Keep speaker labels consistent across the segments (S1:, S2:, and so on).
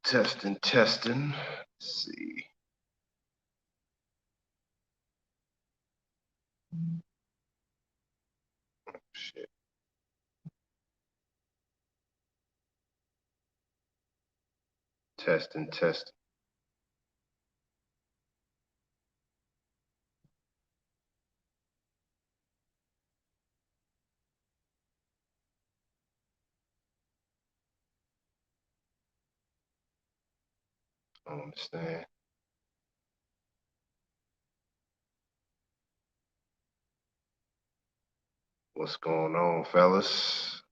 S1: Testing, testing. Let's see. Shit. Testing, testing. I don't understand. What's going on, fellas?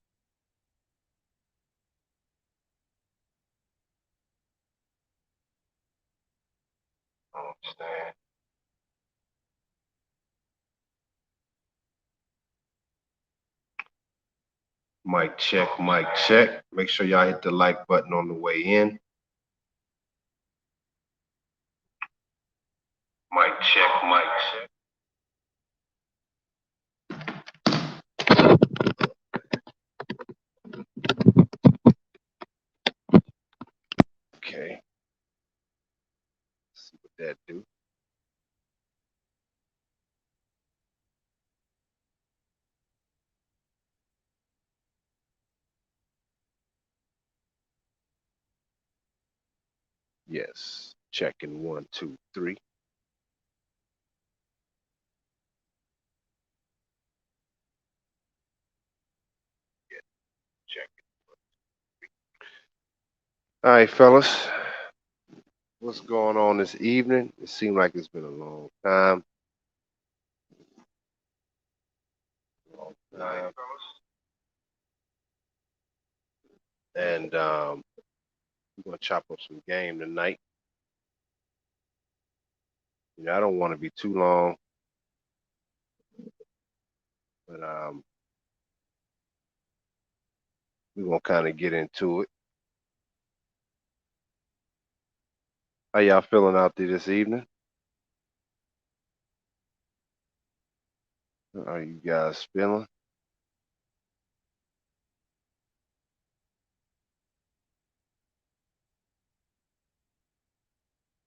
S1: I don't understand. Mic check, mic check. Make sure y'all hit the like button on the way in. Mic check, mic check. Okay. Let's see what that do. Yes. Checking 1, 2, 3. Yeah, check. All right, fellas. What's going on this evening? It seemed like it's been a long time. Long time. And we're gonna chop up some game tonight. You know, I don't want to be too long, but we're gonna kind of get into it. How y'all feeling out there this evening? How are you guys feeling?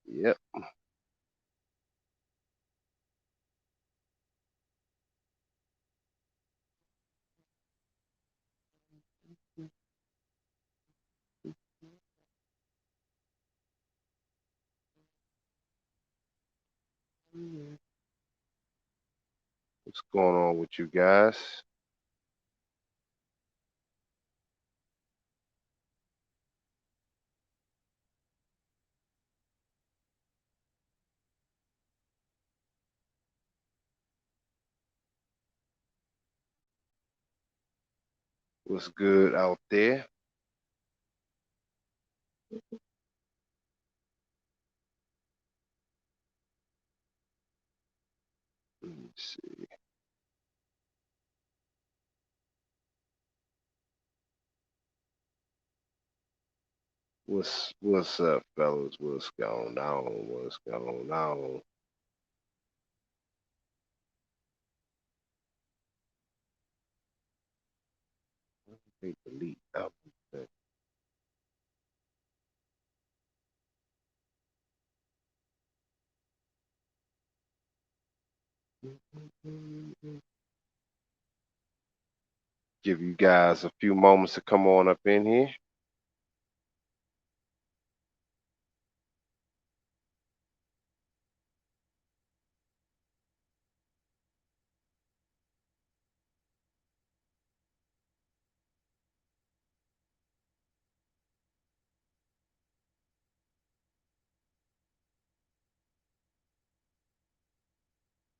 S1: Yep. What's going on with you guys? What's good out there? Let me see. What's up, fellas? What's going on? What's going on? Hey, delete out. Give you guys a few moments to come on up in here.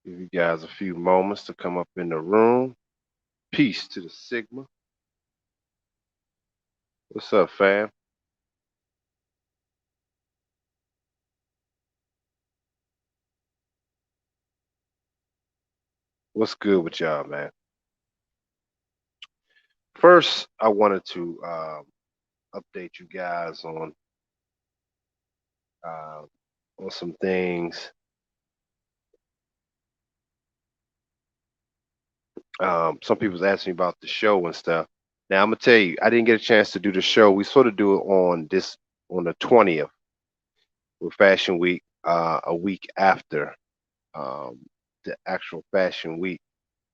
S1: Give you guys a few moments to come up in the room. Peace to the Sigma. What's up, fam? What's good with y'all, man? First, I wanted to update you guys uh, on some things. Some people's asking me about the show and stuff. Now, I'm gonna tell you, I didn't get a chance to do the show. We sort of do it on the 20th with Fashion Week, a week after um, the actual Fashion Week.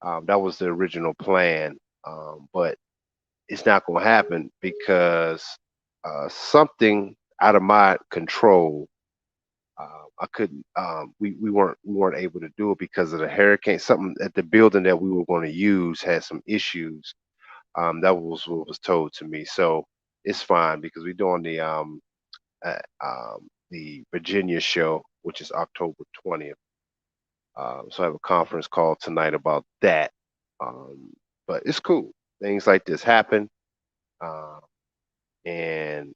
S1: That was the original plan, but it's not going to happen because something out of my control. I couldn't. We weren't able to do it because of the hurricane. Something at the building that we were going to use had some issues. That was what was told to me. So it's fine because we're doing the Virginia show, which is October 20th. So I have a conference call tonight about that. Um, but it's cool. Things like this happen, uh, and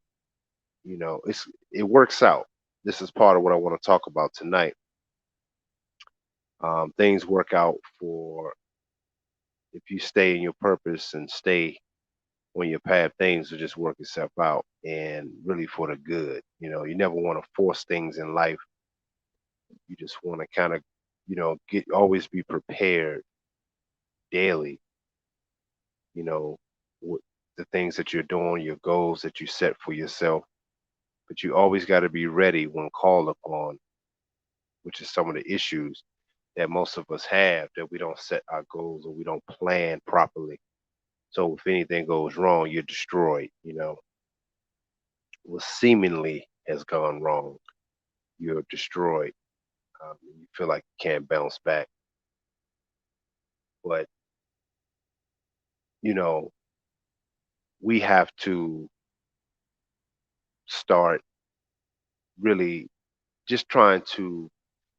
S1: it works out. This is part of what I want to talk about tonight. Things work out for if you stay in your purpose and stay on your path. Things will just work itself out, and really for the good. You never want to force things in life. You just want to kind of, get always be prepared daily. You know, with the things that you're doing, your goals that you set for yourself. But you always got to be ready when called upon, which is some of the issues that most of us have, that we don't set our goals or we don't plan properly. So if anything goes wrong, you're destroyed. What seemingly has gone wrong, you're destroyed. You feel like you can't bounce back. But, you know, we have to start really just trying to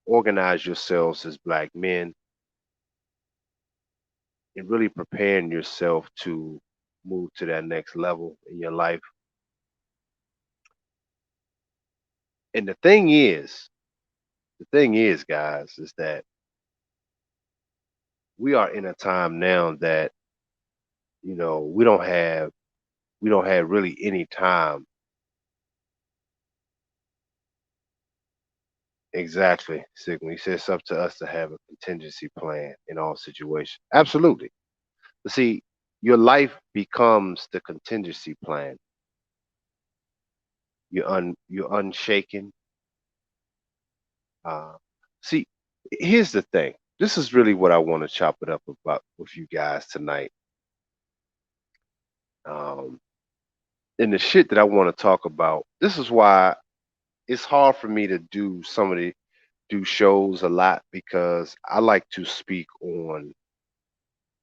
S1: organize yourselves as black men and really preparing yourself to move to that next level in your life. And the thing is, guys, is that we are in a time now that, we don't have really any time. Exactly, Sigma. He says it's up to us to have a contingency plan in all situations. Absolutely. But see, your life becomes the contingency plan. You're unshaken. Uh, see, here's the thing. This is really what I want to chop it up about with you guys tonight. Um, and the shit that I want to talk about. This is why it's hard for me to do shows a lot because I like to speak on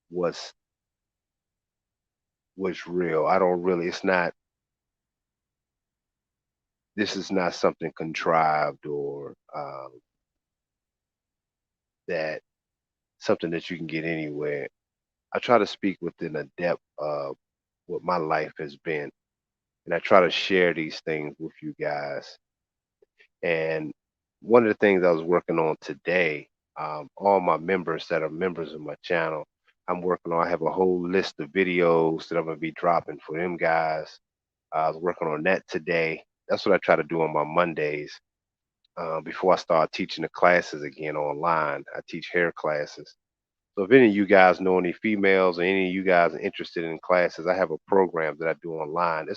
S1: what's what's real. I don't really. It's not. This is not something contrived or that something that you can get anywhere. I try to speak within a depth of what my life has been, and I try to share these things with you guys. And one of the things I was working on today, all my members that are members of my channel, I'm working on. I have a whole list of videos that I'm gonna be dropping for them guys. I was working on that today. That's what I try to do on my Mondays before I start teaching the classes again online. I teach hair classes. So if any of you guys know any females or any of you guys are interested in classes, I have a program that I do online.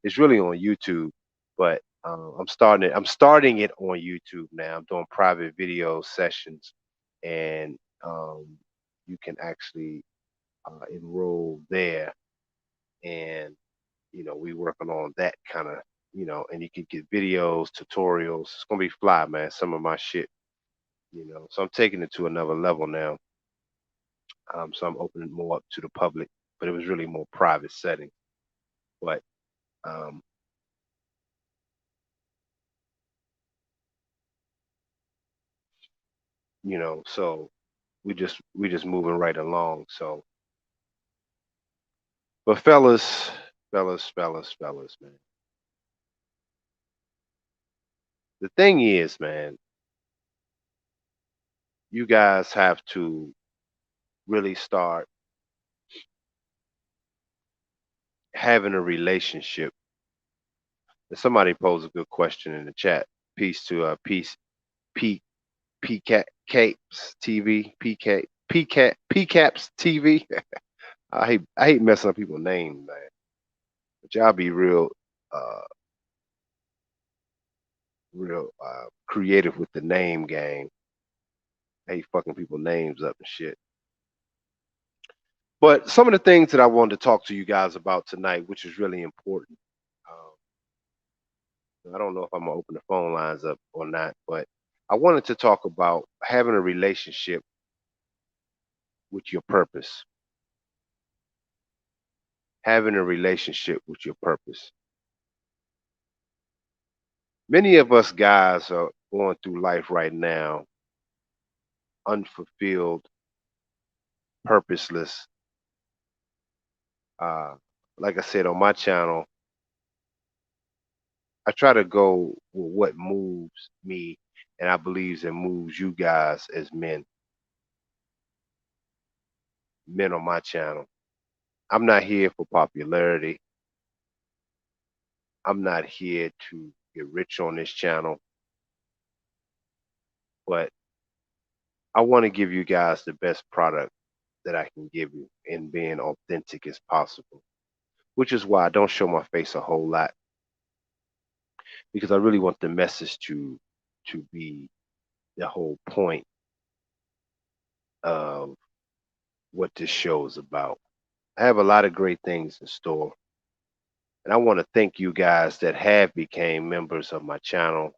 S1: It's really on YouTube, but I'm starting it on YouTube now. I'm doing private video sessions, and um, you can actually enroll there, and we working on that kind of, and you can get videos, tutorials. It's gonna be fly, man. Some of my shit, So I'm taking it to another level now. So I'm opening more up to the public, but it was really more private setting. But um, so we just moving right along. So, but fellas, man. The thing is, man, you guys have to really start having a relationship. And somebody posed a good question in the chat. Peace to P Capes TV, P Caps TV. I hate messing up people's names, man. But y'all be uh real creative with the name game. I hate fucking people's names up and shit. But some of the things that I wanted to talk to you guys about tonight, which is really important. I don't know if I'm gonna open the phone lines up or not, but I wanted to talk about having a relationship with your purpose. Having a relationship with your purpose. Many of us guys are going through life right now unfulfilled, purposeless. Uh, like I said on my channel, I try to go with what moves me, and I believe it moves you guys as men on my channel. I'm not here for popularity. I'm not here to get rich on this channel, but I want to give you guys the best product that I can give you and being authentic as possible, which is why I don't show my face a whole lot because I really want the message to be the whole point of what this show is about. I have a lot of great things in store, and I want to thank you guys that have became members of my channel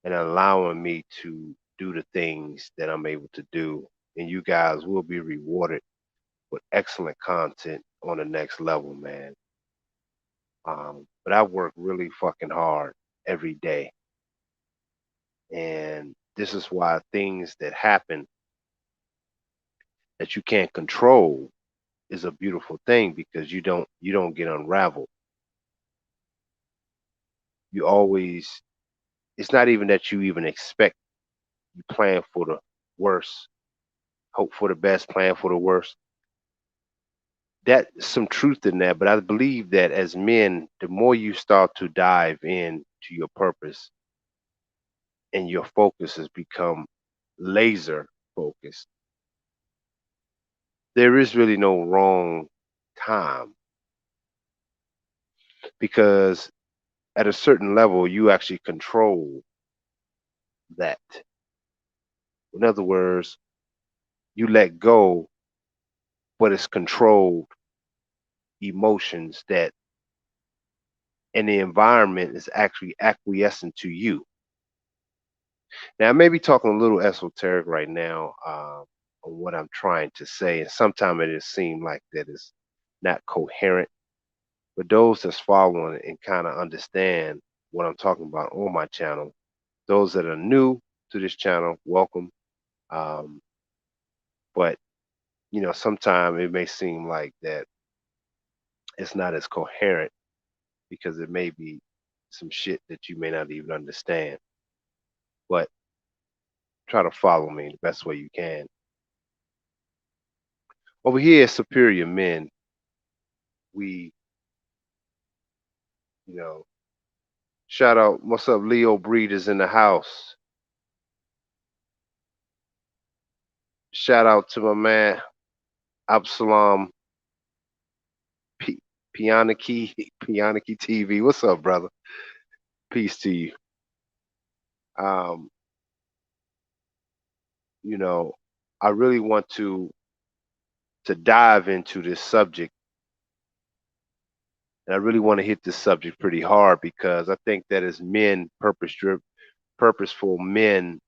S1: and allowing me to do the things that I'm able to do. And you guys will be rewarded with excellent content on the next level, man. But I work really fucking hard every day. And this is why things that happen that you can't control is a beautiful thing because you don't get unraveled. You always it's not even that you even expect. You plan for the worst, hope for the best, plan for the worst. That's some truth in that, but I believe that as men, the more you start to dive in to your purpose and your focus has become laser focused, there is really no wrong time because at a certain level, you actually control that. In other words, you let go, but it's controlled emotions that and the environment is actually acquiescent to you. Now, I may be talking a little esoteric right now on what I'm trying to say, and sometimes it just seems like that is not coherent. But those that's following and kind of understand what I'm talking about on my channel, those that are new to this channel, welcome. Um, but sometimes it may seem like that it's not as coherent because it may be some shit that you may not even understand. But try to follow me the best way you can. Over here at Superior Men, we, you know, shout out, what's up, Leo Breeders in the house. Shout out to my man, Absalom P- Pianiki, Pianiki TV. What's up, brother? Peace to you. Um, you know, I really want to dive into this subject, and I really want to hit this subject pretty hard because I think that as men, purposeful men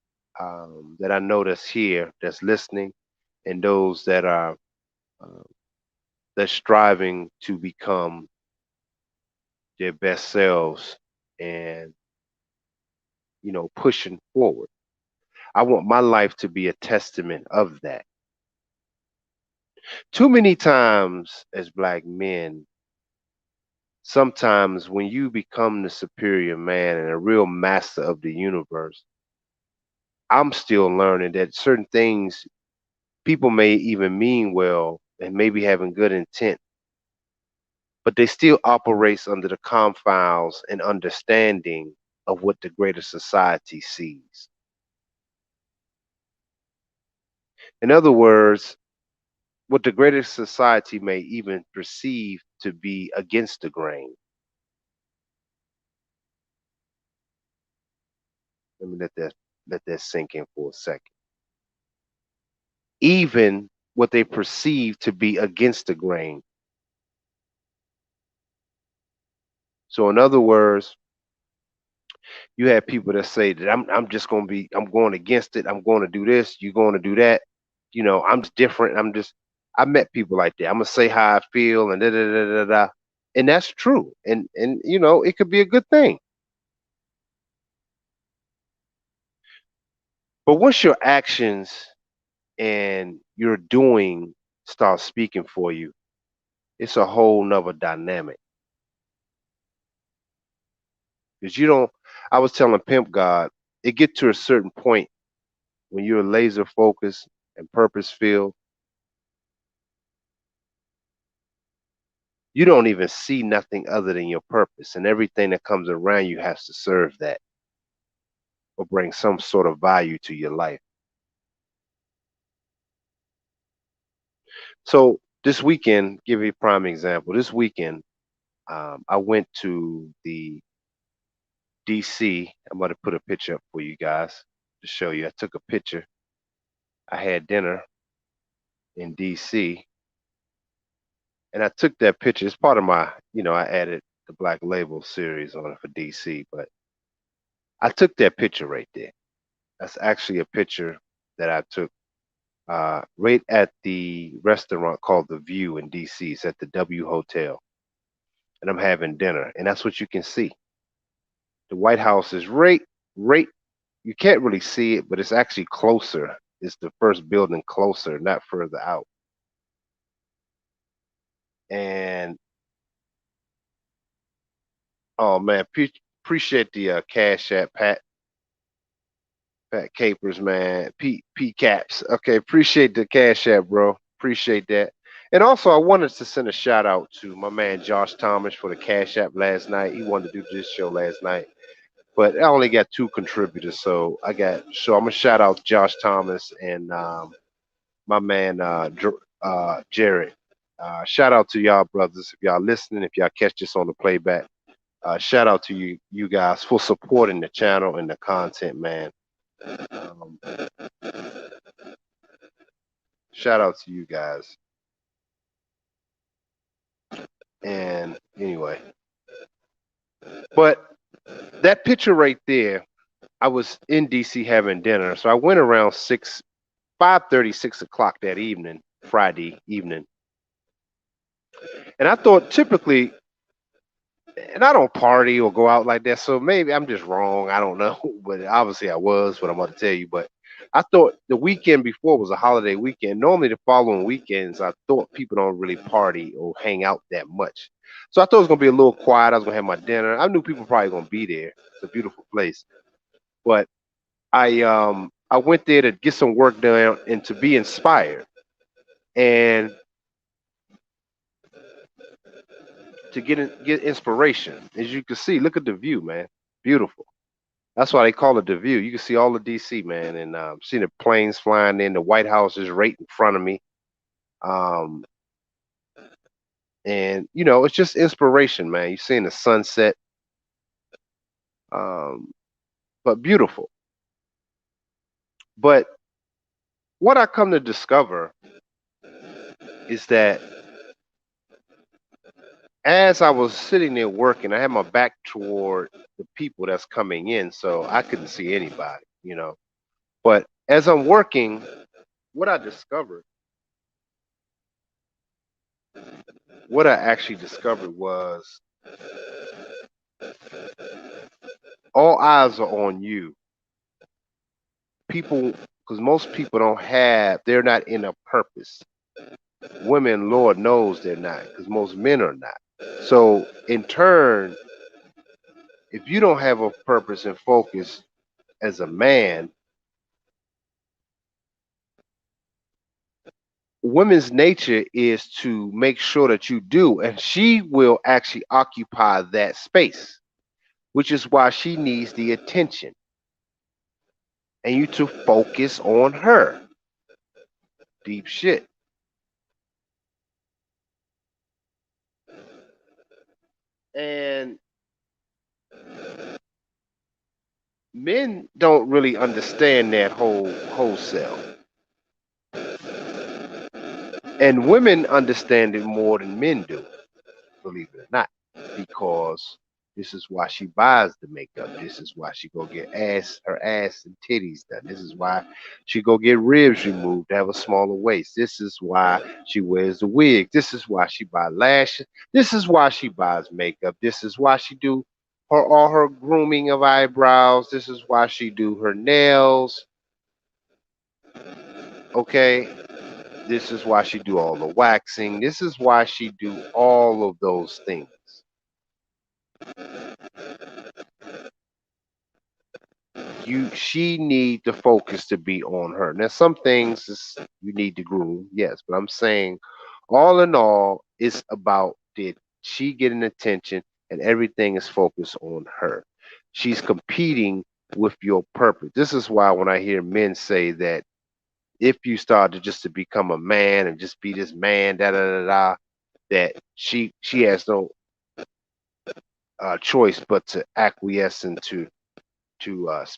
S1: that I know that's here, that's listening, and those that are uh, that's striving to become their best selves and pushing forward. I want my life to be a testament of that. Too many times as black men, sometimes when you become the superior man and a real master of the universe, I'm still learning that certain things people may even mean well and maybe having good intent, but they still operates under the confounds and understanding of what the greater society sees. In other words, what the greater society may even perceive to be against the grain. Let me let that sink in for a second. Even what they perceive to be against the grain. So in other words, you have people that say that I'm going against it, I'm going to do this, you're going to do that. I'm just different. I met people like that. I'm gonna say how I feel and da da da da da. And that's true. And it could be a good thing. But once your actions and your doing start speaking for you, it's a whole nother dynamic. Because you don't I was telling Pimp God, it get to a certain point when you're laser focused and purpose filled, you don't even see nothing other than your purpose. And everything that comes around you has to serve that or bring some sort of value to your life. So this weekend, give you a prime example. This weekend, I went to the DC. I'm going to put a picture up for you guys to show you. I took a picture. I had dinner in DC, and I took that picture. It's part of I added the Black Label series on it for DC, but I took that picture right there. That's actually a picture that I took right at the restaurant called The View in DC. It's at the W Hotel, and I'm having dinner, and that's what you can see. The White House is right. You can't really see it, but it's actually closer. It's the first building closer, not further out. And oh man, appreciate the Cash App, Pat Capers, man, P Caps. Okay, appreciate the Cash App, bro. Appreciate that. And also, I wanted to send a shout out to my man Josh Thomas for the Cash App last night. He wanted to do this show last night, but I only got two contributors, so I'm gonna shout out Josh Thomas and my man Jared. Shout out to y'all brothers if y'all listening. If y'all catch this on the playback, shout out to you guys for supporting the channel and the content, man. Um, Shout out to you guys. And anyway, but that picture right there, I was in DC having dinner, so I went around 5:30, 6 o'clock that evening, Friday evening, and I thought typically, and I don't party or go out like that, so maybe I'm just wrong. I don't know, but obviously I was. What I'm about to tell you, but I thought the weekend before was a holiday weekend. Normally the following weekends, I thought people don't really party or hang out that much. So I thought it was gonna be a little quiet. I was gonna have my dinner. I knew people probably gonna be there. It's a beautiful place, but I went there to get some work done and to be inspired and to get inspiration. As you can see, look at the view, man. Beautiful. That's why they call it the view. You can see all of DC, man, and see the planes flying in. The White House is right in front of me. Um, and it's just inspiration, man. You're seeing the sunset, um, but beautiful. But what I come to discover is that as I was sitting there working, I had my back toward the people that's coming in, so I couldn't see anybody. But as I'm working, what I discovered, what I actually discovered was all eyes are on you people, because most people don't have, they're not in a purpose. Women, Lord knows they're not, because most men are not. So in turn, if you don't have a purpose and focus as a man, women's nature is to make sure that you do, and she will actually occupy that space, which is why she needs the attention and you to focus on her. Deep shit. And men don't really understand that wholesale. And women understand it more than men do, believe it or not, because this is why she buys the makeup. This is why she go get her ass and titties done. This is why she go get ribs removed to have a smaller waist. This is why she wears the wig. This is why she buy lashes. This is why she buys makeup. This is why she do all her grooming of eyebrows. This is why she do her nails. Okay, this is why she do all the waxing. This is why she do all of those things. She need the focus to be on her. Now some things you need to groom, yes, but I'm saying all in all, it's about did she get an attention and everything is focused on her. She's competing with your purpose. This is why when I hear men say that if you start to become a man and just be this man, da da da da, that she has no choice but to acquiesce and to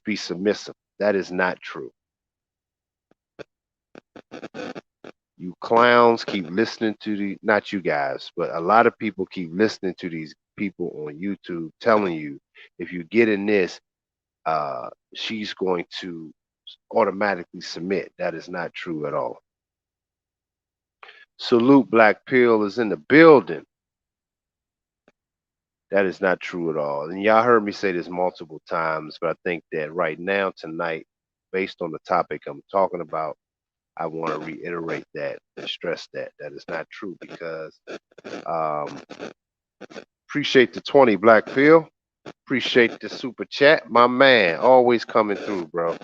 S1: be submissive. That is not true. You clowns keep listening to not you guys, but a lot of people keep listening to these people on YouTube telling you if you get in this, she's going to automatically submit. That is not true at all. Salute Black Pill is in the building. That is not true at all. And y'all heard me say this multiple times, but I think that right now, tonight, based on the topic I'm talking about, I want to reiterate that and stress that that is not true because um, appreciate the 20 Black Pill. Appreciate the super chat. My man, always coming through, bro.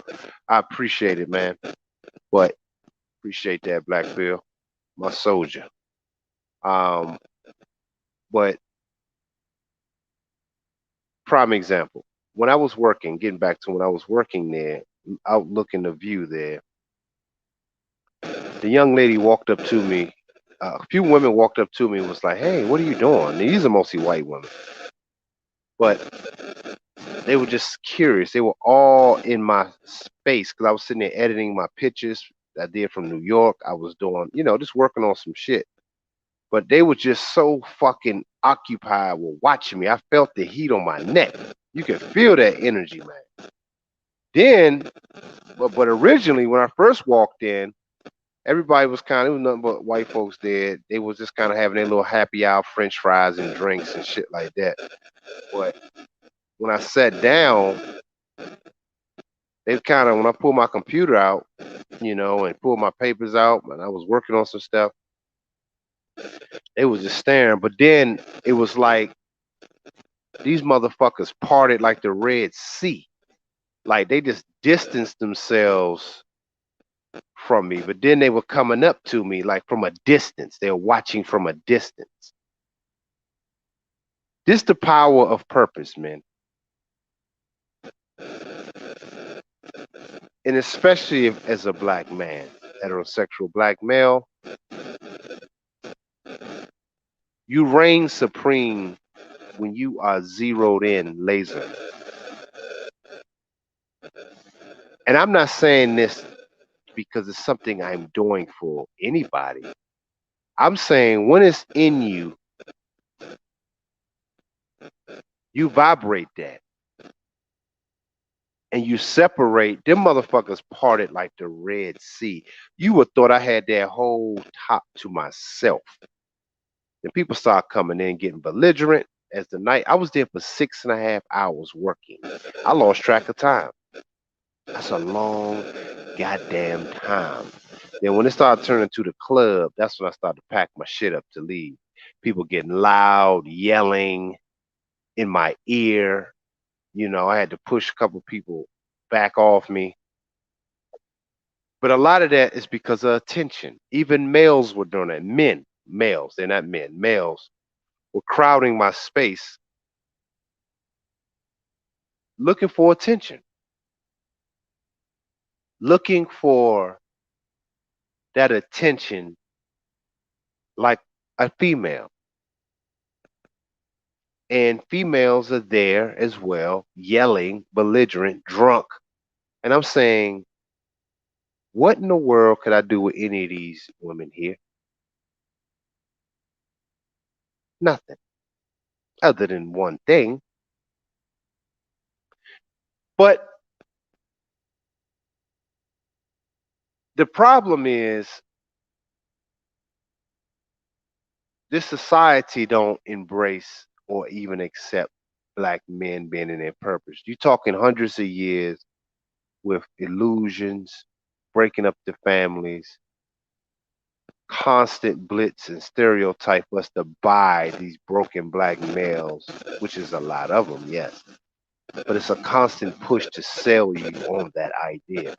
S1: I appreciate it, man. But appreciate that Black Pill, my soldier. Um, but prime example, when I was working, getting back to when I was working there, out looking the view there, the young lady walked up to me. A few women walked up to me and was like, "Hey, what are you doing?" These are mostly white women, but they were just curious. They were all in my space because I was sitting there editing my pictures I did from New York. I was doing, just working on some shit. But they were just so fucking occupied with watching me. I felt the heat on my neck. You can feel that energy, man. Then, but originally when I first walked in, everybody was kind of, it was nothing but white folks there. They was just kind of having their little happy hour French fries and drinks and shit like that. But when I sat down, they kind of, when I pulled my computer out, and pulled my papers out, and I was working on some stuff, they was just staring. But then it was like these motherfuckers parted like the Red Sea. Like they just distanced themselves from me. But then they were coming up to me like from a distance. They were watching from a distance. This the power of purpose, man. And especially if, as a black man, heterosexual black male, you reign supreme when you are zeroed in laser. And I'm not saying this because it's something I'm doing for anybody. I'm saying when it's in you, you vibrate that. And you separate, them motherfuckers parted like the Red Sea. You would thought I had that whole top to myself. Then people start coming in, getting belligerent as the night. I was there for 6.5 hours working. I lost track of time. That's a long goddamn time. Then when it started turning to the club, that's when I started to pack my shit up to leave. People getting loud, yelling in my ear. You know, I had to push a couple people back off me. But a lot of that is because of attention. Even males were doing that. Males, they're not men, males were crowding my space looking for attention, looking for that attention like a female. And females are there as well, yelling, belligerent, drunk. And I'm saying, what in the world could I do with any of these women here? Nothing other than one thing. But the problem is this society don't embrace or even accept black men being in their purpose. You're talking hundreds of years with illusions, breaking up the families, constant blitz and stereotype us to buy these broken black males, which is a lot of them, yes. But it's a constant push to sell you on that idea.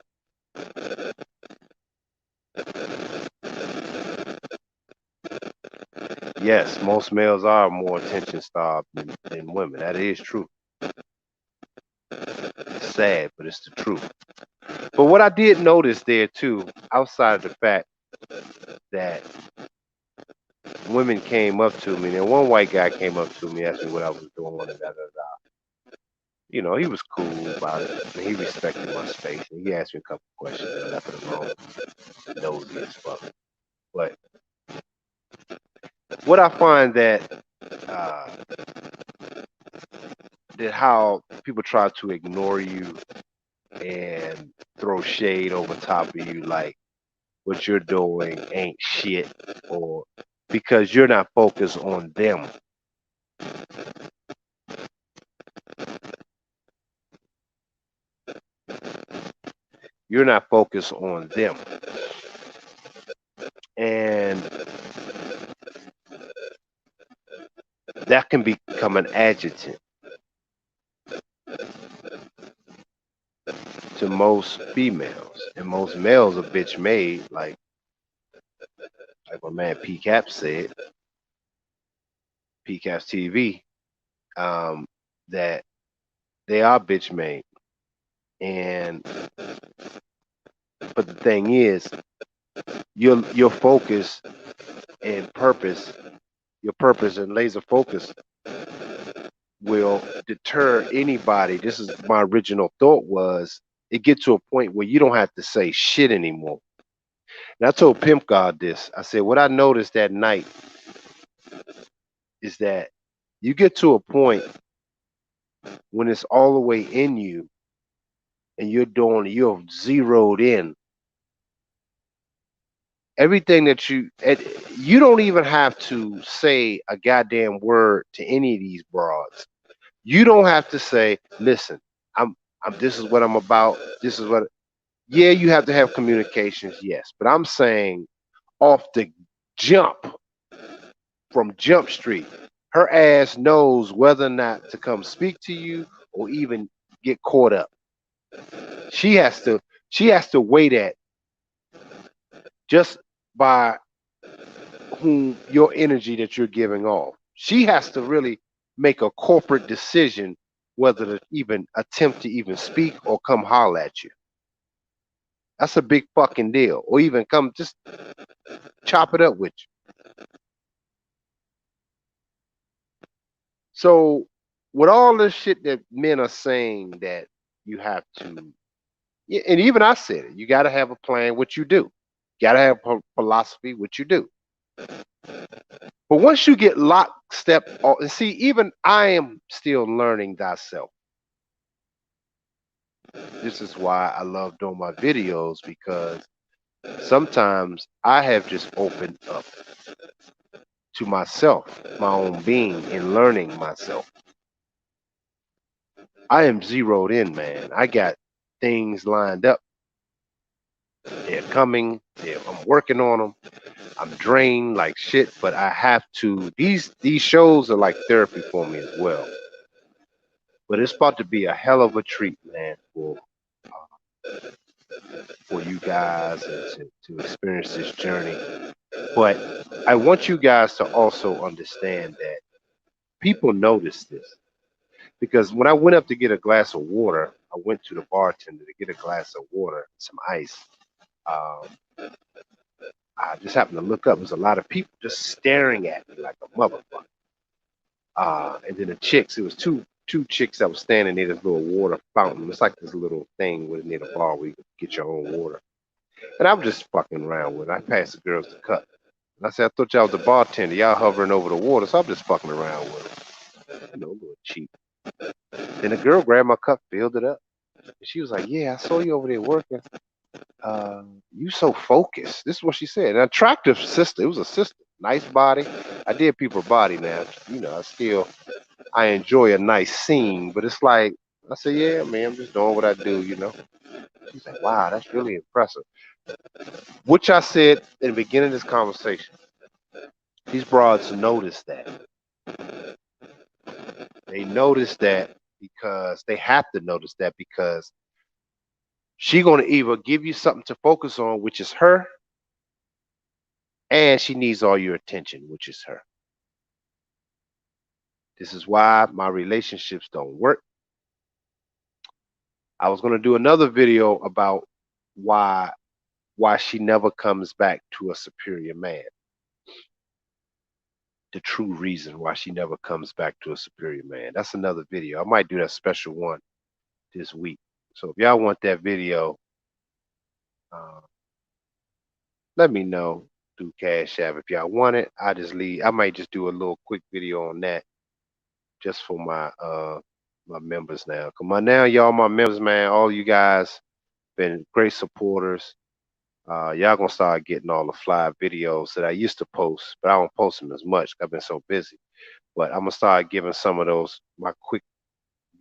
S1: Yes, most males are more attention starved than women. That is true. It's sad, but it's the truth. But what I did notice there too, outside of the fact that women came up to me, and one white guy came up to me, asked me what I was doing, and da da da. You know, he was cool about it. And he respected my space, and he asked me a couple questions, and I left it alone. Nosy as fuck. But what I find uh, that how people try to ignore you and throw shade over top of you, like what you're doing ain't shit, or because you're not focused on them. You're not focused on them. And that can become an adjective to most females. And most males are bitch made, like my man P Cap said, P Cap's TV, um, that they are bitch made. And but the thing is, your focus and purpose, your purpose and laser focus will deter anybody. This is my original thought was it get to a point where you don't have to say shit anymore. And I told Pimp God this. I said, what I noticed that night is that you get to a point when it's all the way in you and you're zeroed in. Everything that you don't even have to say a goddamn word to any of these broads. You don't have to say, listen, this is what I'm about. This is what, yeah, you have to have communications, yes. But I'm saying off the jump, from Jump Street, her ass knows whether or not to come speak to you or even get caught up. She has to she has to weigh that just by whom your energy that you're giving off. She has to really make a corporate decision whether to even attempt to even speak or come holler at you. That's a big fucking deal. Or even come just chop it up with you. So with all this shit that men are saying that you have to, yeah, and even I said it, you got to have a plan, what you do. You got to have a philosophy, what you do. But once you get lockstep, and see, even I am still learning thyself. This is why I love doing my videos because sometimes I have just opened up to myself, my own being, and learning myself. I am zeroed in, man. things lined up. They're coming. I'm working on them. I'm drained like shit, but I have to. These shows are like therapy for me as well. But it's about to be a hell of a treat, man, for you guys and to experience this journey. But I want you guys to also understand that people notice this because when I went up to get a glass of water, I went to the bartender to get a glass of water, some ice. Um, I just happened to look up. There's a lot of people just staring at me like a motherfucker. And then the chicks, it was two chicks that was standing near this little water fountain. It's like this little thing with near the bar where you can get your own water. And I was just fucking around with it. I passed the girls the cup. And I said, I thought y'all was the bartender. Y'all hovering over the water, so I'm just fucking around with it. You know, a little cheap. Then the girl grabbed my cup, filled it up. And she was like, yeah, I saw you over there working. You so focused. This is what she said. An attractive sister. It was a sister. Nice body. I did people body now. You know, I enjoy a nice scene, but it's like, I said, yeah, man, I'm just doing what I do, you know. She's like, wow, that's really impressive. Which I said in the beginning of this conversation. These broads notice that. They notice that because they have to notice that because she gonna either give you something to focus on, which is her, and she needs all your attention, which is her. This is why my relationships don't work. I was gonna do another video about why she never comes back to a superior man. The true reason why she never comes back to a superior man. That's another video. I might do that special one this week. So if y'all want that video, uh, let me know through Cash App. If y'all want it, I just leave. I might just do a little quick video on that just for my members now. Now y'all my members, man. All you guys been great supporters. Y'all gonna start getting all the fly videos that I used to post, but I don't post them as much. I've been so busy. But I'm gonna start giving some of those my quick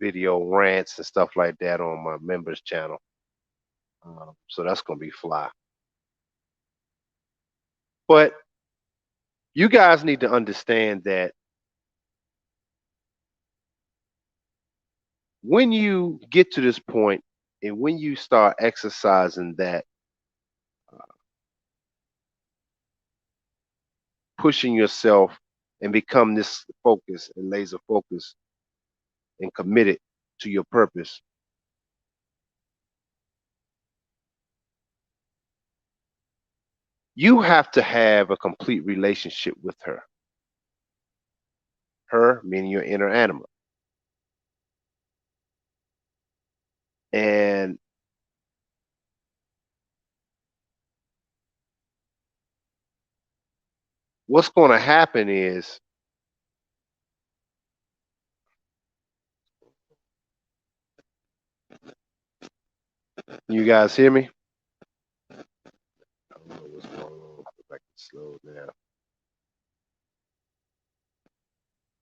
S1: video rants and stuff like that on my members channel. So that's gonna be fly. But you guys need to understand that when you get to this point and when you start exercising that, pushing yourself and become this focus and laser focus and committed to your purpose, you have to have a complete relationship with her. Her meaning your inner animal. And what's going to happen is, you guys hear me? I don't know what's going on. If I can slow it down.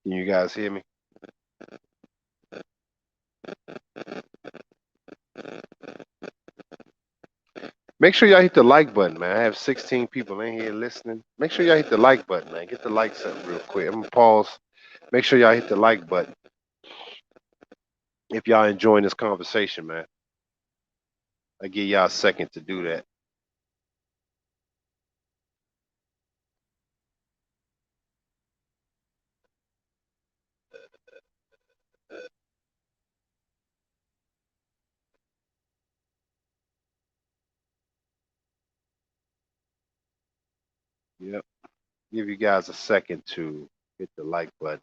S1: Can you guys hear me? Make sure y'all hit the like button, man. I have 16 people in here listening. Make sure y'all hit the like button, man. Get the likes up real quick. I'm gonna pause. Make sure y'all hit the like button if y'all enjoying this conversation, man. I give y'all a second to do that. Yep. Give you guys a second to hit the like button.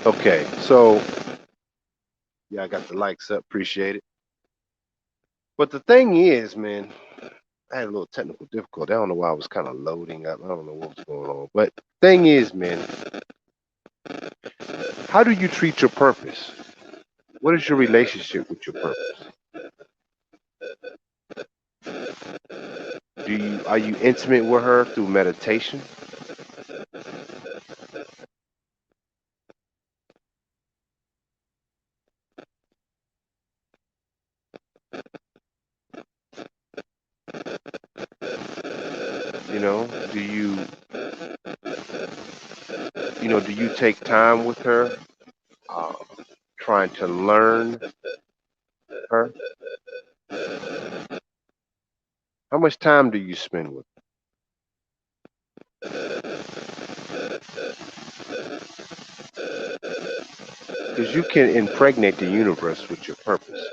S1: Okay, so yeah, I got the likes up. Appreciate it. But the thing is, man, I had a little technical difficulty. I don't know why I was kind of loading up. I don't know what was going on. But thing is, man, how do you treat your purpose? What is your relationship with your purpose? Are you intimate with her through meditation? You know, do you take time with her, uh, trying to learn her? How much time do you spend with her? Because you can impregnate the universe with your purpose.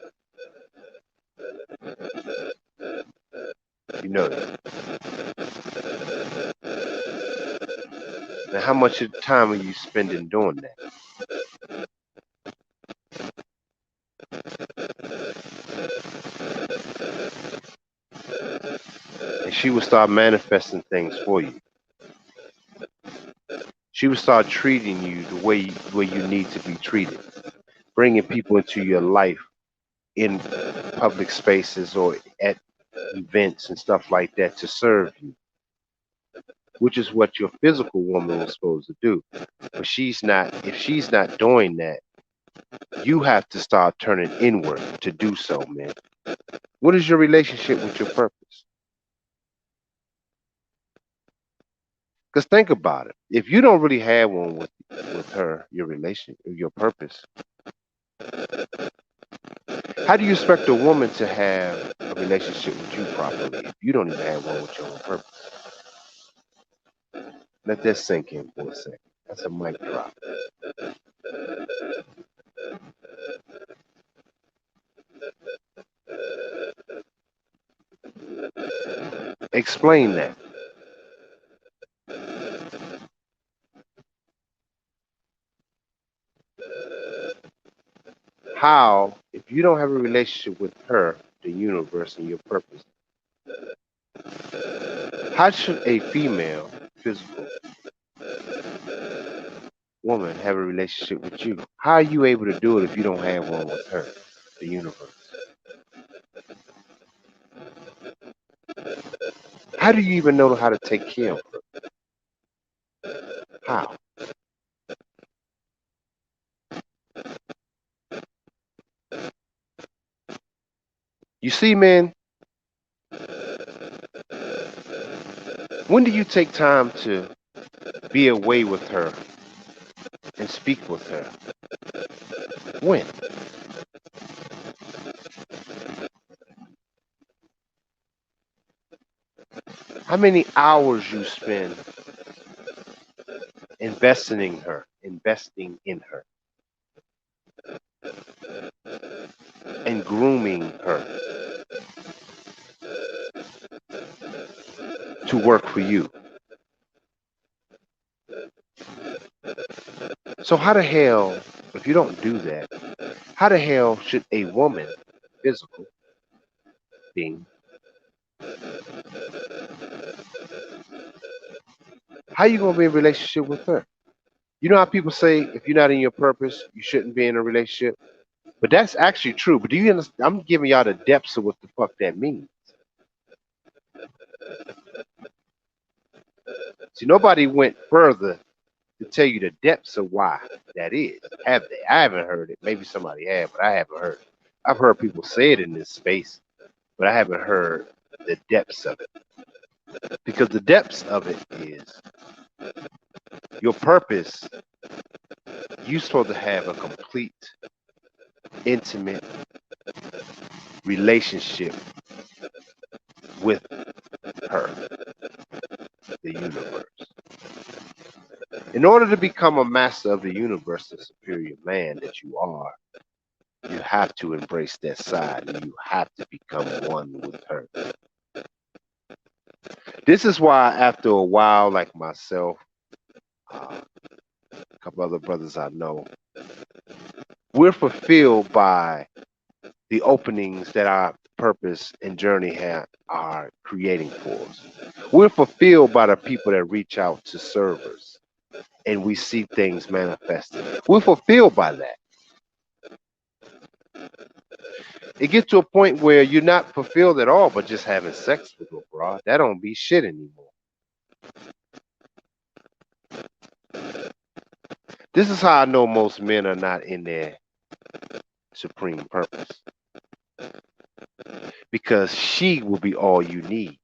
S1: You know that. Now, how much of time are you spending doing that? And she will start manifesting things for you. She will start treating you the way you need to be treated, bringing people into your life in public spaces or at events and stuff like that to serve you, which is what your physical woman was supposed to do. But she's not. If she's not doing that, you have to start turning inward to do so, man. What is your relationship with your purpose? Because think about it. If you don't really have one with her, your relation, your purpose, how do you expect a woman to have a relationship with you properly if you don't even have one with your own purpose? Let that sink in for a second. That's a mic drop. Explain that. How, if you don't have a relationship with her, the universe, and your purpose, how should a female, physical woman have a relationship with you? How are you able to do it if you don't have one with her, the universe? How do you even know how to take care of her? How? You see, man, when do you take time to be away with her and speak with her? When? How many hours you spend investing in her, and grooming her to work for you. So how the hell, if you don't do that, how the hell should a woman, physical being, how you gonna be in a relationship with her? You know how people say if you're not in your purpose, you shouldn't be in a relationship? But that's actually true. But do you understand? I'm giving y'all the depths of what the fuck that means. See, nobody went further to tell you the depths of why that is. Have they? I haven't heard it. Maybe somebody had, but I haven't heard it. I've heard people say it in this space, but I haven't heard the depths of it. Because the depths of it is your purpose. You're supposed to have a complete, intimate relationship with her, the universe. In order to become a master of the universe, the superior man that you are, you have to embrace that side and you have to become one with her. This is why, after a while, like myself, a couple other brothers I know, We're fulfilled by the openings that our purpose and journey are creating for us. We're fulfilled by the people that reach out to serve us and we see things manifested. We're fulfilled by that. It gets to a point where you're not fulfilled at all, but just having sex with a broad, that don't be shit anymore. This is how I know most men are not in their supreme purpose. Because she will be all you need.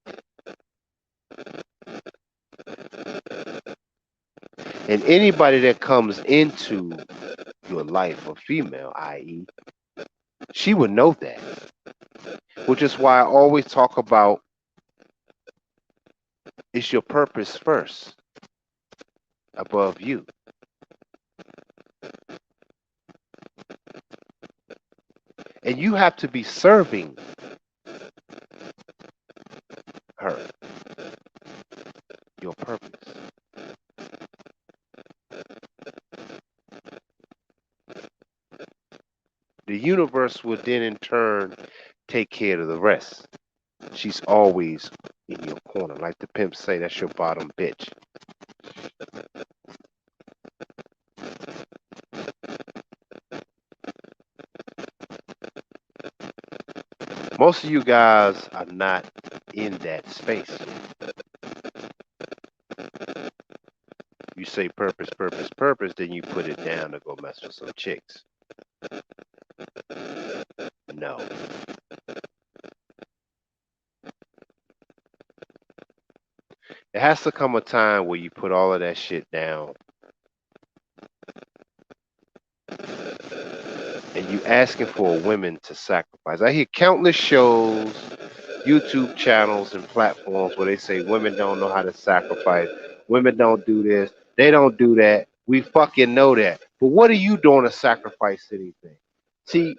S1: And anybody that comes into your life, a female, i.e., she would know that. Which is why I always talk about it's your purpose first above you. And you have to be serving her, your purpose. The universe will then in turn take care of the rest. She's always in your corner. Like the pimp say, that's your bottom bitch. Most of you guys are not in that space yet. You say purpose, purpose, purpose, then you put it down to go mess with some chicks. No. It has to come a time where you put all of that shit down and you asking for women to sacrifice. I hear countless shows, YouTube channels and platforms where they say women don't know how to sacrifice. Women don't do this. They don't do that. We fucking know that. But what are you doing to sacrifice anything? See,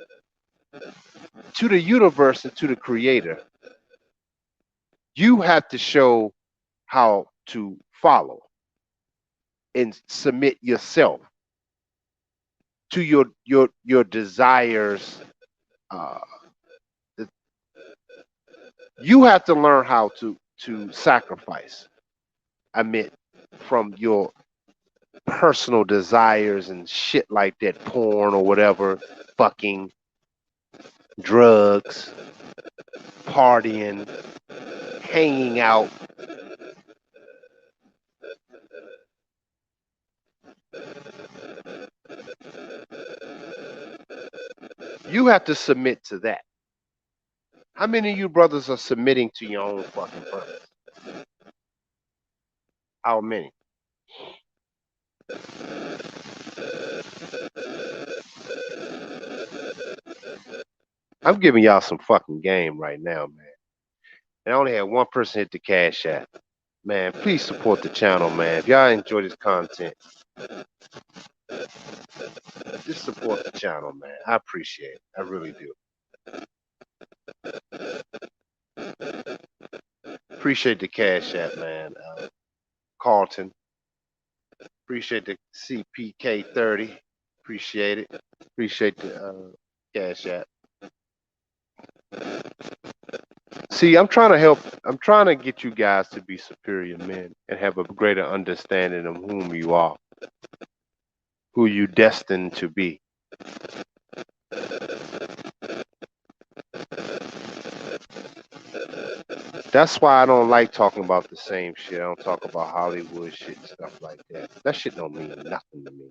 S1: to the universe and to the creator, you have to show how to follow and submit yourself to your desires. Uh, you have to learn how to sacrifice. I meant from your personal desires and shit like that, porn or whatever, fucking, drugs, partying, hanging out. You have to submit to that. How many of you brothers are submitting to your own fucking purpose? How many? I'm giving y'all some fucking game right now, man. And I only had one person hit the cash app. Man, please support the channel, man. If y'all enjoy this content, just support the channel, man. I appreciate it. I really do. Appreciate the cash app, man. Carlton. Appreciate the CPK30. Appreciate it. Appreciate the cash app. See, I'm trying to help. I'm trying to get you guys to be superior men and have a greater understanding of whom you are, who you destined to be. That's why I don't like talking about the same shit. I don't talk about Hollywood shit and stuff like that. That shit don't mean nothing to me.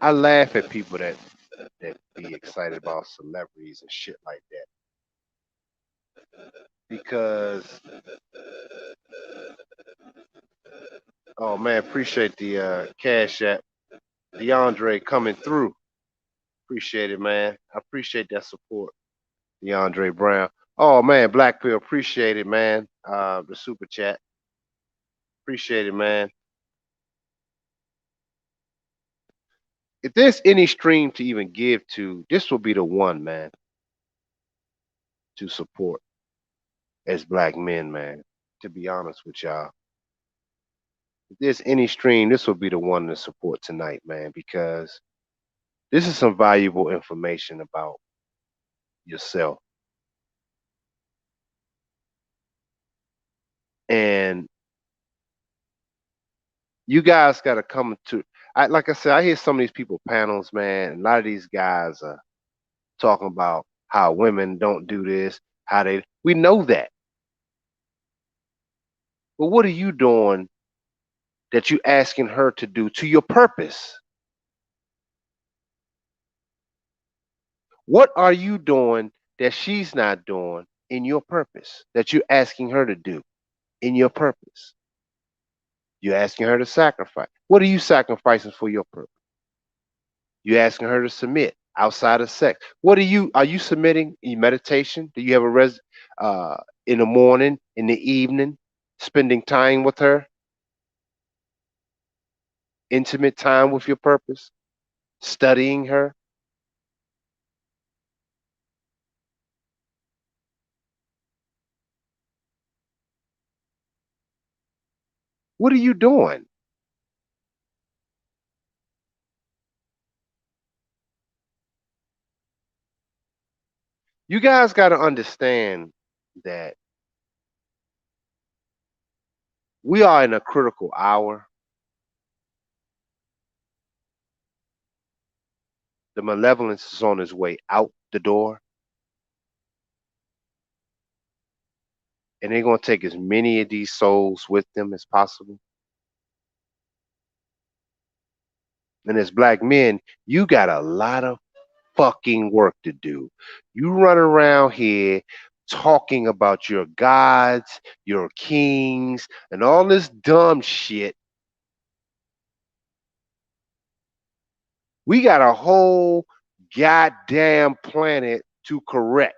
S1: I laugh at people that be excited about celebrities and shit like that. Because oh man, appreciate the cash app. DeAndre coming through. Appreciate it, man. I appreciate that support. DeAndre Brown. Oh man, Blackpill, appreciate it, man. The super chat. Appreciate it, man. If there's any stream to even give to, this will be the one, man, to support as black men, man. To be honest with y'all. If there's any stream, this will be the one to support tonight, man, because this is some valuable information about yourself. And you guys got to come to, like I said, I hear some of these people panels, man. And a lot of these guys are talking about how women don't do this, how they, we know that. But what are you doing that you asking her to do to your purpose? What are you doing that she's not doing in your purpose that you're asking her to do in your purpose? You're asking her to sacrifice. What are you sacrificing for your purpose? You're asking her to submit outside of sex. What are you submitting in meditation? Do you have a uh in the morning, in the evening, spending time with her, intimate time with your purpose, studying her? What are you doing? You guys got to understand that we are in a critical hour. The malevolence is on its way out the door, and they're going to take as many of these souls with them as possible. And as black men, you got a lot of fucking work to do. You run around here talking about your gods, your kings, and all this dumb shit. We got a whole goddamn planet to correct.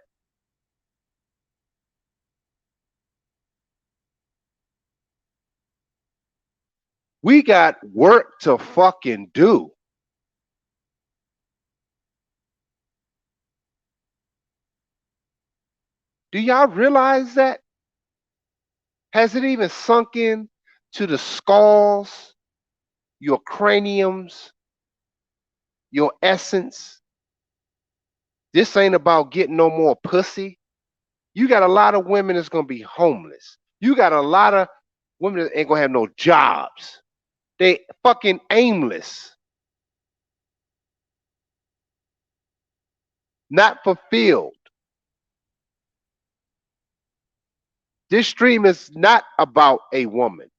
S1: We got work to fucking do. Do y'all realize that? Has it even sunk in to the skulls, your craniums, your essence? This ain't about getting no more pussy. You got a lot of women that's gonna be homeless. You got a lot of women that ain't gonna have no jobs. They fucking aimless, not fulfilled. This stream is not about a woman.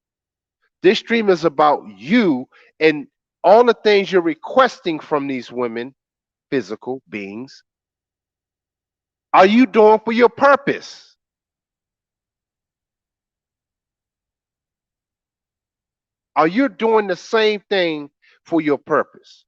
S1: This stream is about you and all the things you're requesting from these women, physical beings. Are you doing for your purpose? Are you doing the same thing for your purpose?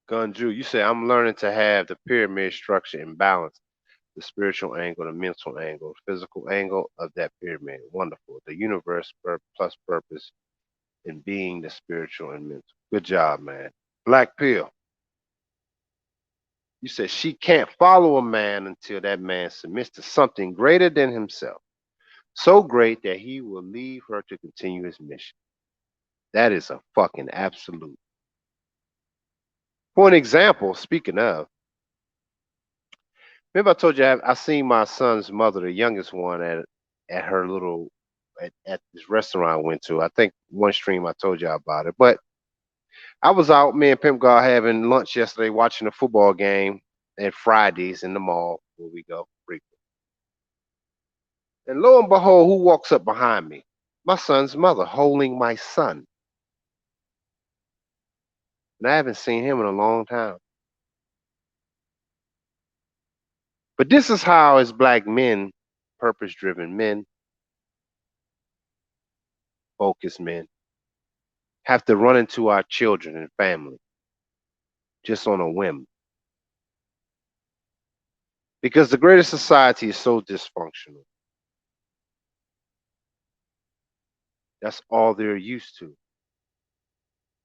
S1: Gunju, you say I'm learning to have the pyramid structure in balance, the spiritual angle, the mental angle, physical angle of that pyramid. Wonderful. The universe plus purpose in being the spiritual and mental. Good job, man. Black Pill, you said she can't follow a man until that man submits to something greater than himself. So great that he will leave her to continue his mission. That is a fucking absolute. For an example, speaking of, remember I told you I seen my son's mother, the youngest one, at her little at this restaurant I went to. I think one stream I told you about it. But I was out, me and Pimp God having lunch yesterday, watching a football game at Fridays in the mall where we go frequent. And lo and behold, who walks up behind me? My son's mother holding my son. And I haven't seen him in a long time. But this is how, as black men, purpose driven men, focused men, have to run into our children and family just on a whim. Because the greater society is so dysfunctional. That's all they're used to.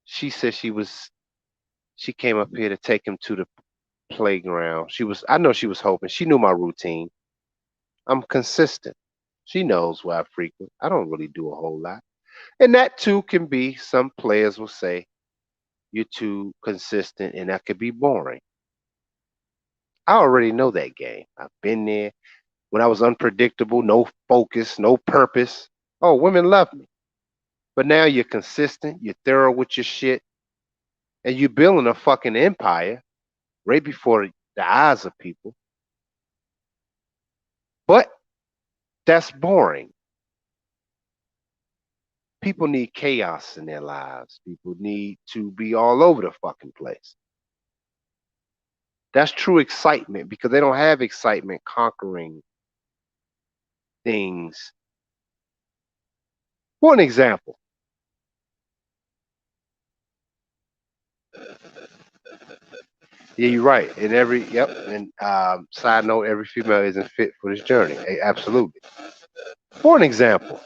S1: She said she came up here to take him to the playground. I know she was hoping. She knew my routine. I'm consistent. She knows where I frequent. I don't really do a whole lot. And that too can be, some players will say, you're too consistent and that could be boring. I already know that game. I've been there when I was unpredictable, no focus, no purpose. Oh, women love me. But now you're consistent, you're thorough with your shit, and you're building a fucking empire right before the eyes of people. But that's boring. People need chaos in their lives. People need to be all over the fucking place. That's true excitement because they don't have excitement conquering things. For an example, yeah, you're right. In every, yep, and side note, every female isn't fit for this journey. Absolutely. For an example,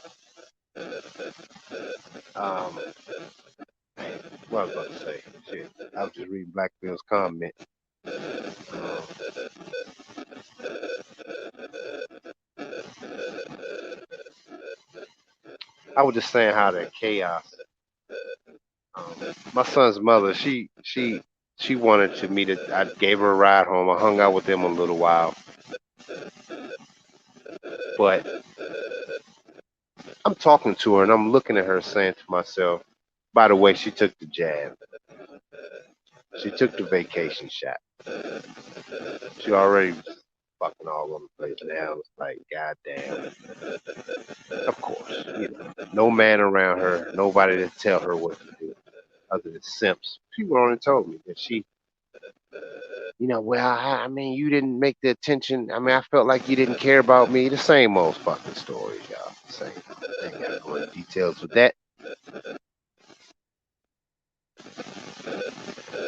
S1: um, what I was about to say, shit, I was just reading Black Bill's comment. Um, I was just saying how that chaos. My son's mother, she wanted to meet it. I gave her a ride home. I hung out with them a little while, but I'm talking to her and I'm looking at her saying to myself, by the way, she took the jab. She took the vacation shot. She already was fucking all over the place now. It's like, goddamn. Of course, no man around her, nobody to tell her what to do other than simps. People only told me that she, well, I mean, you didn't make the attention. I mean, I felt like you didn't care about me. The same old fucking story, y'all. Same. I ain't gotta go into details with that.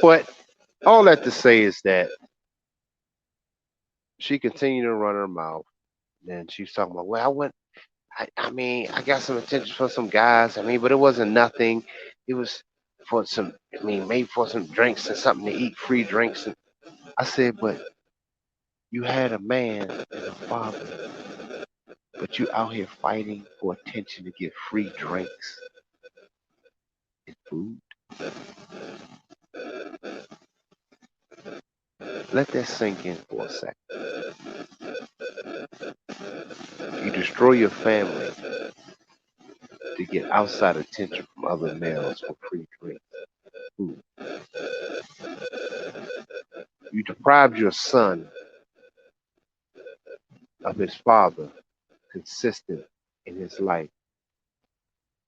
S1: But all that to say is that she continued to run her mouth. And she was talking about, well, I went, I mean, I got some attention from some guys. I mean, but it wasn't nothing. It was for some, I mean, maybe for some drinks and something to eat, free drinks. And I said, but you had a man and a father, but you out here fighting for attention to get free drinks and food. Let that sink in for a second. You destroy your family to get outside attention from other males for free drinks, food. You deprived your son of his father consistent in his life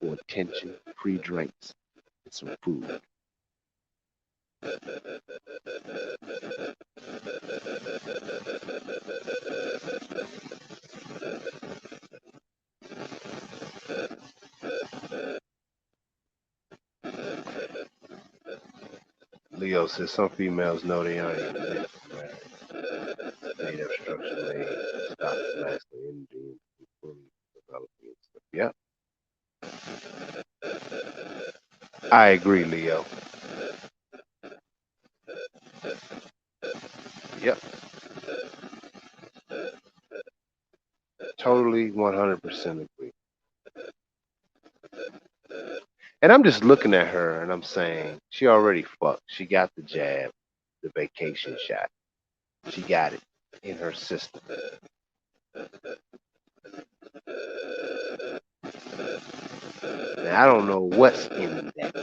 S1: for attention, free drinks, and some food. Leo says some females know they aren't even meant for marriage. They have structural age, stop the masculine energy, and fully developing stuff. Yep, I agree, Leo. Yep, totally 100% agree. And I'm just looking at her and I'm saying, she already fucked. She got the jab, the vacation shot. She got it in her system. And I don't know what's in that.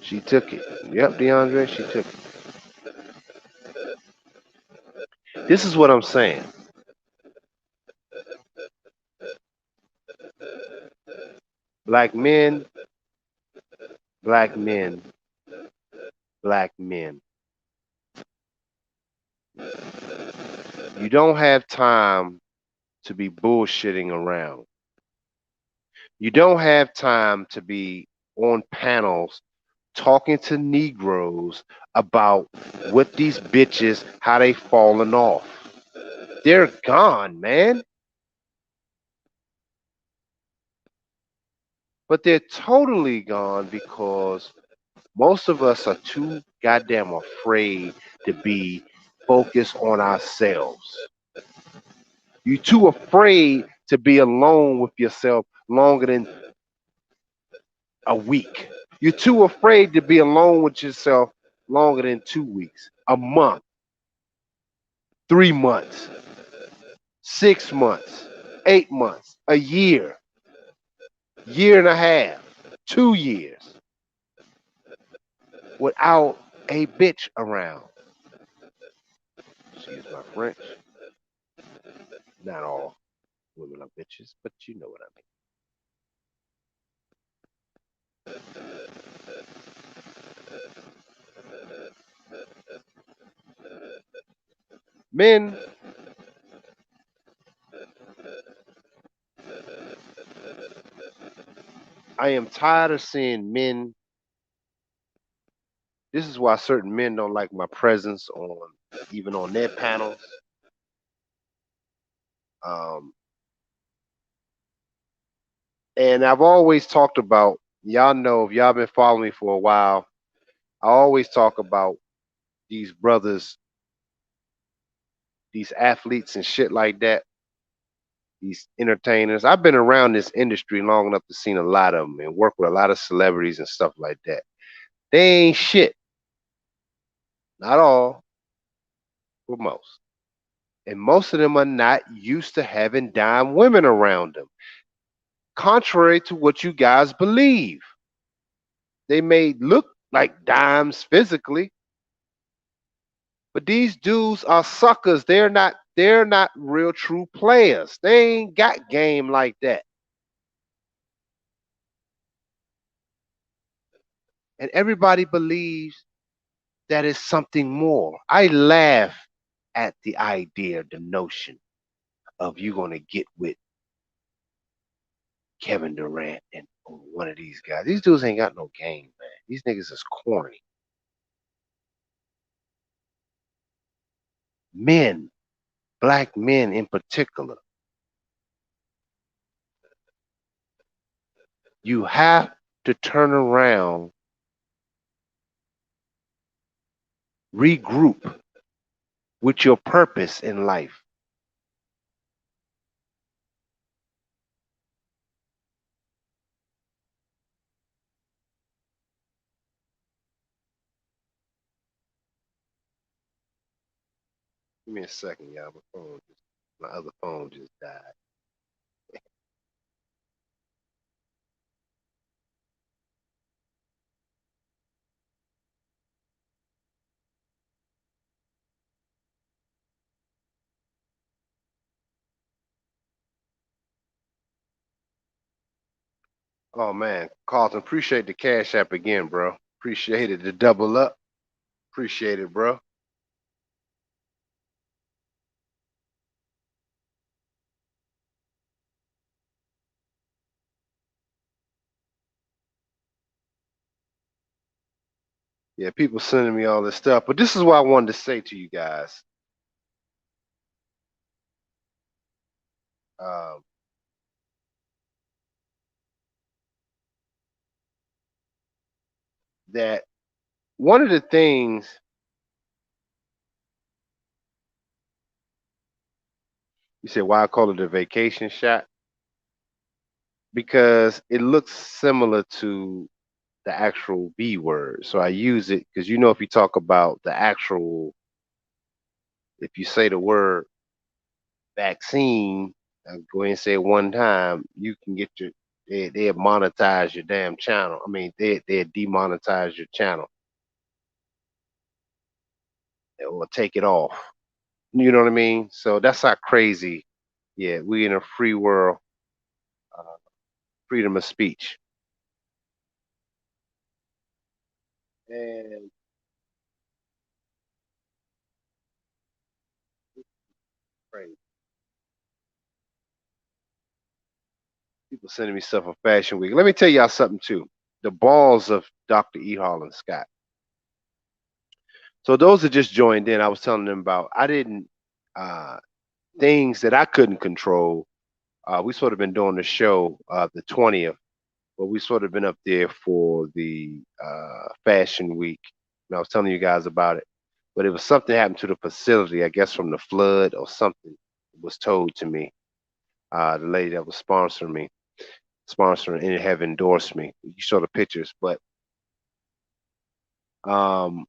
S1: She took it. Yep, DeAndre, she took it. This is what I'm saying. Black men, black men black men. You don't have time to be bullshitting around. You don't have time to be on panels talking to Negroes about what these bitches, how they falling off. They're gone, man. But they're totally gone because most of us are too goddamn afraid to be focused on ourselves. You're too afraid to be alone with yourself longer than a week. You're too afraid to be alone with yourself longer than 2 weeks, a month, 3 months, 6 months, 8 months, a year and a half, 2 years without a bitch around. Excuse my French. Not all women are bitches, but you know what I mean. Men, I am tired of seeing men. This is why certain men don't like my presence on even on their panels. Um, and I've always talked about, y'all know if y'all been following me for a while, I always talk about these brothers, these athletes and shit like that, these entertainers. I've been around this industry long enough to see a lot of them and work with a lot of celebrities and stuff like that. They ain't shit. Not all, but most. And most of them are not used to having dime women around them, contrary to what you guys believe. They may look like dimes physically, but these dudes are suckers. They're not real true players. They ain't got game like that. And everybody believes that is something more. I laugh at the idea, the notion of you gonna get with Kevin Durant and one of these guys. These dudes ain't got no game, man. These niggas is corny. Men, black men in particular, you have to turn around, regroup with your purpose in life. Give me a second, y'all. My other phone just died. Oh man, Carlton, appreciate the cash app again, bro. Appreciate it to double up. Appreciate it, bro. Yeah, people sending me all this stuff, but this is what I wanted to say to you guys. Um, that one of the things you said, why I call it a vacation shot, because it looks similar to the actual B word. So I use it because if you talk about the actual, if you say the word vaccine, go ahead and say it one time, you can get they'll monetize your damn channel. I mean, they'll demonetize your channel or take it off. You know what I mean? So that's how crazy. Yeah, we in a free world, uh, freedom of speech. And Crazy. People sending me stuff for Fashion Week. Let me tell y'all something too. The balls of Dr. E. Harlan Scott. So those that just joined in, I was telling them about I didn't uh things that I couldn't control. We sort of been doing the show the 20th, but we sort of been up there for the Fashion Week. And I was telling you guys about it. But it was something happened to the facility, I guess from the flood or something was told to me. The lady that was sponsoring and have endorsed me. You saw the pictures, um,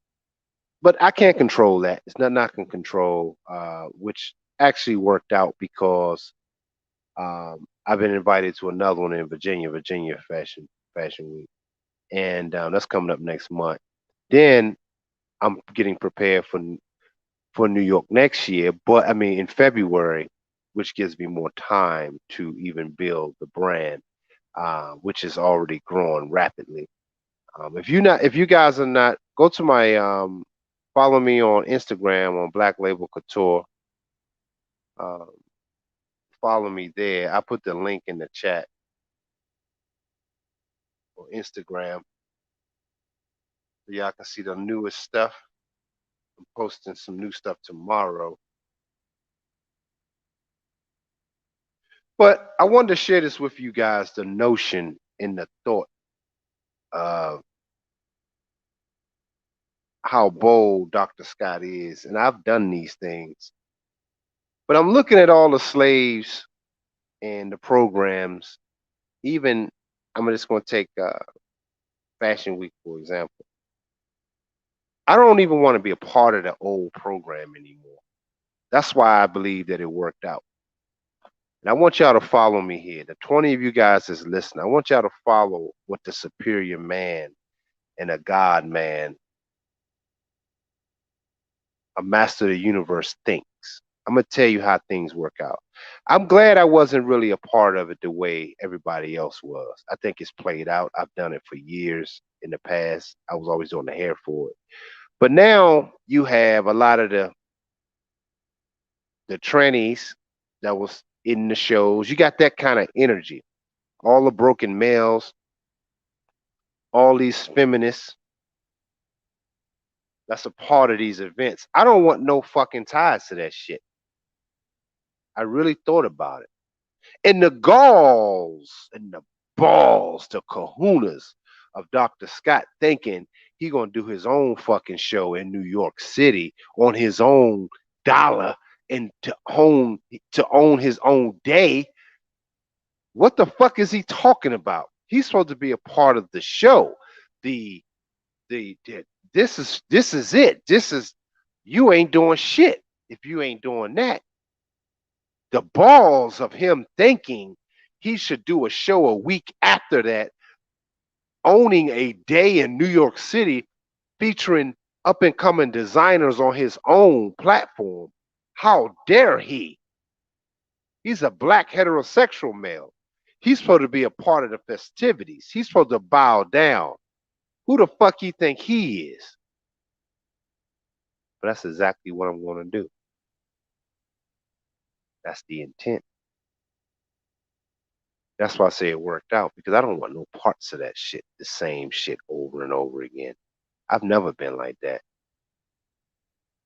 S1: but I can't control that. It's nothing I can control, which actually worked out because I've been invited to another one in Virginia Fashion Week, and that's coming up next month. Then I'm getting prepared for New York next year, but I mean in February, which gives me more time to even build the brand, which is already growing rapidly. If you guys are not, go to my follow me on Instagram on Black Label Couture. Um, Follow me there. I put the link in the chat on Instagram so y'all can see the newest stuff. I'm posting some new stuff tomorrow. But I wanted to share this with you guys, the notion and the thought of how bold Dr. Scott is. And I've done these things. But I'm looking at all the slaves and the programs. Even, I'm just going to take Fashion Week, for example. I don't even want to be a part of the old program anymore. That's why I believe that it worked out. And I want y'all to follow me here. The 20 of you guys that's listening, I want y'all to follow what the superior man and a God man, a master of the universe thinks. I'm going to tell you how things work out. I'm glad I wasn't really a part of it the way everybody else was. I think it's played out. I've done it for years in the past. I was always doing the hair for it. But now you have a lot of the trannies that was in the shows. You got that kind of energy. All the broken males, all these feminists, that's a part of these events. I don't want no fucking ties to that shit. I really thought about it. And the galls and the balls, the kahunas of Dr. Scott thinking he gonna do his own fucking show in New York City on his own dollar and to own his own day. What the fuck is he talking about? He's supposed to be a part of the show. The the this is it. This is you ain't doing shit if you ain't doing that. The balls of him thinking he should do a show a week after that, owning a day in New York City featuring up and coming designers on his own platform. How dare he? He's a black heterosexual male. He's supposed to be a part of the festivities. He's supposed to bow down. Who the fuck he think he is? But that's exactly what I'm going to do. That's the intent. That's why I say it worked out because I don't want no parts of that shit, the same shit over and over again. I've never been like that.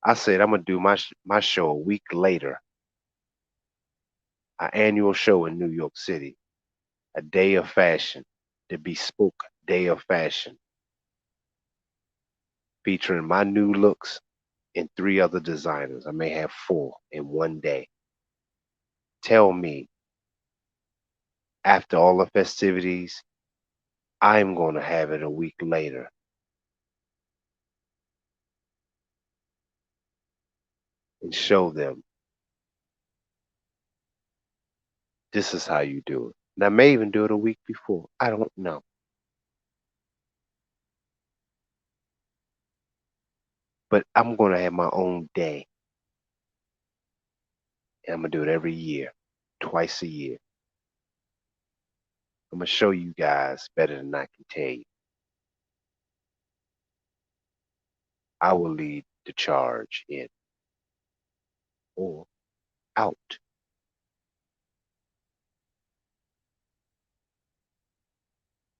S1: I said I'm gonna do my show a week later, an annual show in New York City, a day of fashion, the bespoke day of fashion, featuring my new looks and three other designers. I may have four in one day. Tell me, after all the festivities, I'm gonna have it a week later and show them this is how you do it. And I may even do it a week before. I don't know. But I'm going to have my own day. And I'm going to do it every year, twice a year. I'm going to show you guys better than I can tell you. I will lead the charge in, or out.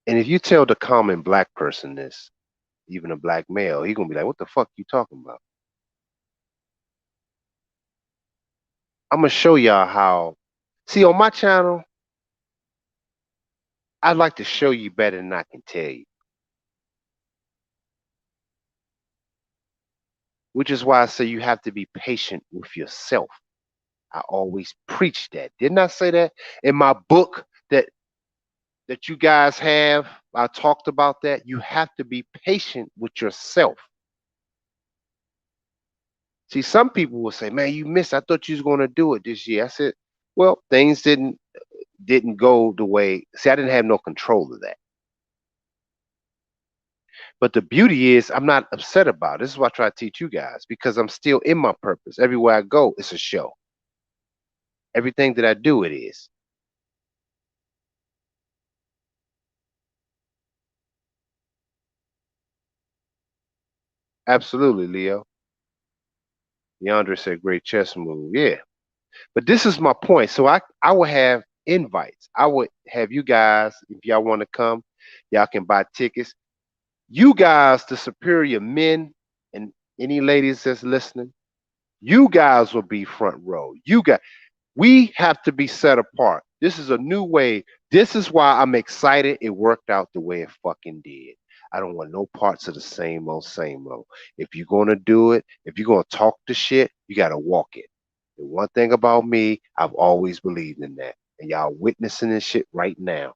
S1: And if you tell the common black person this, even a black male, he gonna be like, "What the fuck you talking about?" I'm gonna show y'all how. See, on my channel, I like to show you better than I can tell you, which is why I say you have to be patient with yourself. I always preach that. Didn't I say that in my book that you guys have? I talked about that. You have to be patient with yourself. See, some people will say, "Man, you missed. I thought you was going to do it this year." I said, "Well, things didn't go the way. See, I didn't have no control of that. But the beauty is, I'm not upset about it. This is what I try to teach you guys because I'm still in my purpose. Everywhere I go, it's a show. Everything that I do, it is. Absolutely, Leo. Leandra said, "Great chess move." Yeah, but this is my point. So I will have invites. I would have you guys, if y'all want to come, y'all can buy tickets. You guys, the superior men and any ladies that's listening, you guys will be front row. You guys, we have to be set apart. This is a new way. This is why I'm excited it worked out the way it fucking did. I don't want no parts of the same old, same old. If you're going to do it, if you're going to talk the shit, you got to walk it. The one thing about me, I've always believed in that. And y'all witnessing this shit right now.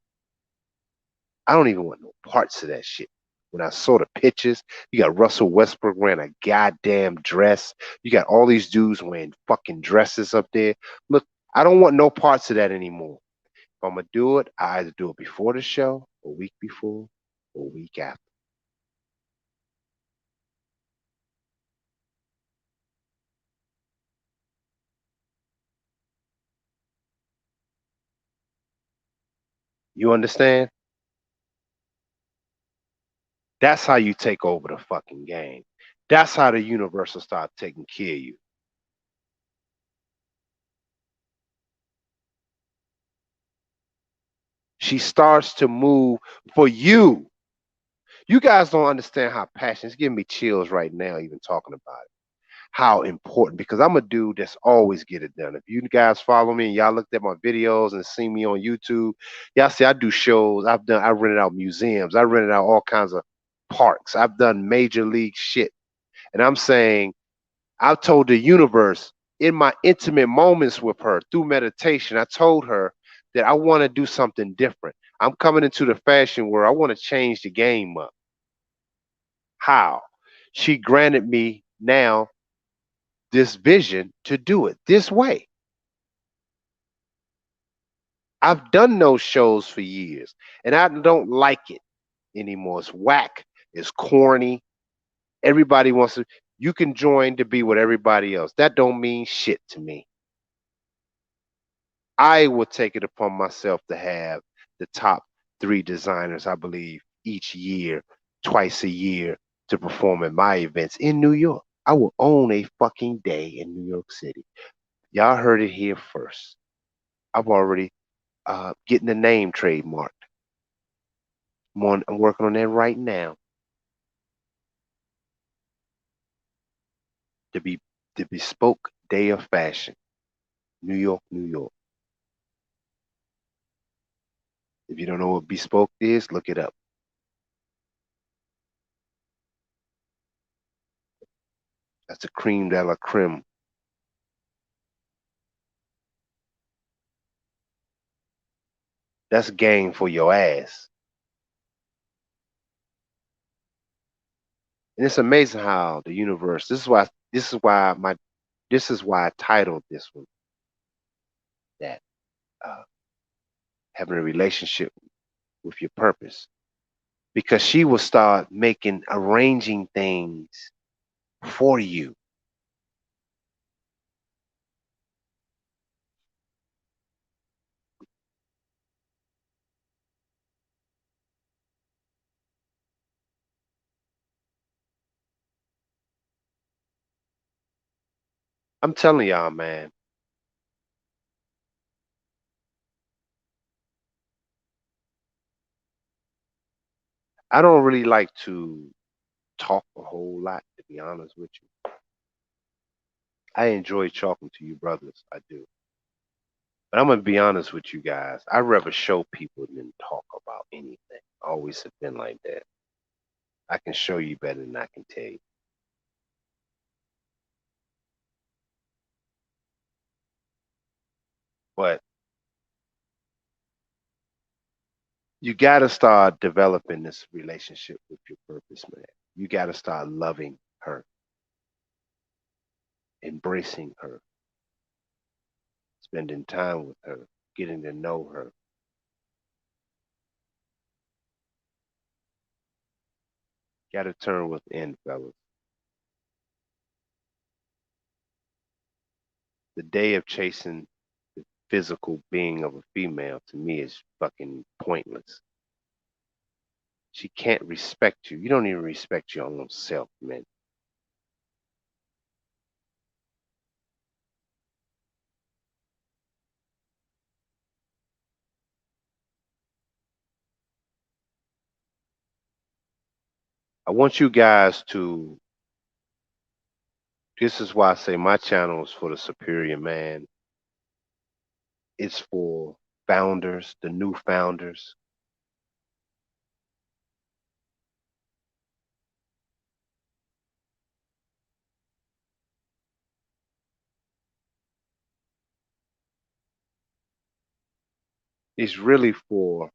S1: I don't even want no parts of that shit. When I saw the pictures, you got Russell Westbrook wearing a goddamn dress. You got all these dudes wearing fucking dresses up there. Look, I don't want no parts of that anymore. If I'm gonna do it, I either do it before the show, a week before, or a week after. You understand? That's how you take over the fucking game. That's how the universe will start taking care of you. She starts to move for you. You guys don't understand how passionate. It's giving me chills right now, even talking about it. How important, because I'm a dude that's always get it done. If you guys follow me and y'all looked at my videos and see me on YouTube, y'all see I do shows. I rented out museums. I rented out all kinds of parks. I've done major league shit. And I'm saying, I told the universe in my intimate moments with her through meditation, I told her that I want to do something different. I'm coming into the fashion where I want to change the game up. How? She granted me now this vision to do it this way. I've done those shows for years and I don't like it anymore. It's whack, it's corny. Everybody wants to, you can join to be with everybody else. That don't mean shit to me. I will take it upon myself to have the top three designers, I believe, each year, twice a year, to perform at my events in New York. I will own a fucking day in New York City. Y'all heard it here first. I've already getting the name trademarked. I'm working on that right now to be the bespoke day of fashion, New York, New York. If you don't know what bespoke is, look it up. That's the cream de la creme. That's game for your ass. And it's amazing how the universe. This is why I titled this one that uh, having a relationship with your purpose. Because she will start making arranging things for you. I'm telling y'all, man. I don't really like to talk a whole lot, to be honest with you. I enjoy talking to you brothers. I do. But I'm gonna be honest with you guys. I'd rather show people than talk about anything. Always have been like that. I can show you better than I can tell you. But you gotta start developing this relationship with your purpose, man. You gotta start loving her, embracing her, spending time with her, getting to know her. Gotta turn within, fellas. The day of chasing the physical being of a female to me is fucking pointless. She can't respect you. You don't even respect your own self, man. I want you guys to, this is why I say my channel is for the superior man. It's for founders, the new founders. It's really for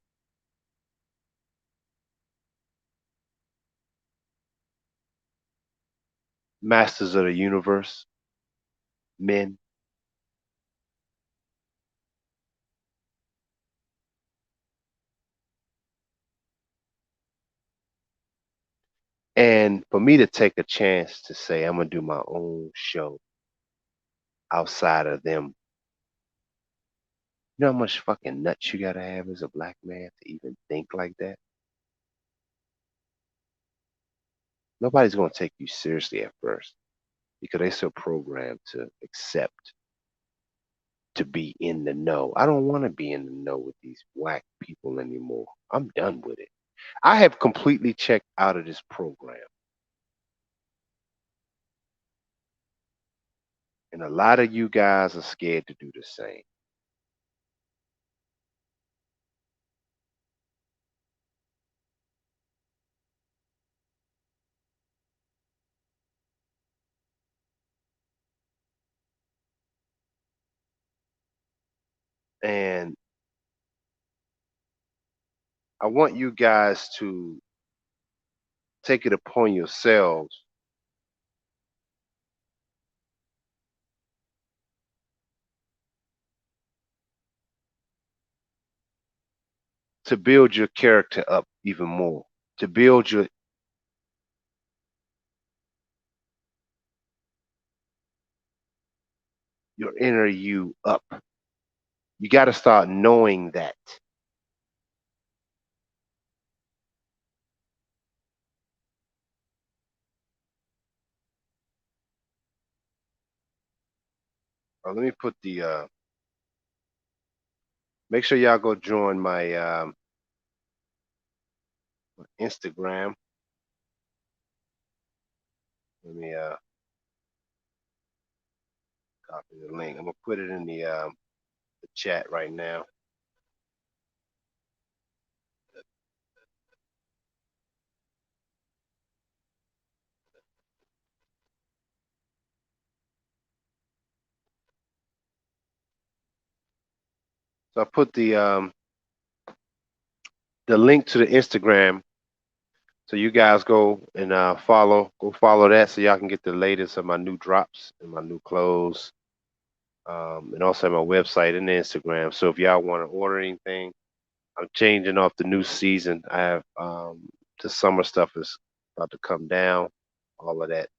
S1: masters of the universe, men. And for me to take a chance to say I'm gonna do my own show outside of them, you know how much fucking nuts you gotta have as a black man to even think like that? Nobody's gonna take you seriously at first because they so programmed to accept to be in the know. I don't want to be in the know with these whack people anymore. I'm done with it. I have completely checked out of this program. And a lot of you guys are scared to do the same. And I want you guys to take it upon yourselves to build your character up even more, to build your inner you up. You got to start knowing that. Let me put the make sure y'all go join my Instagram. Let me copy the link. I'm gonna put it in the chat right now. So I put the link to the Instagram. So you guys go and go follow that so y'all can get the latest of my new drops and my new clothes. And also my website and Instagram. So if y'all want to order anything, I'm changing off the new season. I have the summer stuff is about to come down, all of that.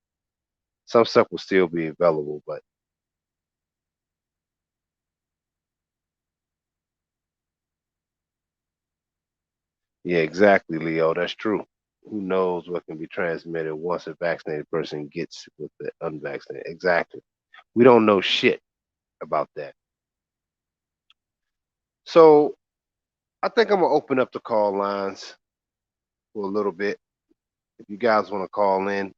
S1: Some stuff will still be available, but yeah, exactly, Leo. That's true. Who knows what can be transmitted once a vaccinated person gets with the unvaccinated? Exactly. We don't know shit about that. So I think I'm gonna open up the call lines for a little bit. If you guys want to call in,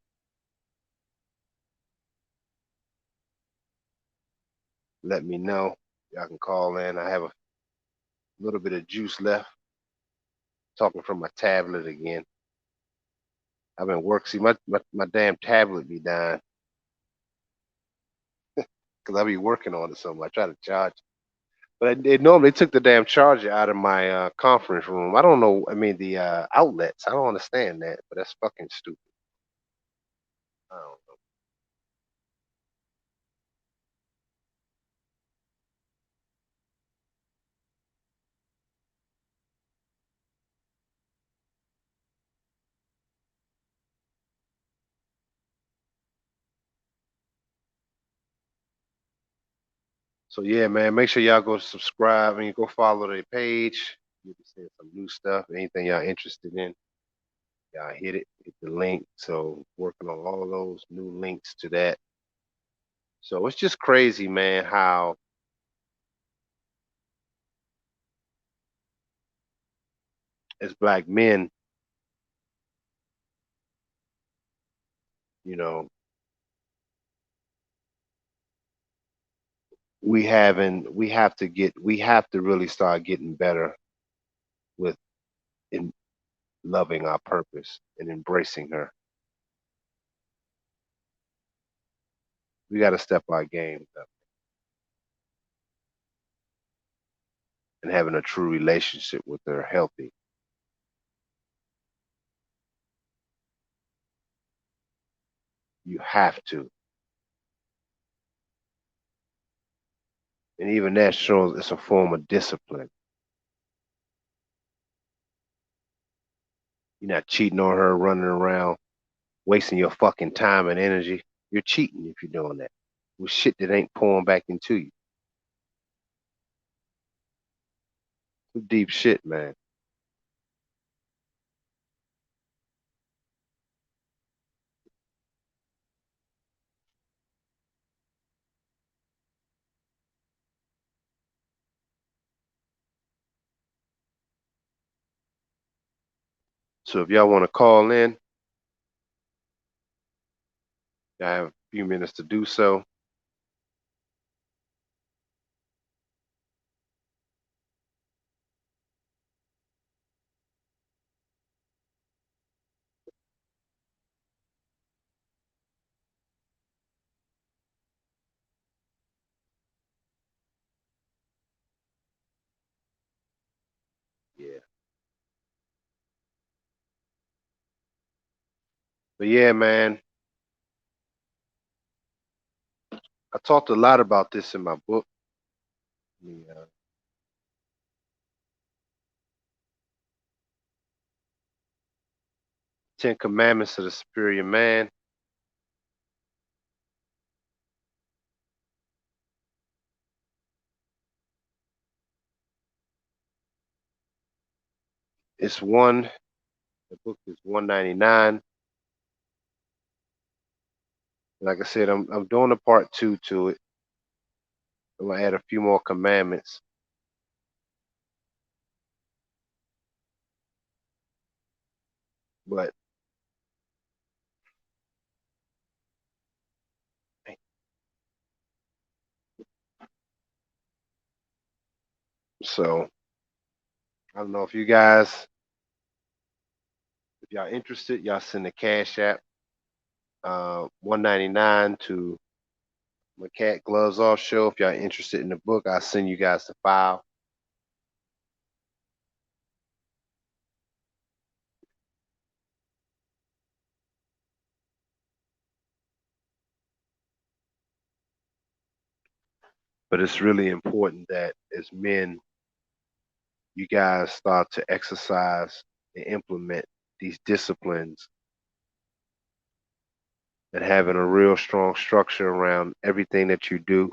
S1: let me know. Y'all can call in. I have a little bit of juice left. Talking from my tablet again. I've been working. See, my damn tablet be dying because I be working on it so much. I try to charge it. But they normally took the damn charger out of my conference room. I don't know. I mean, the outlets. I don't understand that, but that's fucking stupid. I don't know. So yeah, man, make sure y'all go subscribe and you go follow the page. You can see some new stuff. Anything y'all interested in, y'all hit the link. So working on all of those new links to that. So it's just crazy, man, how as black men, you know, we have to really start getting better with in loving our purpose and embracing her. We got to step our game up and having a true relationship with her healthy. You have to. And even that shows it's a form of discipline. You're not cheating on her, running around, wasting your fucking time and energy. You're cheating if you're doing that with shit that ain't pouring back into you. Some deep shit, man. So if y'all want to call in, I have a few minutes to do so. Yeah. But yeah, man, I talked a lot about this in my book. The 10 Commandments of the Superior Man. It's one, the book is 199. Like I said, I'm doing a part two to it. I'm gonna add a few more commandments. But so I don't know if you guys, if y'all interested, y'all send the cash app 199 to my cat gloves off show. If y'all interested in the book, I'll send you guys the file. But it's really important that as men, you guys start to exercise and implement these disciplines and having a real strong structure around everything that you do.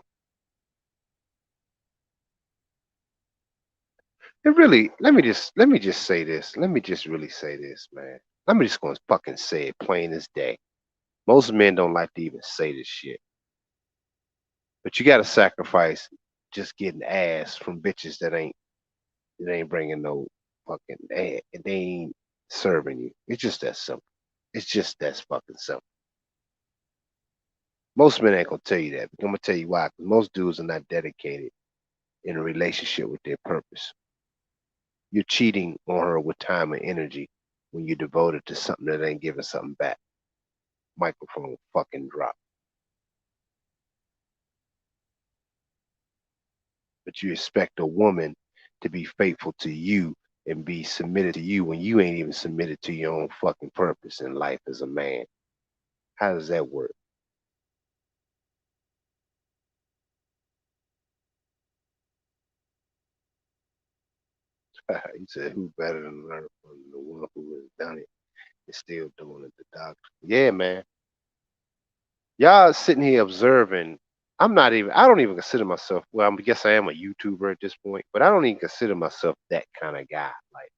S1: It really, let me just say this. Let me just really say this, man. Let me just gonna fucking say it plain as day. Most men don't like to even say this shit. But you gotta sacrifice just getting ass from bitches that ain't bringing no fucking ass. They ain't. serving you. It's just that simple. It's just that fucking simple. Most men ain't gonna tell you that. But I'm gonna tell you why. 'Cause most dudes are not dedicated in a relationship with their purpose. You're cheating on her with time and energy when you're devoted to something that ain't giving something back. Microphone fucking drop. But you expect a woman to be faithful to you and be submitted to you when you ain't even submitted to your own fucking purpose in life as a man. How does that work? He said, who better than learn from the one who has done it and still doing it, the doctor? Yeah, man. Y'all sitting here observing. I don't even consider myself, well, I guess I am a YouTuber at this point, but I don't even consider myself that kind of guy. Like,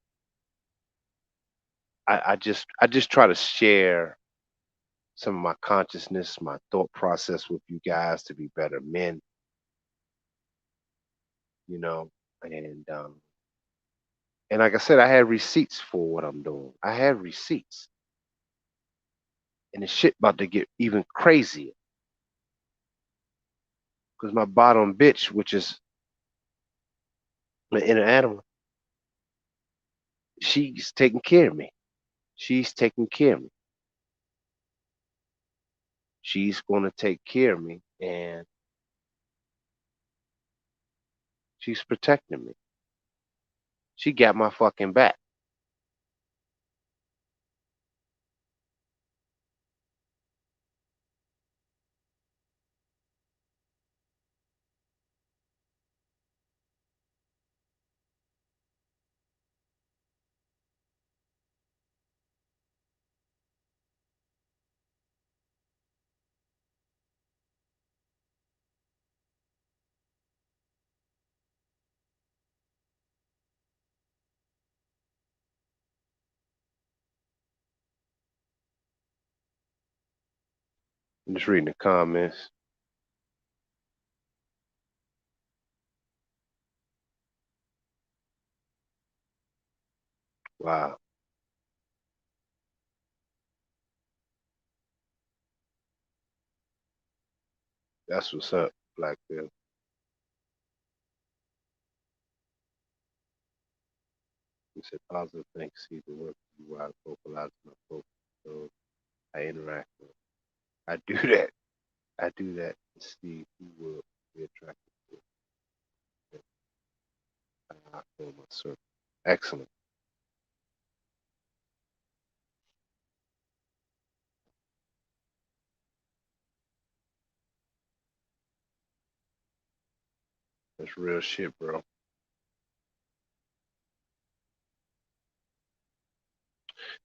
S1: I just try to share some of my consciousness, my thought process with you guys to be better men, you know. And like I said, I had receipts for what I'm doing. I had receipts, and the shit about to get even crazier because my bottom bitch, which is my inner animal, she's taking care of me. She's taking care of me. She's going to take care of me, and she's protecting me. She got my fucking back. I'm just reading the comments. Wow, that's what's up, Black Bill. He said positive things. See the work you while vocalizing my focus. So I interact with. I do that. I do that to see who will be attracted to it. I feel my circle. Excellent. That's real shit, bro.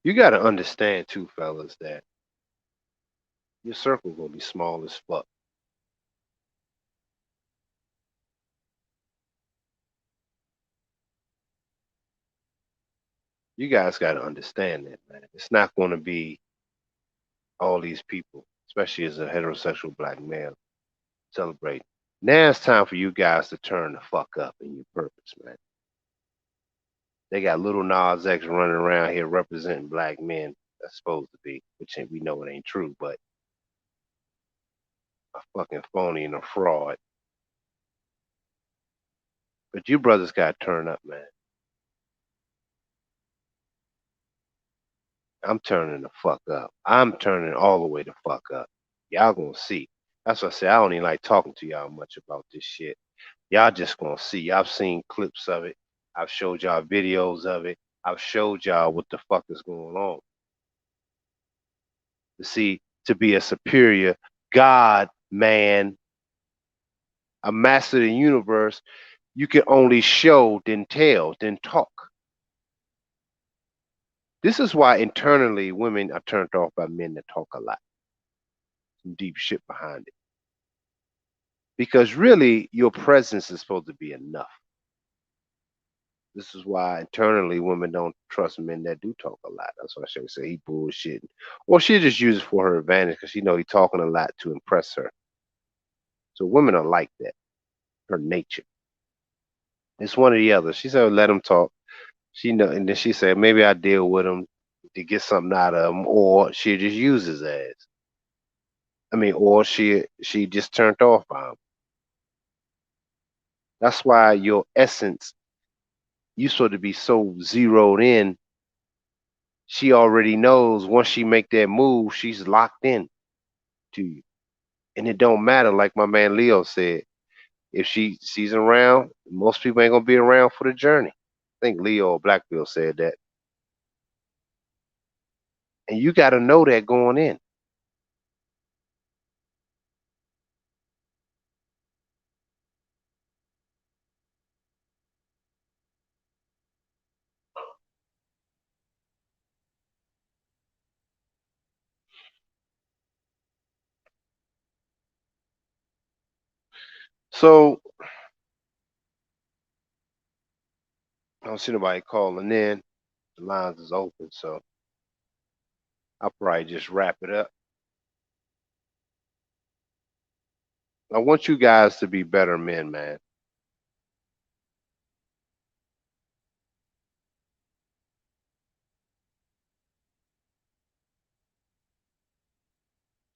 S1: You got to understand too, fellas, that your circle gonna be small as fuck. You guys got to understand that, man. It's not going to be all these people, especially as a heterosexual black male, celebrating. Now it's time for you guys to turn the fuck up in your purpose, man. They got little Nas X running around here representing black men. That's supposed to be, which we know it ain't true, but a fucking phony and a fraud. But you brothers got to turn up, man. I'm turning the fuck up. I'm turning all the way the fuck up. Y'all gonna see. That's what I say. I don't even like talking to y'all much about this shit. Y'all just gonna see. I've seen clips of it. I've showed y'all videos of it. I've showed y'all what the fuck is going on. To see, to be a superior God, man, a master of the universe, you can only show, then tell, then talk. This is why internally women are turned off by men that talk a lot. Some deep shit behind it. Because really, your presence is supposed to be enough. This is why internally women don't trust men that do talk a lot. That's why she say he bullshitting. Or she just use it for her advantage because she know he talking a lot to impress her. So women are like that, her nature. It's one or the other. She said let him talk. She know, and then she said maybe I deal with him to get something out of him, or she just use his ass. I mean, or she just turned off by him. That's why your essence, you sort of be so zeroed in. She already knows once she make that move, she's locked in to you, and it don't matter. Like my man Leo said, if she's around, most people ain't gonna be around for the journey. I think Leo or Blackfield said that, and you got to know that going in. So I don't see nobody calling in. The lines is open, so I'll probably just wrap it up. I want you guys to be better men, man.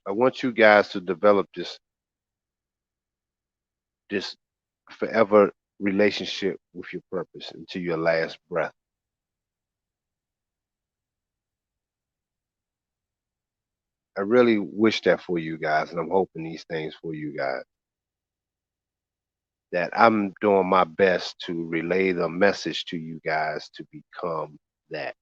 S1: I want you guys to develop this forever relationship with your purpose until your last breath. I really wish that for you guys, and I'm hoping these things for you guys. That I'm doing my best to relay the message to you guys to become that.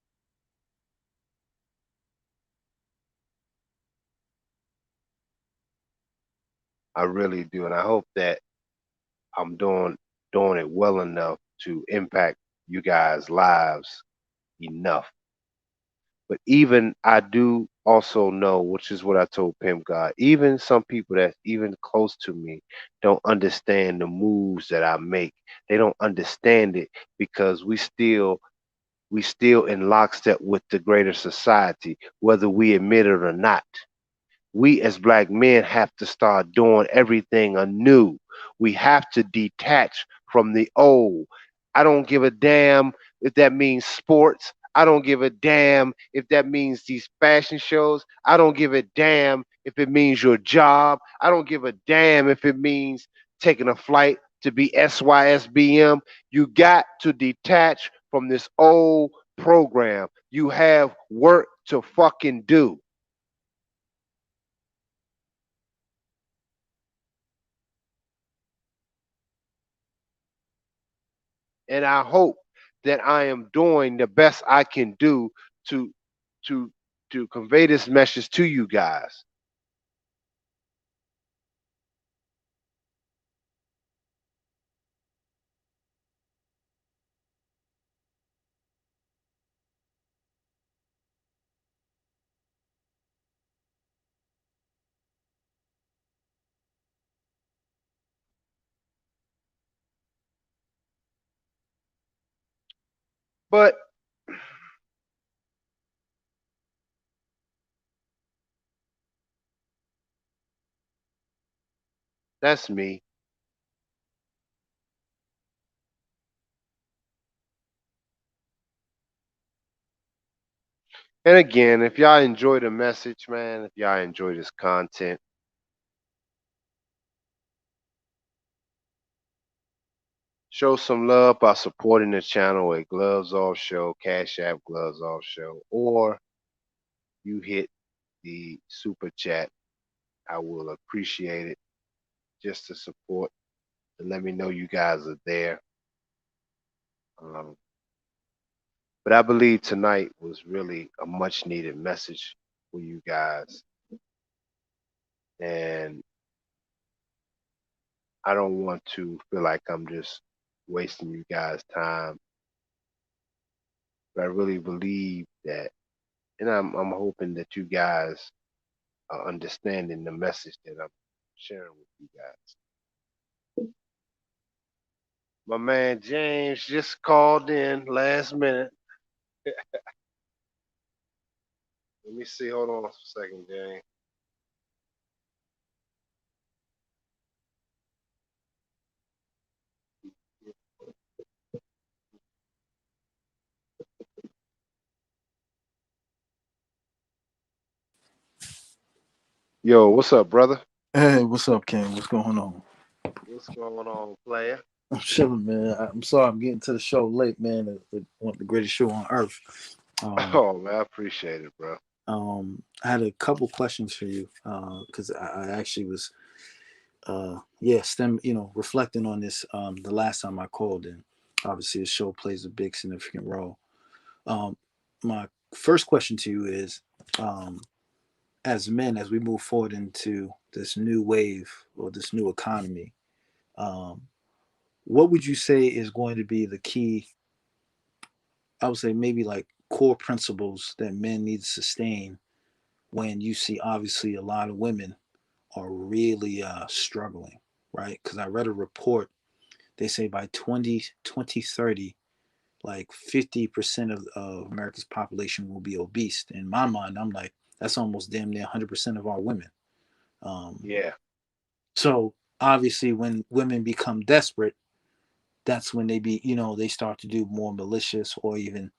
S1: I really do, and I hope that I'm doing it well enough to impact you guys' lives enough. But even I do also know, which is what I told Pimp God, even some people that even close to me don't understand the moves that I make. They don't understand it because we still in lockstep with the greater society, whether we admit it or not. We as black men have to start doing everything anew. We have to detach from the old. I don't give a damn if that means sports. I don't give a damn if that means these fashion shows. I don't give a damn if it means your job. I don't give a damn if it means taking a flight to be SYSBM. You got to detach from this old program. You have work to fucking do. And I hope that I am doing the best I can do to to to convey this message to you guys. But that's me. And again, if y'all enjoy the message, man, if y'all enjoy this content, show some love by supporting the channel at Gloves Off Show, Cash App Gloves Off Show, or you hit the super chat. I will appreciate it just to support and let me know you guys are there. Um, But I believe tonight was really a much needed message for you guys. And I don't want to feel like I'm just wasting you guys' time. But I really believe that, and I'm hoping that you guys are understanding the message that I'm sharing with you guys. My man James just called in last minute. Let me see. Hold on a second, James. Yo, what's up, brother?
S2: Hey, what's up, King? What's going on?
S1: What's going on, player?
S2: I'm chilling, man. I'm sorry I'm getting to the show late, man. One of the greatest show on earth. Um,
S1: Oh man, I appreciate it, bro.
S2: I had a couple questions for you because I actually was, yeah, reflecting on this the last time I called, and obviously the show plays a big significant role. Um, my first question to you is, um, as men, as we move forward into this new wave or this new economy. Um, what would you say is going to be the key? I would say maybe like core principles that men need to sustain when you see obviously a lot of women are really struggling, right? Because I read a report, they say by 2030, like 50% of America's population will be obese. In my mind, I'm like, that's almost damn near 100% of our women. Um,
S1: Yeah.
S2: so obviously, when women become desperate, that's when they start to do more malicious or even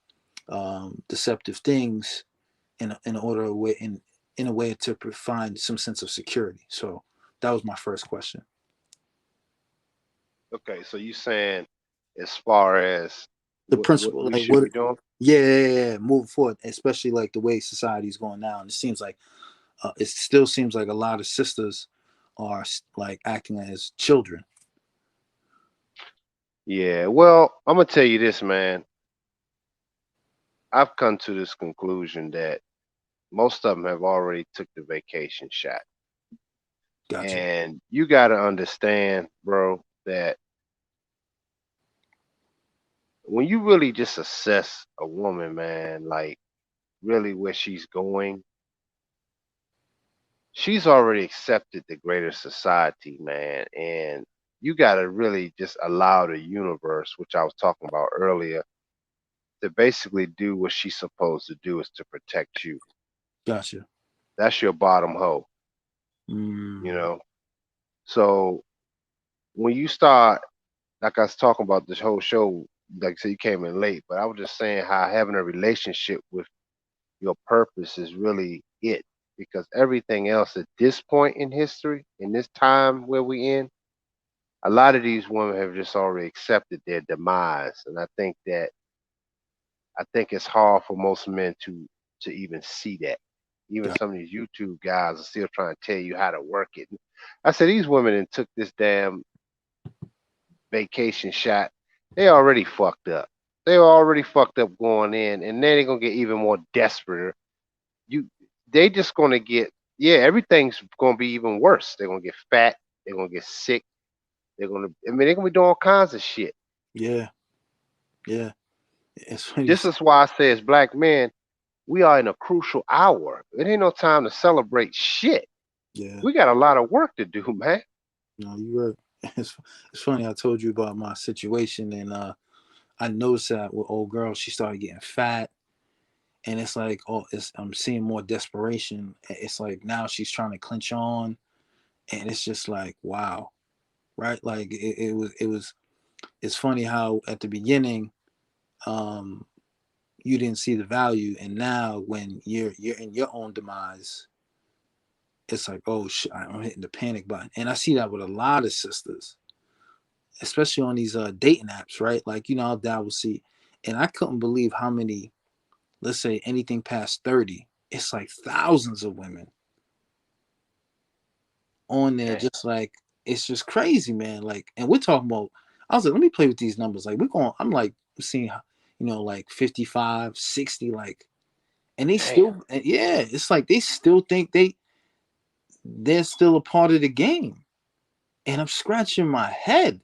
S2: deceptive things in order way in a way to find some sense of security. So that was my first question.
S1: Okay, so you saying as far as
S2: The
S1: what
S2: principle,
S1: we
S2: like
S1: should
S2: what?
S1: be doing?
S2: Yeah, yeah, yeah, moving forward, especially like the way society's going now, and it seems like it still seems like a lot of sisters are like acting as children.
S1: Yeah. Well, I'm gonna tell you this, man. I've come to this conclusion that most of them have already took the vacation shot,
S2: Gotcha,
S1: and you got to understand, bro, that when you really just assess a woman, man, like really where she's going, she's already accepted the greater society, man. And you got to really just allow the universe, which I was talking about earlier, to basically do what she's supposed to do is to protect you.
S2: gotcha.
S1: That's your bottom hoe, you
S2: Mm,
S1: know? So when you start, like I was talking about this whole show, like I said, you came in late, but I was just saying how having a relationship with your purpose is really it. Because everything else at this point in history, in this time where we in, a lot of these women have just already accepted their demise, and I think it's hard for most men to even see that. Even
S2: got,
S1: some of these YouTube guys are still trying to tell you how to work it. I said these women and took this damn vacation shot. They already fucked up. They were already fucked up going in, and then they're gonna get even more desperate. You, they just gonna get, yeah, everything's gonna be even worse. They're gonna get fat. They're gonna get sick. I mean, they're gonna be doing all kinds of shit.
S2: yeah, yeah. It's funny.
S1: This is why I say, as black men, we are in a crucial hour. It ain't no time to celebrate shit.
S2: Yeah,
S1: We got a lot of work to do, man.
S2: no, you were. It's funny. I told you about my situation, and I noticed that with old girl, she started getting fat, and it's like, oh, I'm seeing more desperation. It's like now she's trying to clinch on, and it's just like, wow, right? Like it was. It's funny how at the beginning, um, you didn't see the value, and now when you're in your own demise, it's like, oh shit, I'm hitting the panic button, and I see that with a lot of sisters, especially on these dating apps, right? Like that will see, and I couldn't believe how many, let's say anything past 30, it's like thousands of women on there,
S1: Damn.
S2: just like it's just crazy, man. Like, and we're talking about. I was like, let me play with these numbers. Like, we're going. I'm like seeing, like 55, 60, like, and they
S1: Damn.
S2: still, yeah, it's like they still think they're still a part of the game, and I'm scratching my head.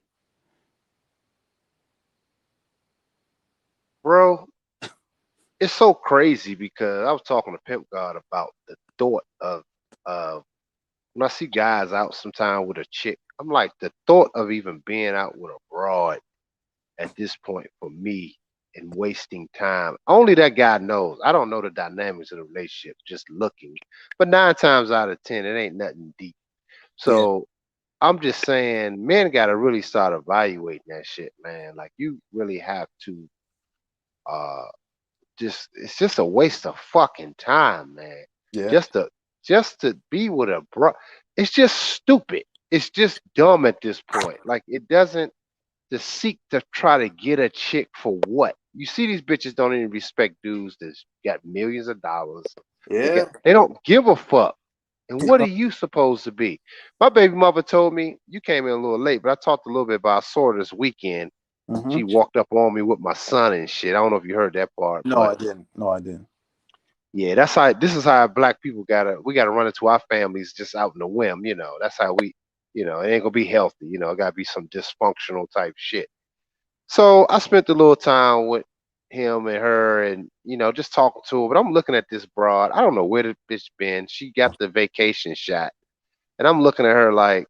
S1: Bro, it's so crazy because I was talking to Pimp God about the thought of when I see guys out sometime with a chick, I'm like, the thought of even being out with a broad at this point for me and wasting time. Only that guy knows. I don't know the dynamics of the relationship just looking. But 9 times out of 10, it ain't nothing deep.
S2: Yeah,
S1: So I'm just saying, men got to really start evaluating that shit, man. Like you really have to uh it's just a waste of fucking time, man.
S2: yeah,
S1: Just to just to be with a bro. It's just stupid. It's just dumb at this point. Like it doesn't to seek to try to get a chick for what? You see these bitches don't even respect dudes that's got millions of dollars.
S2: Yeah.
S1: They don't give a fuck. And what are you supposed to be? My baby mother told me you came in a little late, but I talked a little bit about I saw her this weekend.
S2: Mm-hmm.
S1: She walked up on me with my son and shit. I don't know if you heard that part,
S2: No,
S1: but
S2: I didn't. No, I didn't.
S1: yeah, that's how this is how black people gotta run into our families just out in the whim, you know. That's how it ain't gonna be healthy, it gotta be some dysfunctional type shit. So I spent a little time with him and her and just talking to her. But I'm looking at this broad. I don't know where the bitch been. She got the vacation shot. And I'm looking at her like,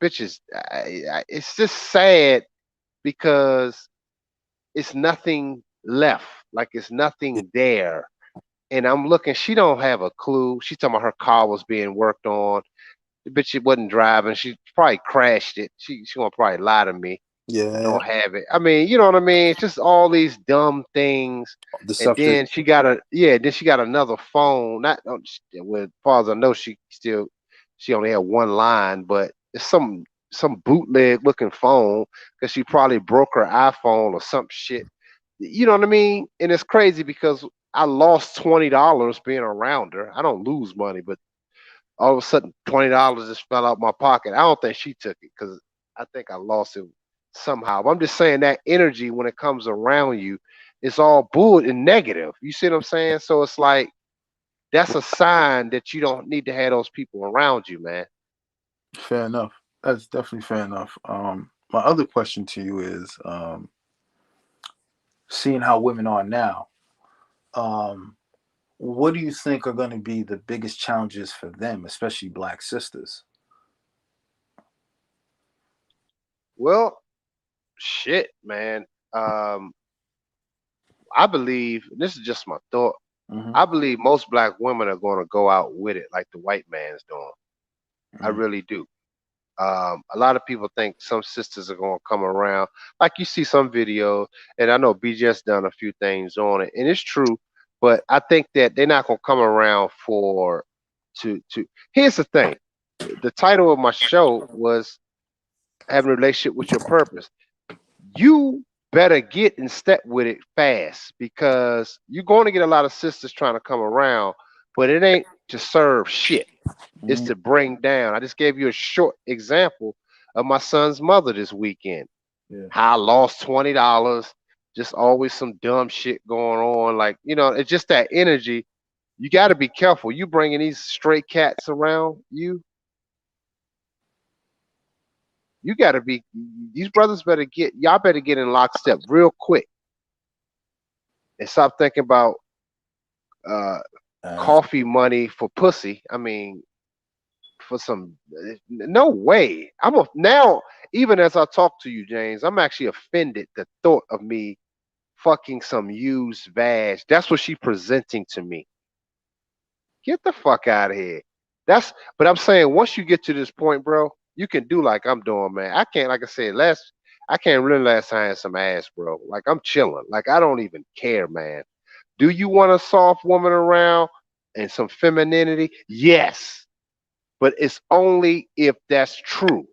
S1: bitches, it's just sad because it's nothing left. Like it's
S2: Yeah.
S1: nothing there. And I'm looking, she don't have a clue. She talking about her car was being worked on. The bitch she wasn't driving. She probably crashed it. She gonna probably lie to me.
S2: Yeah.
S1: Don't have it. I mean, you know what I mean? It's just all these dumb things.
S2: The
S1: And
S2: stuff that.
S1: then she got another phone. Not well, as far as I know, she only had one line, but it's some bootleg looking phone because she probably broke her iPhone or some shit. You know what I mean? And it's crazy because I lost $20 being around her. I don't lose money, but all of a sudden $20 just fell out my pocket. I don't think she took it because I think I lost it somehow. But I'm just saying that energy when it comes around you, it's all bull and negative. You see what I'm saying? So it's like that's a sign that you don't need to have those people around you, man.
S2: Fair enough. That's definitely fair enough. My other question to you is, seeing how women are now, um, what do you think are going to be the biggest challenges for them, especially black sisters?
S1: Well, shit, man. Um, I believe this is just my thought.
S2: Mm-hmm.
S1: I believe most black women are going to go out with it like the white man's doing. I
S2: Mm-hmm.
S1: really do. A lot of people think some sisters are going to come around. Like you see some videos, and I know BJ's done a few things on it, and it's true. But I think that they're not going to come around for to. Here's the thing: the title of my show was having a relationship with your purpose. You better get in step with it fast because you're going to get a lot of sisters trying to come around, but it ain't to serve shit. It's
S2: Mm-hmm.
S1: to bring down. I just gave you a short example of my son's mother this weekend.
S2: Yeah.
S1: How I lost $20. Just always some dumb shit going on. Like, it's just that energy. You got to be careful. You bringing these stray cats around you got to be, these brothers y'all better get in lockstep real quick and stop thinking about uh,
S2: Uh,
S1: coffee money for pussy. I mean, for some no way. Now even as I talk to you, James, I'm actually offended the thought of me fucking some used vag. That's what she presenting to me. Get the fuck out of here. But I'm saying once you get to this point, bro, you can do like I'm doing, man. I can't, like I said, I can't really last time I had some ass, bro. Like I'm chilling. Like I don't even care, man. Do you want a soft woman around and some femininity? Yes. But it's only if that's true.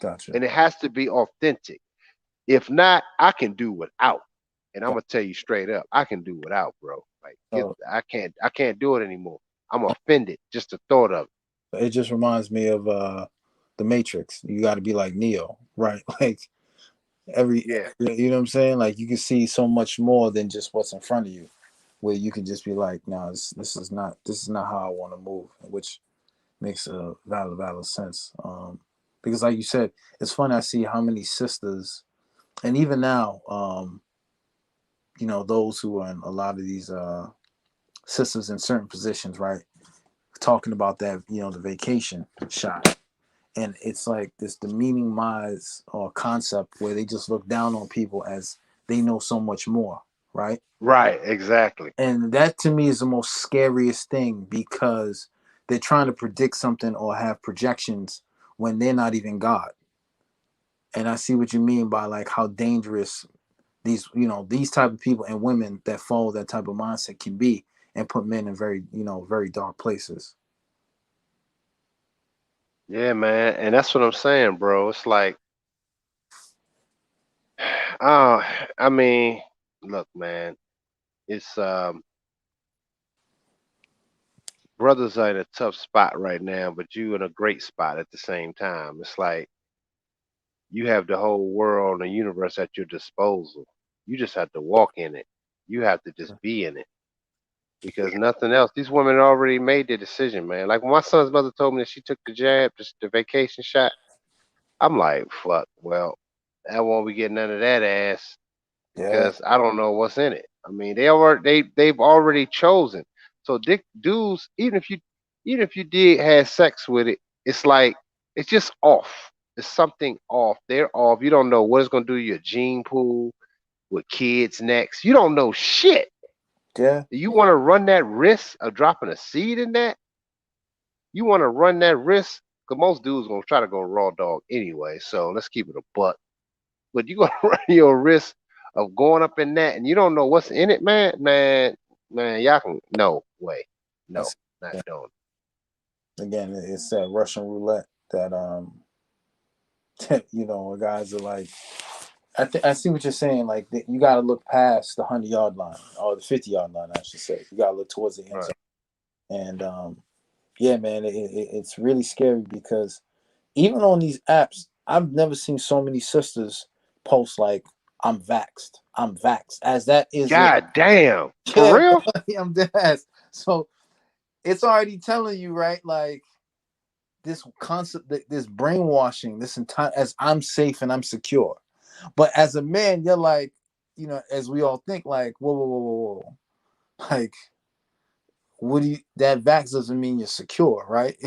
S2: gotcha.
S1: And it has to be authentic. If not, I can do without. And I'm
S2: Got-
S1: gonna tell you straight up, I can do without, bro. Like
S2: So
S1: I can't do it anymore. I'm offended just the thought of it.
S2: it just reminds me of the Matrix. You got to be like Neo, right? Like every,
S1: Yeah.
S2: you know what I'm saying? Like you can see so much more than just what's in front of you, where you can just be like, "No, this is not how I want to move," which makes a valid sense. Because like you said, it's funny. I see how many sisters, and even now, those who are in a lot of these sisters in certain positions, right? Talking about that, the vacation shot. And it's like this demeaning minds or concept where they just look down on people as they know so much more, right?
S1: Right. Exactly.
S2: And that to me is the most scariest thing because they're trying to predict something or have projections when they're not even God. And I see what you mean by like how dangerous these type of people and women that follow that type of mindset can be. and put men in very, very dark places.
S1: Yeah, man, and that's what I'm saying, bro. It's like, uh, I mean, look, man, it's brothers are in a tough spot right now, but you in a great spot at the same time. It's like you have the whole world and the universe at your disposal. You just have to walk in it. You have to just be in it because nothing else. These women already made their decision, man. Like when my son's mother told me that she took the jab, just the vacation shot. I'm like, fuck. Well, I won't be getting none of that ass
S2: Yeah,
S1: because I don't know what's in it. I mean, they've already chosen. So dick dudes, even if you did have sex with it, it's like it's just off. It's something off. They're off. You don't know what it's gonna do to your gene pool with kids next. You don't know shit.
S2: yeah,
S1: Do you want to run that risk of dropping a seed in that? You want to run that risk? Because most dudes gonna try to go raw dog anyway. So let's keep it a buck. But you gonna run your risk of going up in that and you don't know what's in it, man. Man, y'all can no way. No,
S2: that's
S1: not
S2: yeah.
S1: doing
S2: Again, it's that Russian roulette that guys are like. I see what you're saying. Like you got to look past the 100-yard line or the 50-yard line, I should say. You got to look towards the
S1: it.
S2: end
S1: Right.
S2: zone. And yeah, man, it's really scary because even on these apps, I've never seen so many sisters post like I'm vaxxed. I'm vaxxed. As that is a
S1: God damn. For
S2: yeah,
S1: real?
S2: I'm dead ass. So it's already telling you, right? Like this concept, this brainwashing, this entire as I'm safe and I'm secure. But as a man, you're like, as we all think, like, whoa, whoa, whoa, whoa, whoa. Like, what do you that vax doesn't mean you're secure, right?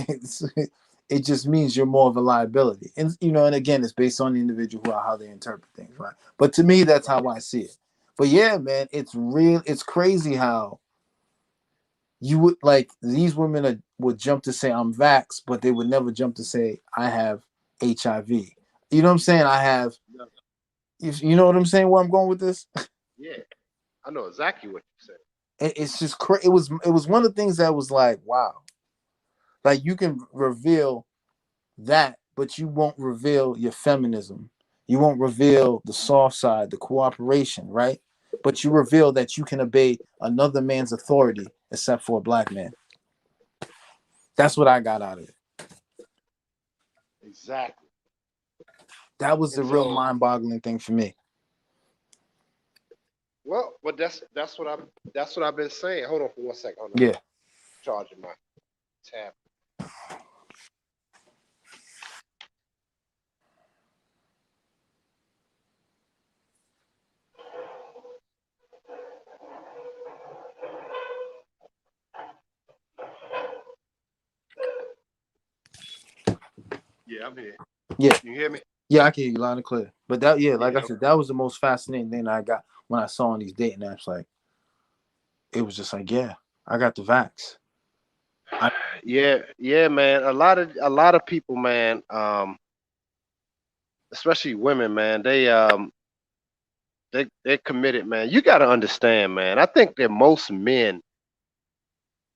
S2: It just means you're more of a liability. And and again, it's based on the individual how they interpret things, right? But to me, that's how I see it. But yeah, man, it's crazy how you would like these women would jump to say I'm vax, but they would never jump to say I have HIV. You know what I'm saying? I have.
S1: No.
S2: You know what I'm saying? Where I'm going with this?
S1: Yeah. I know exactly what you said.
S2: It's just crazy. It was one of the things that was like, wow, like you can reveal that, but you won't reveal your feminism. You won't reveal the soft side, the cooperation, right? But you reveal that you can obey another man's authority, except for a black man. That's what I got out of it.
S1: Exactly.
S2: That was
S1: And
S2: the real
S1: so
S2: mind-boggling thing for me.
S1: well, but that's what I've been saying. Hold on for 1 second. Hold on.
S2: Yeah,
S1: Charging my tab. Yeah, I'm here.
S2: yeah,
S1: You hear me?
S2: yeah. I can hear you loud and clear. But that, yeah, like
S1: Yeah.
S2: I said, that was the most fascinating thing I got when I saw on these dating apps. Like, it was just like, yeah, I got the vax. I
S1: Yeah, man. A lot of people, man, especially women, man, they're committed, man. You gotta understand, man. I think that most men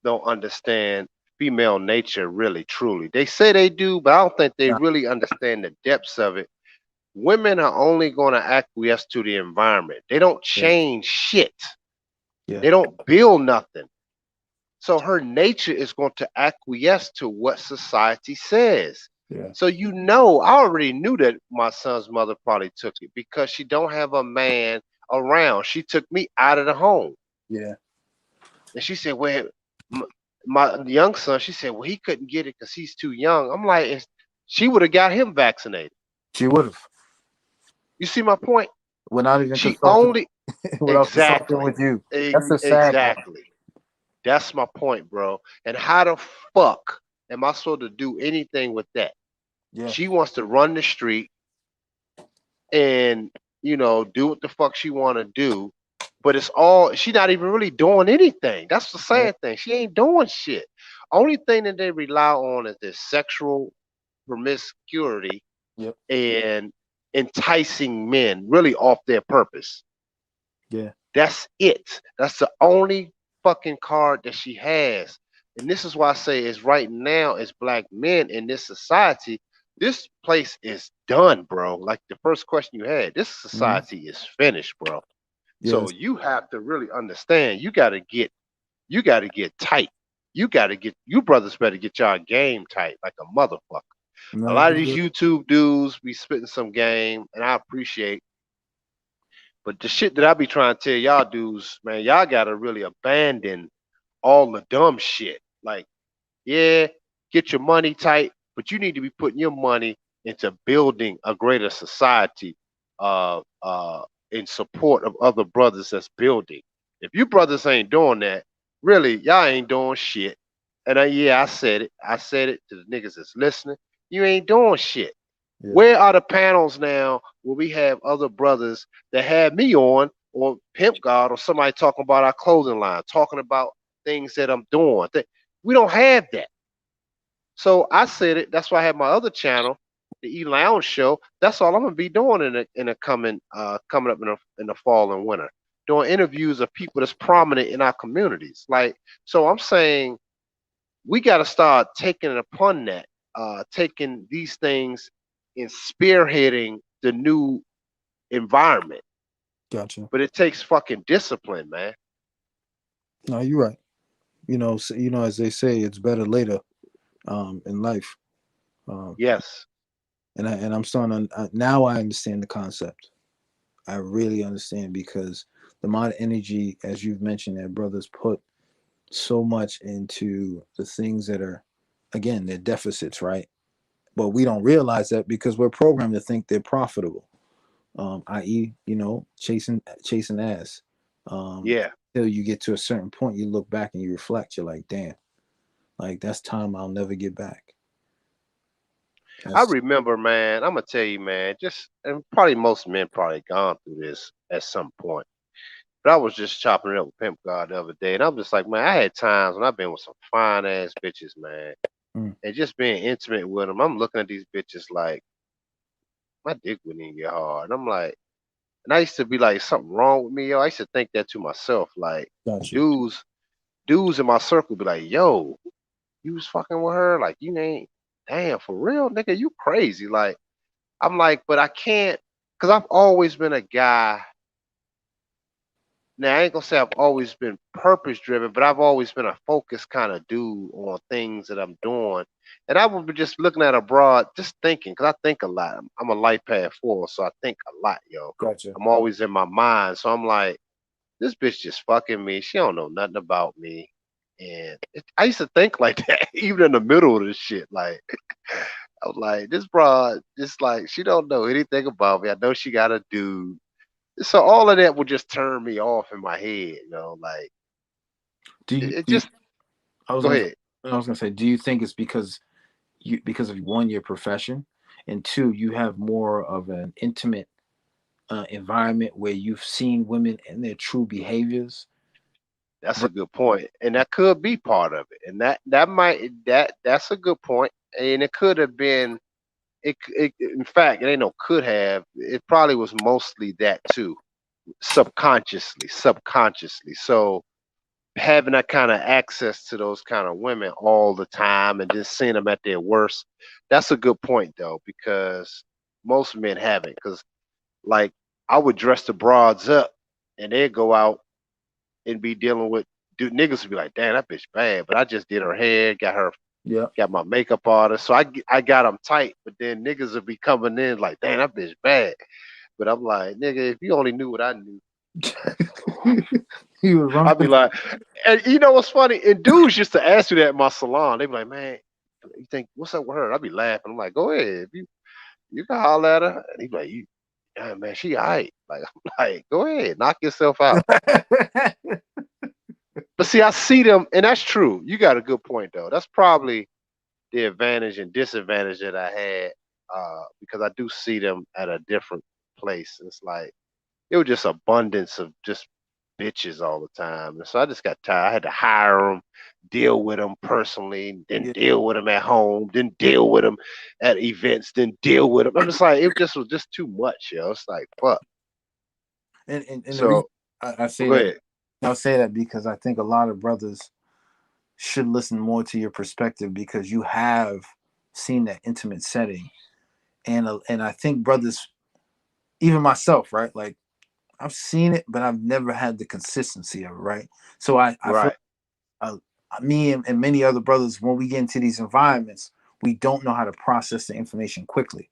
S1: don't understand female nature really truly. They say they do, but I don't think they
S2: nah,
S1: really understand the depths of it. Women are only gonna acquiesce to the environment. They don't
S2: yeah,
S1: change shit.
S2: yeah,
S1: They don't build nothing. So her nature is going to acquiesce to what society says.
S2: yeah,
S1: So I already knew that my son's mother probably took it because she don't have a man around. She took me out of the home,
S2: yeah.
S1: and she said, "Well, m- my young son," she said, "Well, he couldn't get it because he's too young." I'm like, she would have got him vaccinated.
S2: She would have,
S1: You see my point?
S2: without even
S1: She
S2: consulting,
S1: only
S2: without consulting
S1: exactly,
S2: with you. That's the sad part.
S1: exactly. That's my point, bro. And how the fuck am I supposed to do anything with that?
S2: Yeah,
S1: She wants to run the street and do what the fuck she want to do, but it's all she not even really doing anything. That's the
S2: yeah,
S1: sad thing. She ain't doing shit. Only thing that they rely on is their sexual promiscuity
S2: yep,
S1: and enticing men really off their purpose.
S2: yeah,
S1: That's it. That's the only fucking card that she has. And this is why I say is right now as black men in this society, this place is done, bro. Like the first question you had, this
S2: Mhm.
S1: society is finished, bro. So
S2: Yes.
S1: you have to really understand. You got to get tight. You brothers better get y'all game tight like a motherfucker. A
S2: No,
S1: lot of
S2: you're
S1: these
S2: good.
S1: YouTube dudes be spitting some game, and I appreciate. But the shit that I be trying to tell y'all dudes, man, y'all gotta really abandon all the dumb shit. Like, yeah, get your money tight, but you need to be putting your money into building a greater society in support of other brothers that's building. If you brothers ain't doing that, really, y'all ain't doing shit. And yeah, I said it. I said it to the niggas that's listening. You ain't doing shit.
S2: Yeah.
S1: Where are the panels now where we have other brothers that have me on or Pimp God or somebody talking about our clothing line, talking about things that I'm doing? We don't have that. So I said it. That's why I have my other channel, the E Lounge Show. That's all I'm gonna be doing in a coming up in the fall and winter, doing interviews of people that's prominent in our communities. Like, so I'm saying we got to start taking it upon that, taking these things and spearheading the new environment.
S2: Gotcha.
S1: But it takes fucking discipline, man.
S2: No, you're right. As they say, it's better later in life. Um,
S1: Yes,
S2: and I'm starting to now I understand the concept. I really understand because the amount of energy, as you've mentioned, that brothers put so much into the things that are, again, they're deficits, right? But we don't realize that because we're programmed to think they're profitable. I.e., chasing ass.
S1: yeah.
S2: Till you get to a certain point, you look back and you reflect. You're like, damn, like that's time I'll never get back.
S1: I
S2: That's
S1: remember, man. I'm gonna tell you, man. Just and probably most men probably gone through this at some point. But I was just chopping it up with Pimp God the other day, and I'm just like, man, I had times when I've been with some fine ass bitches, man,
S2: mm,
S1: and just being intimate with them. I'm looking at these bitches like my dick wouldn't even get hard. And I'm like, and I used to be like, something wrong with me, yo. I used to think that to myself, like
S2: got you.
S1: dudes, dudes in my circle be like, yo, you was fucking with her, like you ain't, damn, for real, nigga, you crazy, like. I'm like, but I can't, because I've always been a guy. Now, I ain't gonna say I've always been purpose driven, but I've always been a focused kind of dude on things that I'm doing. And I would be just looking at abroad, just thinking, because I think a lot. I'm a life path forward, so I think a lot, yo.
S2: Gotcha.
S1: I'm always in my mind. So I'm like, this bitch just fucking me. She don't know nothing about me. And I used to think like that, even in the middle of this shit. Like, I was like, this broad, just like, she don't know anything about me. I know she got a dude. So all of that would just turn me off in my head, like,
S2: Do you,
S1: it
S2: do you,
S1: just,
S2: I was
S1: go
S2: gonna
S1: ahead.
S2: I was gonna say, do you think it's because of one, your profession, and two, you have more of an intimate environment where you've seen women and their true behaviors?
S1: That's a good point. And that could be part of it. And that's a good point. And it could have been, in fact, it ain't no could have. It probably was mostly that too, subconsciously. So having that kind of access to those kind of women all the time and just seeing them at their worst, that's a good point though, because most men haven't. Because like I would dress the broads up and they'd go out and be dealing with dude niggas would be like, damn, that bitch bad, but I just did her hair,
S2: Yeah.
S1: got my makeup artist, so I got them tight. But then niggas would be coming in like, damn, that bitch bad. But I'm like, nigga, if you only knew what I knew,
S2: He was
S1: I'd be
S2: running.
S1: like, and you know what's funny? And dudes used to ask me that in my salon. They'd be like, man, you think what's up with her? I'd be laughing. I'm like, go ahead, if you can holler at her. And he'd be like, yeah, man, she alright. Like, I'm like, go ahead, knock yourself out. But see, I see them, and that's true. You got a good point though. That's probably the advantage and disadvantage that I had, because I do see them at a different place. It's like it was just abundance of just bitches all the time, and so I just got tired. I had to hire them, deal with them personally, then
S2: Yeah.
S1: deal with them at home, then deal with them at events, then deal with them. I'm just like it just was just too much, yo. It's like fuck.
S2: And the reason
S1: So
S2: I say
S1: go
S2: that
S1: ahead.
S2: I'll say that because I think a lot of brothers should listen more to your perspective because you have seen that intimate setting, and I think brothers, even myself, right? Like I've seen it, but I've never had the consistency of it, right? So I feel
S1: Right.
S2: uh, me and many other brothers, when we get into these environments, we don't know how to process the information quickly.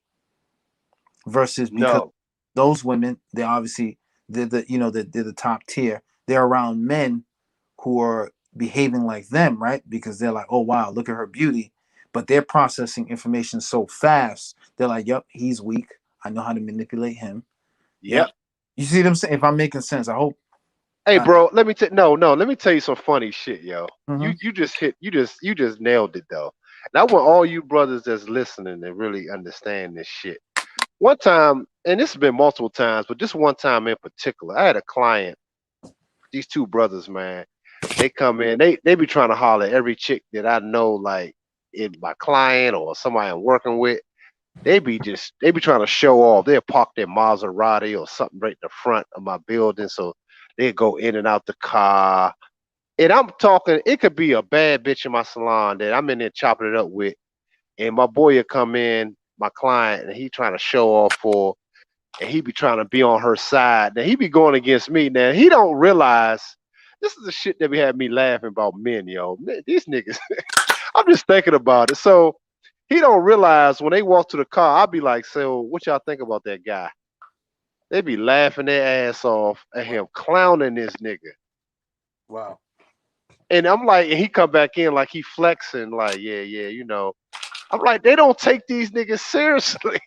S2: Versus because
S1: No.
S2: those women, they obviously they're the top tier. They're around men who are behaving like them, right? Because they're like, oh wow, look at her beauty, but they're processing information so fast. They're like, yep, he's weak. I know how to manipulate him.
S1: Yep.
S2: Yep. You see what I'm saying? If I'm making sense, I hope.
S1: Hey,
S2: Uh,
S1: bro, let me tell no, no, let me tell you some funny shit, yo. You
S2: mhm.
S1: you just hit you just nailed it though. And I want all you brothers that's listening to really understand this shit. One time, and this has been multiple times, but this one time in particular, I had a client, these two brothers, man. They come in, they be trying to holler at every chick that I know, like in my client or somebody I'm working with. They be trying to show off. They'll park their Maserati or something right in the front of my building, so they go in and out the car. And I'm talking, it could be a bad bitch in my salon that I'm in there chopping it up with, and my boy will come in, my client, and he trying to show off for, and he be trying to be on her side. Now he be going against me. Now he don't realize this is the shit that be having me laughing about men, yo. These niggas, I'm just thinking about it. So he don't realize when they walk to the car, I'll be like, so what y'all think about that guy? They be laughing their ass off at
S2: Wow.
S1: him clowning this nigga.
S2: Wow.
S1: And I'm like, and he come back in like he flexing, like, yeah, yeah, you know. I'm like, they don't take these niggas seriously.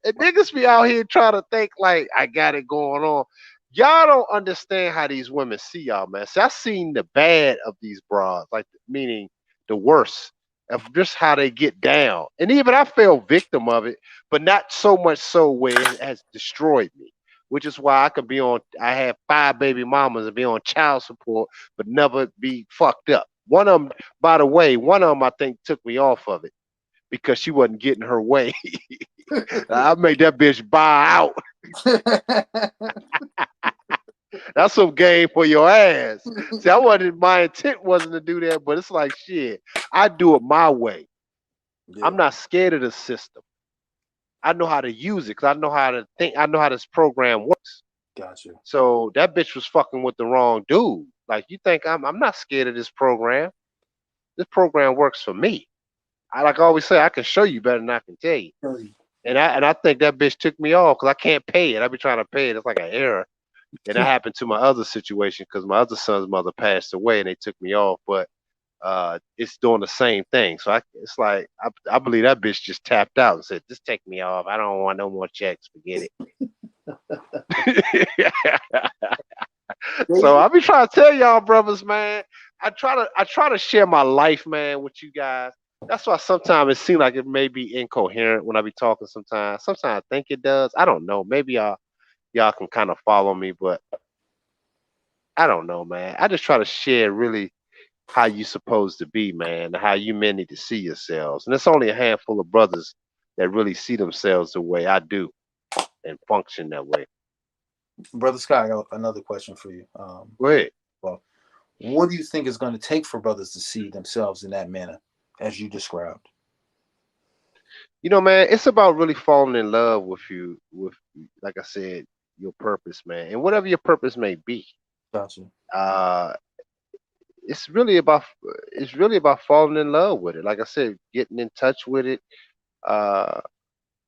S1: And niggas be out here trying to think like I got it going on. Y'all don't understand how these women see y'all, man. See, I seen the bad of these broads, like meaning the worst of just how they get down. And even I fell victim of it, but not so much so where it has destroyed me. Which is why I could be on. I had 5 baby mamas and be on child support, but never be fucked up. One of them, by the way, one of them I think took me off of it because she wasn't getting her way. I made that bitch buy out. That's some game for your ass. See, I wasn't. My intent wasn't to do that, but it's like shit. I do it my way.
S2: Yeah.
S1: I'm not scared of the system. I know how to use it because I know how to think. I know how this program works.
S2: Gotcha.
S1: So that bitch was fucking with the wrong dude. Like you think I'm not scared of this program. This program works for me. I like I always say, I can show you better than I can tell you. And I think that bitch took me off because I can't pay it. I be trying to pay it. It's like an error. And that happened to my other situation because my other son's mother passed away and they took me off. But it's doing the same thing. So it's like I believe that bitch just tapped out and said, "Just take me off. I don't want no more checks. Forget it." So I be trying to tell y'all, brothers, man. I try to share my life, man, with you guys. That's why sometimes it seems like it may be incoherent when I be talking. Sometimes I think it does. I don't know. Maybe y'all can kind of follow me, but I don't know, man. I just try to share really how you supposed to be, man, and how you men need to see yourselves. And it's only a handful of brothers that really see themselves the way I do and function that way.
S2: Brother Scott, I got another question for you.
S1: Go ahead.
S2: Well, what do you think is going to take for brothers to see themselves in that manner, as you described?
S1: You know, man, it's about really falling in love with you, with like I said, your purpose, man, and whatever your purpose may be.
S2: Gotcha.
S1: Uh, it's really about falling in love with it. Like I said, getting in touch with it. Uh,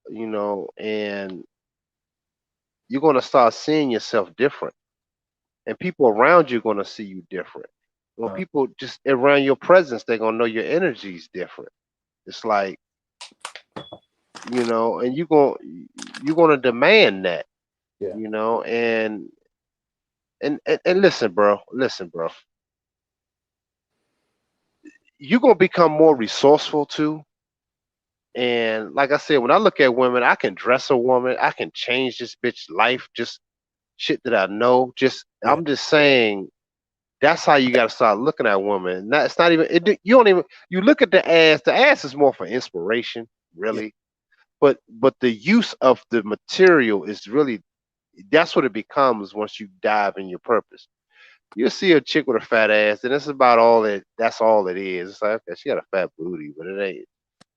S1: and you're gonna start seeing yourself different, and people around you are gonna see you different. When
S2: Uh,
S1: people just around your presence, they're gonna know your energy is different. It's like and you're gonna demand that,
S2: yeah.
S1: and listen, bro, you're gonna become more resourceful too. And like I said, when I look at women, I can dress a woman, I can change this bitch life, just shit that I know. Just
S2: Yeah.
S1: I'm just saying that's how you got to start looking at women. Not, it's not even you don't even you look at the ass. The ass is more for inspiration,
S2: Yeah.
S1: really. But the use of the material is really that's what it becomes once you dive in your purpose. you'll see a chick with a fat ass, and that's about all it. That's all it is. It's like, okay, she got a fat booty, but it ain't.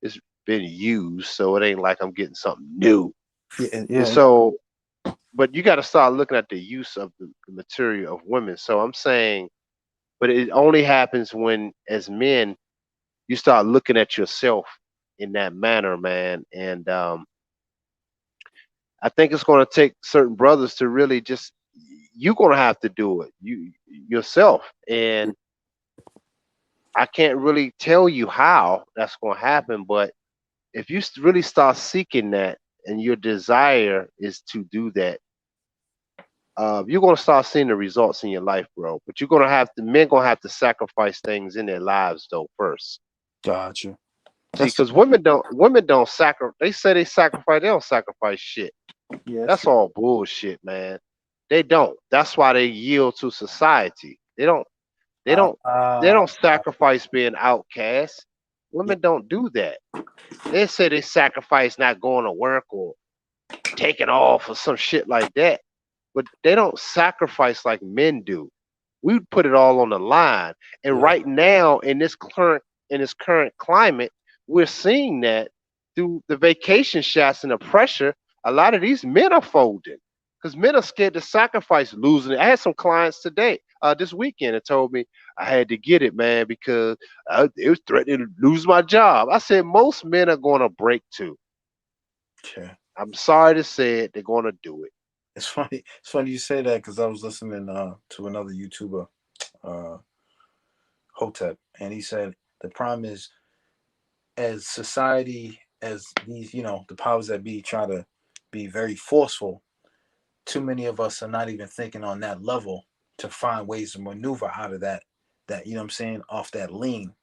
S1: It's been used, so it ain't like I'm getting something new.
S2: Yeah,
S1: And
S2: yeah.
S1: so, but you got to start looking at the use of the material of women. So I'm saying, but it only happens when, as men, you start looking at yourself in that manner, man. And I think it's going to take certain brothers to really just, you're going to have to do it you yourself. And I can't really tell you how that's going to happen, but if you really start seeking that and your desire is to do that, you're going to start seeing the results in your life, bro. But you're going to have to, men going to have to sacrifice things in their lives though first.
S2: Gotcha.
S1: See,
S2: That's
S1: because women don't sacrifice. They say they sacrifice. They don't sacrifice shit.
S2: yeah, that's
S1: That's
S2: true.
S1: all bullshit, man. They don't. That's why they yield to society. They don't. They
S2: Uh,
S1: don't. They
S2: uh,
S1: don't sacrifice being outcast.
S2: yeah,
S1: Women don't do that. They say they sacrifice not going to work or taking off or some shit like that. But they don't sacrifice like men do. We put it all on the line. And
S2: yeah,
S1: right now in this current climate, we're seeing that through the vacation shots and the pressure, a lot of these men are folding. Because men are scared to sacrifice losing it. I had some clients today, this weekend, that told me I had to get it, man, because it was threatening to lose my job. I said most men are going to break too.
S2: yeah.
S1: I'm sorry to say it, they're going to do it.
S2: It's funny. It's funny you say that because I was listening to another YouTuber, uh, Hotep, and he said the problem is as society, as these, the powers that be try to be very forceful, too many of us are not even thinking on that level to find ways to maneuver out of that, you know what I'm saying, off that lean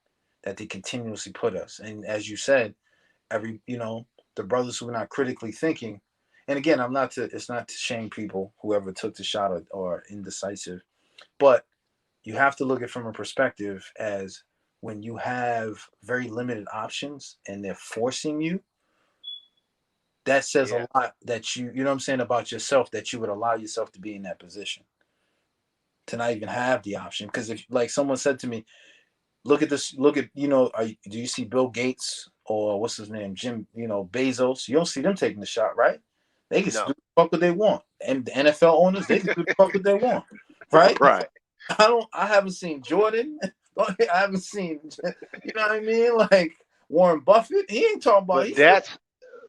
S2: that they continuously put us. And as you said, every, the brothers who are not critically thinking, and again, it's not to shame people, whoever took the shot or indecisive, but you have to look at it from a perspective as when you have very limited options and they're forcing you, that says
S1: Yeah.
S2: a lot that you know what I'm saying, about yourself, that you would allow yourself to be in that position to not even have the option. Because if, like someone said to me, look at this, look at, do you see Bill Gates or what's his name, Jim, Bezos? You don't see them taking the shot, right? They can do
S1: No.
S2: the fuck what they want. And the NFL owners, they can do the fuck what they want, right?
S1: Right.
S2: I haven't seen Jordan. I haven't seen, you know what I mean? Like Warren Buffett, he ain't talking about,
S1: But
S2: he's still,
S1: that's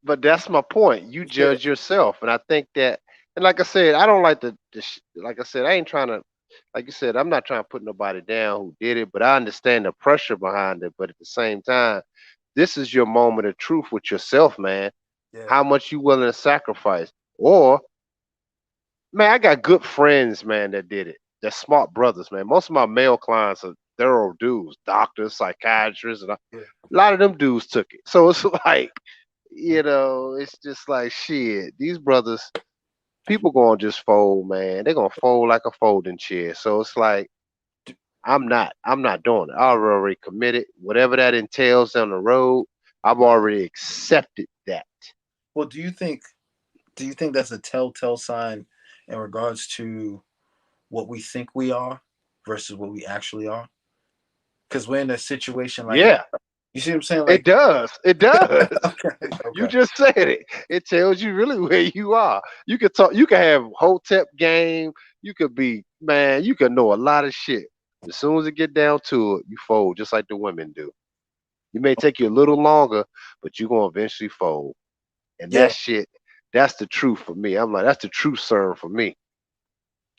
S1: but that's my point. You
S2: yeah,
S1: judge yourself, and I think that, and like I said, I don't like like I said, I ain't trying to, like you said, I'm not trying to put nobody down who did it, but I understand the pressure behind it. But at the same time, this is your moment of truth with yourself, man.
S2: yeah,
S1: How much you willing to sacrifice? Or, man, I got good friends, man, that did it. They're smart brothers, man. Most of my male clients are thorough dudes, doctors, psychiatrists, and a
S2: yeah.
S1: lot of them dudes took it. So it's like, it's just like shit. These brothers, people gonna just fold, man. They're gonna fold like a folding chair. So it's like I'm not doing it. I already committed. Whatever that entails down the road, I've already accepted that.
S2: Well, do you think that's a telltale sign in regards to what we think we are versus what we actually are? Because we're in a situation like,
S1: Yeah,
S2: you see what I'm saying?
S1: it
S2: Like,
S1: does. It does.
S2: okay,
S1: You
S2: okay,
S1: just said it. It tells you really where you are. You could talk. You could have hotep game. You could be, man. You could know a lot of shit. As soon as it get down to it, you fold just like the women do. You may take you a little longer, but you're gonna eventually fold. And that
S2: yeah,
S1: shit, that's the truth for me. I'm like, that's the truth serum for me.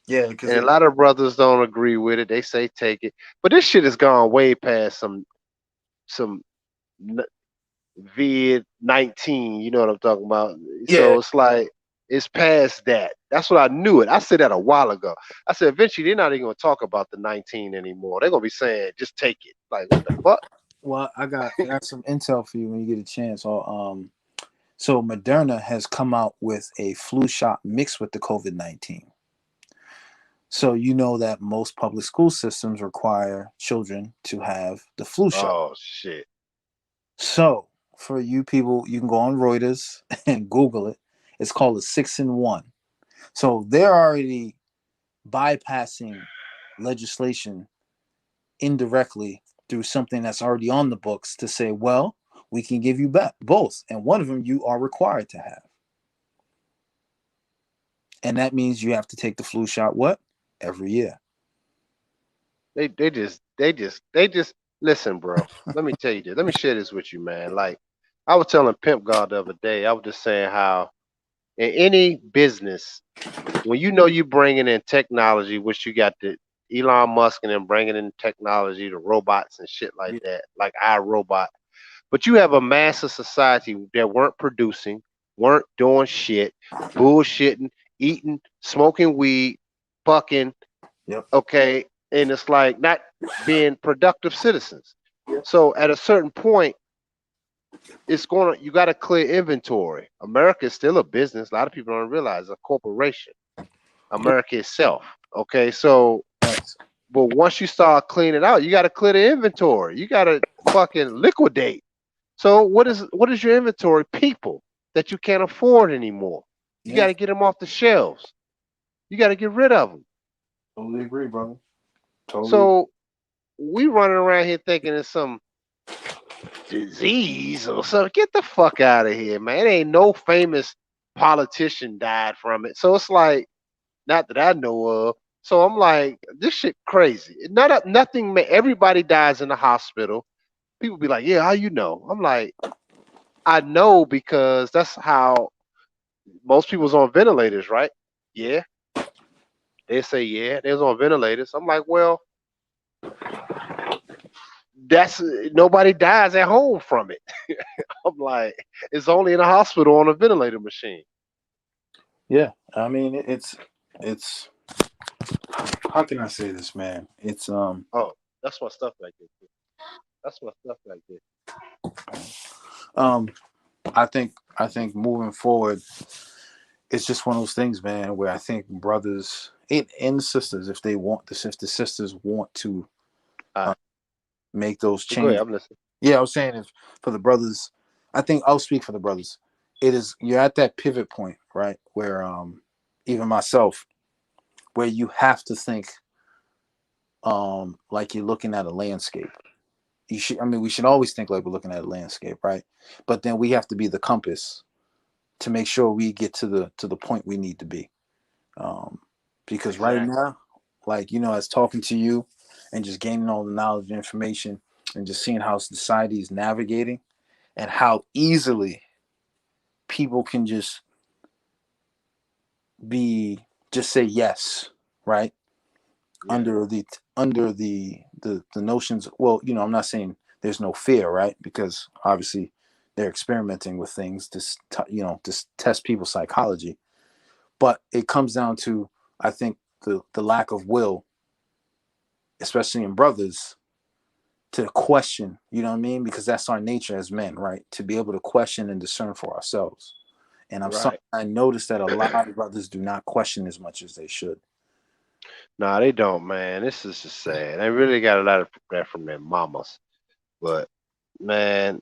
S2: yeah, because
S1: And a lot of brothers don't agree with it. They say take it, but this shit has gone way past some vid 19. You know what I'm talking about?
S2: yeah,
S1: So it's like it's past that. That's what I knew it. I said that a while ago. I said eventually they're not even gonna talk about the 19 anymore. They're gonna be saying just take it. Like what the fuck?
S2: well, I got some intel for you when you get a chance. So Moderna has come out with a flu shot mixed with the COVID-19. So you know that most public school systems require children to have the flu shot.
S1: Oh shit.
S2: So for you people, you can go on Reuters and Google it. It's called a 6-in-1. So they're already bypassing legislation indirectly through something that's already on the books to say, well, we can give you both, and one of them you are required to have, and that means you have to take the flu shot what every year.
S1: They just listen, bro. Let me tell you this. Let me share this with you, man. Like I was telling Pimp God the other day, I was just saying how in any business, when you know you bringing in technology, which you got the Elon Musk and then bringing in technology, the robots and shit like
S2: Yeah.
S1: that, like iRobot. But you have a mass of society that weren't producing, weren't doing shit, bullshitting, eating, smoking weed, fucking,
S2: Yep.
S1: okay, and it's like not being productive citizens. So at a certain point, it's going to you got to clear inventory. America is still a business. A lot of people don't realize a corporation.
S2: Yep.
S1: America itself. Okay, so
S2: Thanks.
S1: but once you start cleaning out, you got to clear the inventory. You got to fucking liquidate. So what is your inventory? People that you can't afford anymore. You got
S2: Yeah.
S1: to get them off the shelves. You got to get rid of them.
S2: Totally agree, brother. Totally.
S1: So we running around here thinking it's some disease or something. Get the fuck out of here, man. It ain't no famous politician died from it. So it's like, not that I know of. So I'm like, this shit crazy. Nothing. Everybody dies in the hospital. People be like, yeah, how you know? I'm like, I know because that's how most people's on ventilators, right? Yeah, they say yeah, they was on ventilators. I'm like, well, that's nobody dies at home from it. I'm like, it's only in a hospital on a ventilator machine.
S2: Yeah. I mean, it's how can I say this, man? It's
S1: Oh, that's my stuff like this. That's my stuff like this.
S2: um I think moving forward, it's just one of those things, man, where I think brothers and sisters, if they want this, if the sisters want to
S1: All
S2: uh,
S1: right,
S2: make those
S1: go ahead.
S2: changes.
S1: I'm listening.
S2: Yeah, I was saying if for the brothers, I think I'll speak for the brothers. It is you're at that pivot point, right, where even myself, where you have to think like you're looking at a landscape. You should, I mean, we should always think like we're looking at a landscape, right? But then we have to be the compass to make sure we get to the point we need to be. Um, because right
S1: Exactly.
S2: now, like as talking to you and just gaining all the knowledge and information and just seeing how society is navigating and how easily people can be just say yes, right?
S1: Yeah.
S2: Under the notions. Well, I'm not saying there's no fear, right? Because obviously they're experimenting with things to test people's psychology. But it comes down to, I think, the lack of will, especially in brothers, to question. You know what I mean? Because that's our nature as men, right? To be able to question and discern for ourselves. And
S1: Right.
S2: I noticed that a lot of brothers do not question as much as they should.
S1: Nah, they don't, man. This is just sad. They really got a lot of that from their mamas. But man,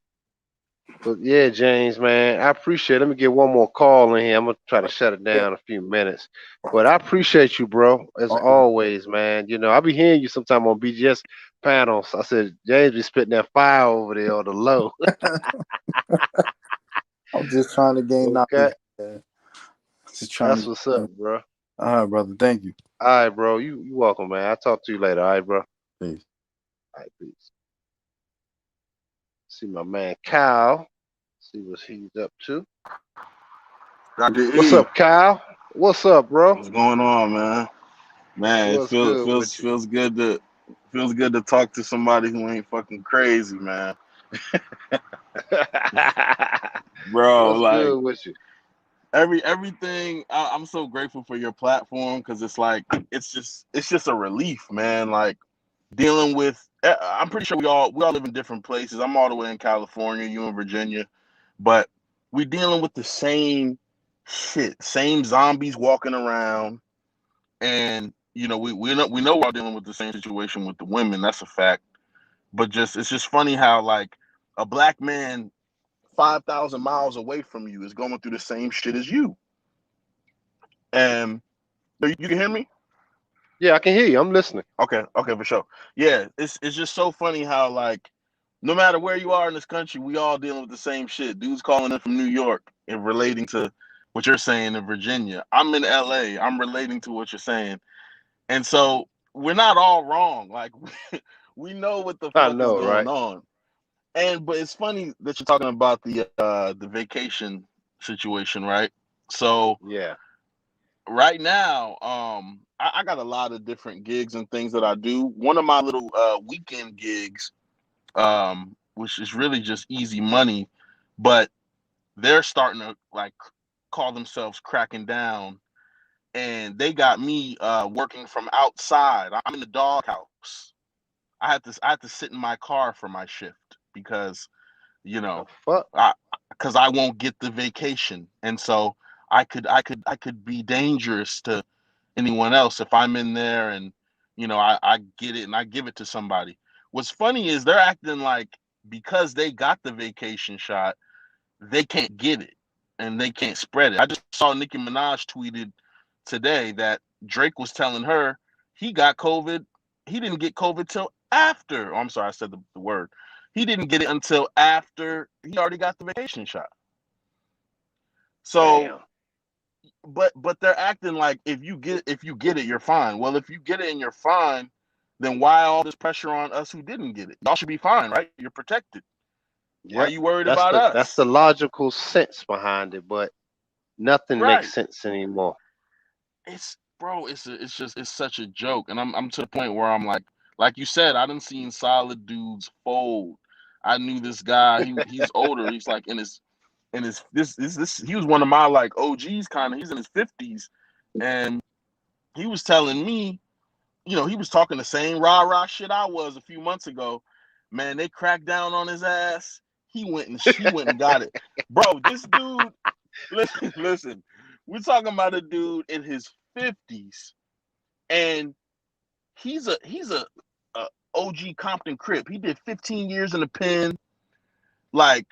S1: but yeah, James, man, I appreciate it. Let me get one more call in here. I'm gonna try to shut it
S2: Yeah.
S1: down in a few minutes. But I appreciate you, bro, as
S2: All right.
S1: always, man. I'll be hearing you sometime on BGS panels. I said James be spitting that fire over there on the low.
S2: I'm just trying to gain knowledge.
S1: Okay.
S2: Man. Just trying
S1: That's
S2: to.
S1: what's up, bro.
S2: All right, brother. Thank you.
S1: All right, bro. You welcome, man. I'll talk to you later. All right, bro. All
S2: Peace.
S1: right, peace. See my man Kyle. See what he's up to.
S3: Dr.
S1: What's
S3: E,
S1: up, Kyle? What's up, bro?
S3: what's going on, man? Man, it
S1: What's
S3: feels
S1: good
S3: feels
S1: with you?
S3: feels good to talk to somebody who ain't fucking crazy, man. Bro,
S1: What's
S3: like
S1: good with you?
S3: everything. I'm so grateful for your platform because it's like it's just a relief, man. Like dealing with. I'm pretty sure we all live in different places. I'm all the way in California, you in Virginia, but we dealing with the same shit, same zombies walking around. And we know we're all dealing with the same situation with the women. That's a fact. But it's just funny how like a black man 5,000 miles away from you is going through the same shit as you. And you can hear me?
S1: Yeah, I can hear you. I'm listening.
S3: Okay, for sure. Yeah, it's just so funny how like no matter where you are in this country, we all dealing with the same shit. Dudes calling in from New York and relating to what you're saying in Virginia. I'm in LA. I'm relating to what you're saying. And so we're not all wrong. Like we know what the
S1: I
S3: fuck is
S1: know,
S3: going
S1: right?
S3: on. But it's funny that you're talking about the vacation situation, right? So
S1: Yeah.
S3: right now, I got a lot of different gigs and things that I do. One of my little weekend gigs, which is really just easy money, but they're starting to like call themselves cracking down, and they got me working from outside. I'm in the doghouse. I had to sit in my car for my shift because you
S1: The
S3: know,
S1: fuck?
S3: I because I won't get the vacation, and so I could be dangerous to anyone else if I'm in there and I get it and I give it to somebody. What's funny is they're acting like because they got the vacation shot, they can't get it and they can't spread it. I just saw Nicki Minaj tweeted today that Drake was telling her he got COVID. He didn't get COVID till after. Oh, I'm sorry, I said the word. He didn't get it until after he already got the vacation shot. So,
S1: Damn.
S3: but they're acting like if you get it, you're fine. Well, if you get it and you're fine, then why all this pressure on us who didn't get it? Y'all should be fine, right? You're protected. Why are
S1: Yep.
S3: you worried
S1: That's
S3: about
S1: the
S3: us?
S1: logical sense behind it, but nothing makes
S3: Right.
S1: sense anymore.
S3: It's bro, it's such a joke. And I'm to the point where I'm like you said, I done seen solid dudes fold. I knew this guy, he's older, he's like in his this he was one of my like OGs kind of. He's in his 50s and he was telling me, he was talking the same rah-rah shit I was a few months ago. Man, they cracked down on his ass. He went and got it. Bro, this dude, listen, we're talking about a dude in his 50s and he's a OG Compton Crip. He did 15 years in the pen. Like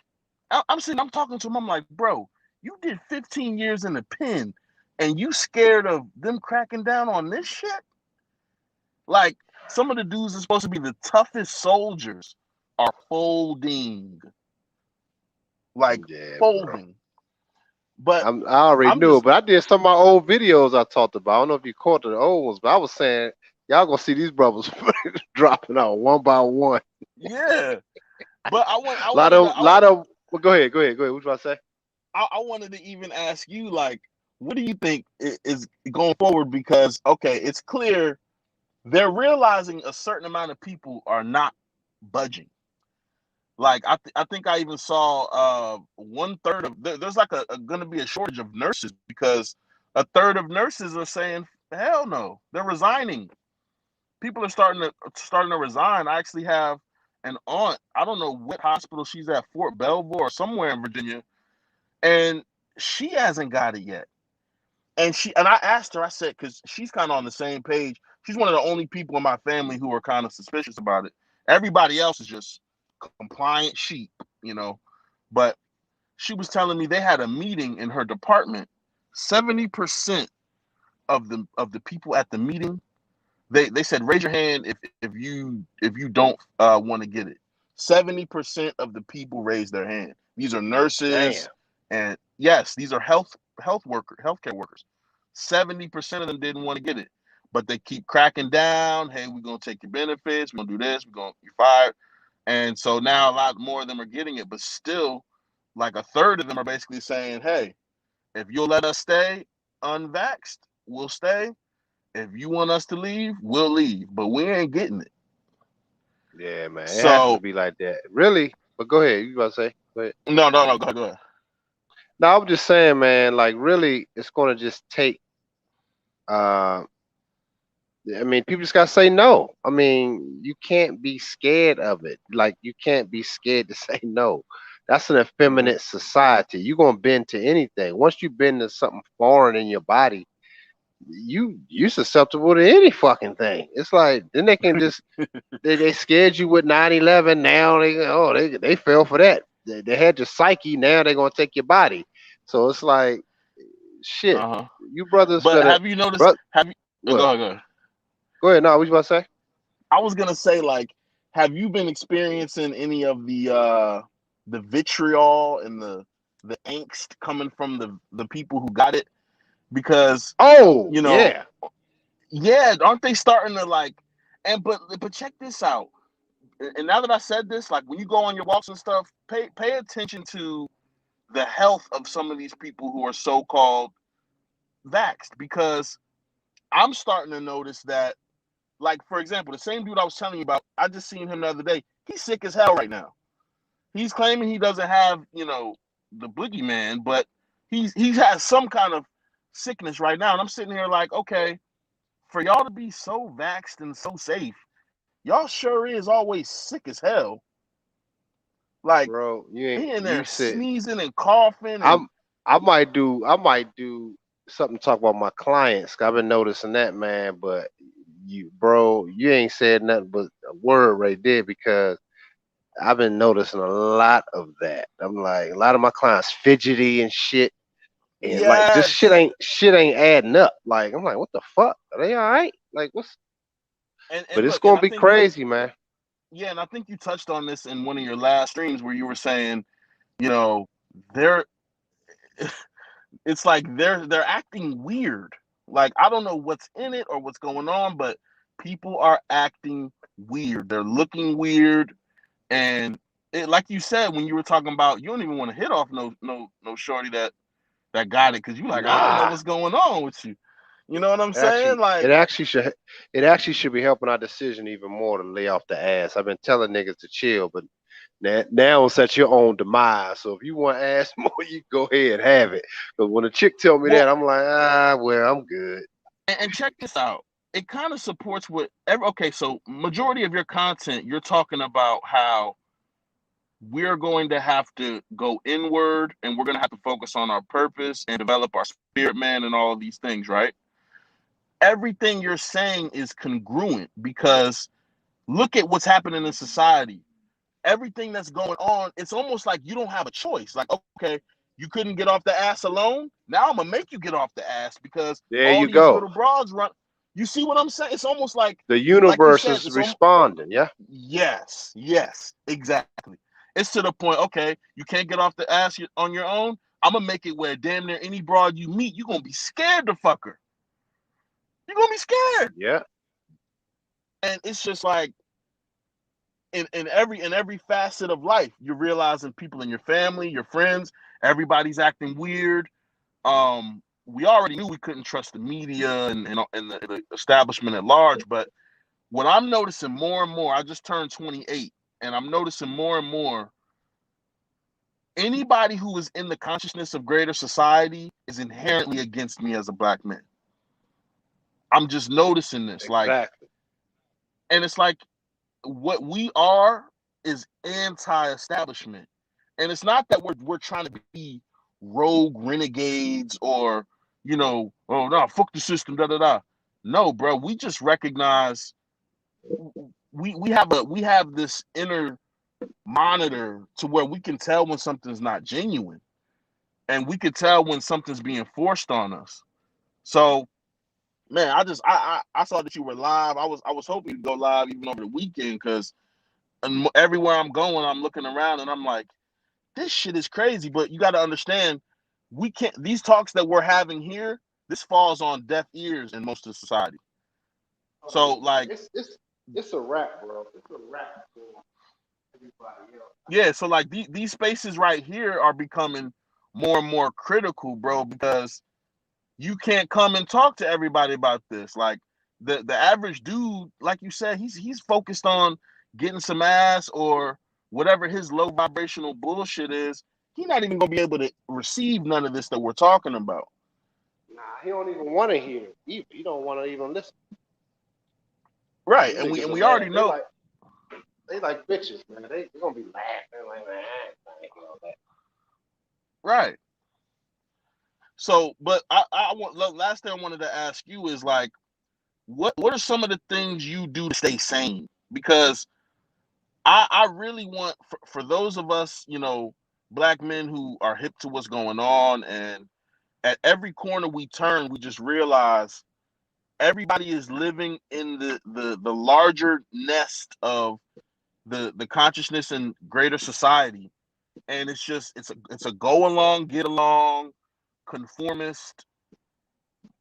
S3: I'm talking to him. I'm like, bro, you did 15 years in the pen, and you scared of them cracking down on this shit? Like some of the dudes are supposed to be the toughest soldiers are folding, like
S1: Yeah, bro.
S3: folding. But
S1: I already
S3: I'm
S1: knew it,
S3: just
S1: but I did some of my old videos I talked about. I don't know if you caught the old ones, but I was saying y'all gonna see these brothers dropping out one by one.
S3: yeah. But I want I
S1: Lot
S3: wanted to
S1: of, lot of. Well, go ahead, go ahead, go ahead. What you about to say?
S3: I wanted to even ask you, like, what do you think is going forward? Because okay, it's clear they're realizing a certain amount of people are not budging. Like I think I even saw 1/3 of there's like going to be a shortage of nurses because a third of nurses are saying hell no, they're resigning. People are starting to resign. I actually have an aunt. I don't know what hospital she's at, Fort Belvoir or somewhere in Virginia, and she hasn't got it yet. And I asked her, I said, because she's kind of on the same page. She's one of the only people in my family who are kind of suspicious about it. Everybody else is just compliant sheep, you know. But she was telling me they had a meeting in her department. 70% of the people at the meeting, they said raise your hand if you don't want to get it. 70% of the people raised their hand. These are nurses,
S1: Damn.
S3: and yes, these are healthcare workers. 70% of them didn't want to get it, but they keep cracking down. Hey, we're gonna take your benefits. We're gonna do this. We're gonna you're fired. And so now a lot more of them are getting it, but still, like a third of them are basically saying, hey, if you'll let us stay unvaxxed, we'll stay. If you want us to leave, we'll leave, but we ain't getting it.
S1: Yeah, man. It has to
S3: So
S1: be like that. Really? But go ahead. You about to say? Go ahead.
S3: no, no, no. Go ahead.
S1: No, I was just saying, man. Like, really, it's gonna just take. Uh, I mean, people just gotta say no. I mean, you can't be scared of it. Like, you can't be scared to say no. That's an
S3: Mm-hmm.
S1: effeminate society. You're gonna bend to anything. Once you bend to something foreign in your body, you susceptible to any fucking thing. It's like then they can just they scared you with 9/11. Now they fell for that. They had your psyche. Now they're gonna take your body. So it's like shit.
S3: Uh huh.
S1: You brothers
S3: But
S1: better,
S3: have you noticed?
S1: bro.
S3: Have you? Go
S1: What?
S3: ahead. Go ahead.
S1: Go ahead. No, what you about to say?
S3: I was gonna say, like, have you been experiencing any of the vitriol and the angst coming from the people who got it? Because,
S1: Oh
S3: you know,
S1: yeah,
S3: yeah, aren't they starting to like? And but check this out. And now that I said this, like when you go on your walks and stuff, pay attention to the health of some of these people who are so-called vaxxed, because I'm starting to notice that, like, for example, the same dude I was telling you about, I just seen him the other day. He's sick as hell right now. He's claiming he doesn't have, the boogeyman, but he has some kind of sickness right now. And I'm sitting here like, okay, for y'all to be so vaxxed and so safe, y'all sure is always sick as hell. Like,
S1: bro. You ain't.
S3: he in
S1: You
S3: there
S1: said
S3: sneezing and coughing and
S1: I'm. I might do something to talk about my clients. 'Cause I've been noticing that, man. But bro, you ain't said nothing but a word right there because I've been noticing a lot of that. I'm like a lot of my clients fidgety and shit, and like just shit
S3: yes.
S1: ain't shit ain't adding up. Like I'm like, what the fuck? Are they all right? Like what's? But
S3: And
S1: it's
S3: look, and
S1: gonna
S3: I
S1: be
S3: think you
S1: crazy, man.
S3: yeah, and I think you touched on this in one of your last streams where you were saying, you know, they're it's like they're acting weird. Like, I don't know what's in it or what's going on, but people are acting weird. They're looking weird, and like you said when you were talking about, you don't even want to hit off no shorty that got it, because you like, I don't know
S1: Nah,
S3: what's going on with you. You know what I'm saying?
S1: actually,
S3: Like,
S1: it actually should be helping our decision even more to lay off the ass. I've been telling niggas to chill, but now it's at your own demise. So if you want ass more, you go ahead and have it. But when a chick tell me
S3: well,
S1: that, I'm like, well, I'm good.
S3: and check this out. It kind of supports what okay, so majority of your content, you're talking about how we're going to have to go inward and we're going to have to focus on our purpose and develop our spirit man and all of these things, right? Everything you're saying is congruent, because look at what's happening in society. Everything that's going on, it's almost like you don't have a choice. Like, okay, you couldn't get off the ass alone. Now I'm gonna make you get off the ass because
S1: There
S3: all
S1: you
S3: these
S1: go.
S3: little broads run. You see what I'm saying? It's almost
S1: The
S3: like you
S1: universe
S3: said,
S1: is
S3: it's almost
S1: responding. Yeah.
S3: yes, exactly. It's to the point, okay, you can't get off the ass on your own. I'm gonna make it where damn near any broad you meet, you're gonna be scared to fuck her. You're gonna be scared.
S1: Yeah.
S3: And it's just like in every facet of life, you're realizing people in your family, your friends, everybody's acting weird. We already knew we couldn't trust the media and the establishment at large, but what I'm noticing more and more, I just turned 28, and I'm noticing more and more, anybody who is in the consciousness of greater society is inherently against me as a black man. I'm just noticing this, like,
S1: Exactly.
S3: and it's like what we are is anti-establishment, and it's not that we're trying to be rogue renegades or oh no, fuck the system, da da da. No, bro, we just recognize we have this inner monitor to where we can tell when something's not genuine, and we could tell when something's being forced on us. So, man, I saw that you were live. I was hoping to go live even over the weekend, because everywhere I'm going, I'm looking around and I'm like, this shit is crazy. But you got to understand, we can't. These talks that we're having here, this falls on deaf ears in most of society.
S1: Oh
S3: So,
S1: yeah.
S3: like,
S1: It's a wrap, bro. It's a wrap for everybody else.
S3: yeah, so like these spaces right here are becoming more and more critical, bro, because you can't come and talk to everybody about this. Like, the average dude, like you said, he's focused on getting some ass or whatever his low vibrational bullshit is. He's not even gonna be able to receive none of this that we're talking about.
S1: Nah, he don't even want to hear it. He don't want to even listen.
S3: Right.
S1: Them
S3: And we
S1: niggas
S3: and
S1: are
S3: we
S1: mad.
S3: already
S1: They
S3: know.
S1: like they like bitches, man. They gonna be laughing like, man, I ain't all that.
S3: Right. So, but I want last thing I wanted to ask you is, like, what are some of the things you do to stay sane? Because I really want, for those of us, black men who are hip to what's going on, and at every corner we turn, we just realize everybody is living in the larger nest of the consciousness and greater society, and it's a go along, get along, conformist,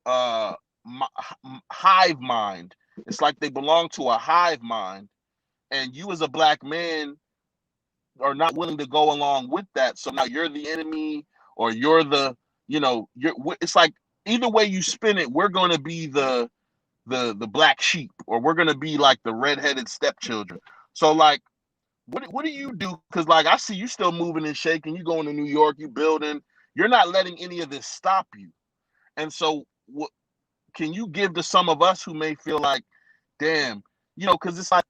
S3: uh hive mind. It's like they belong to a hive mind, and you as a black man are not willing to go along with that. So now you're the enemy, or you're the, you're. It's like either way you spin it, we're going to be the black sheep, or we're going to be like the redheaded stepchildren. So like, what do you do? Because like I see you still moving and shaking. You going to New York, you building. You're not letting any of this stop you. And so, what can you give to some of us who may feel like, damn, because it's like,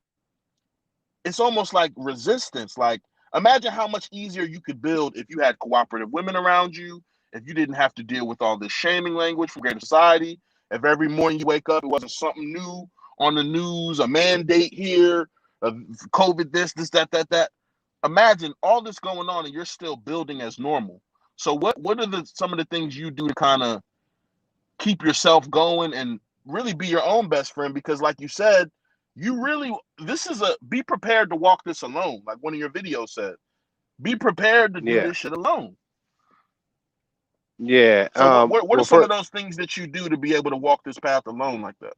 S3: it's almost like resistance. Like, imagine how much easier you could build if you had cooperative women around you, if you didn't have to deal with all this shaming language from greater society, if every morning you wake up, it wasn't something new on the news, a mandate here, COVID, this, that. Imagine all this going on and you're still building as normal. So what are some of the things you do to kind of keep yourself going and really be your own best friend? Because like you said, be prepared to walk this alone. Like one of your videos said, be prepared to do
S1: Yeah.
S3: this shit alone.
S1: Yeah.
S3: So what are
S1: Well,
S3: some of
S1: first,
S3: those things that you do to be able to walk this path alone like that?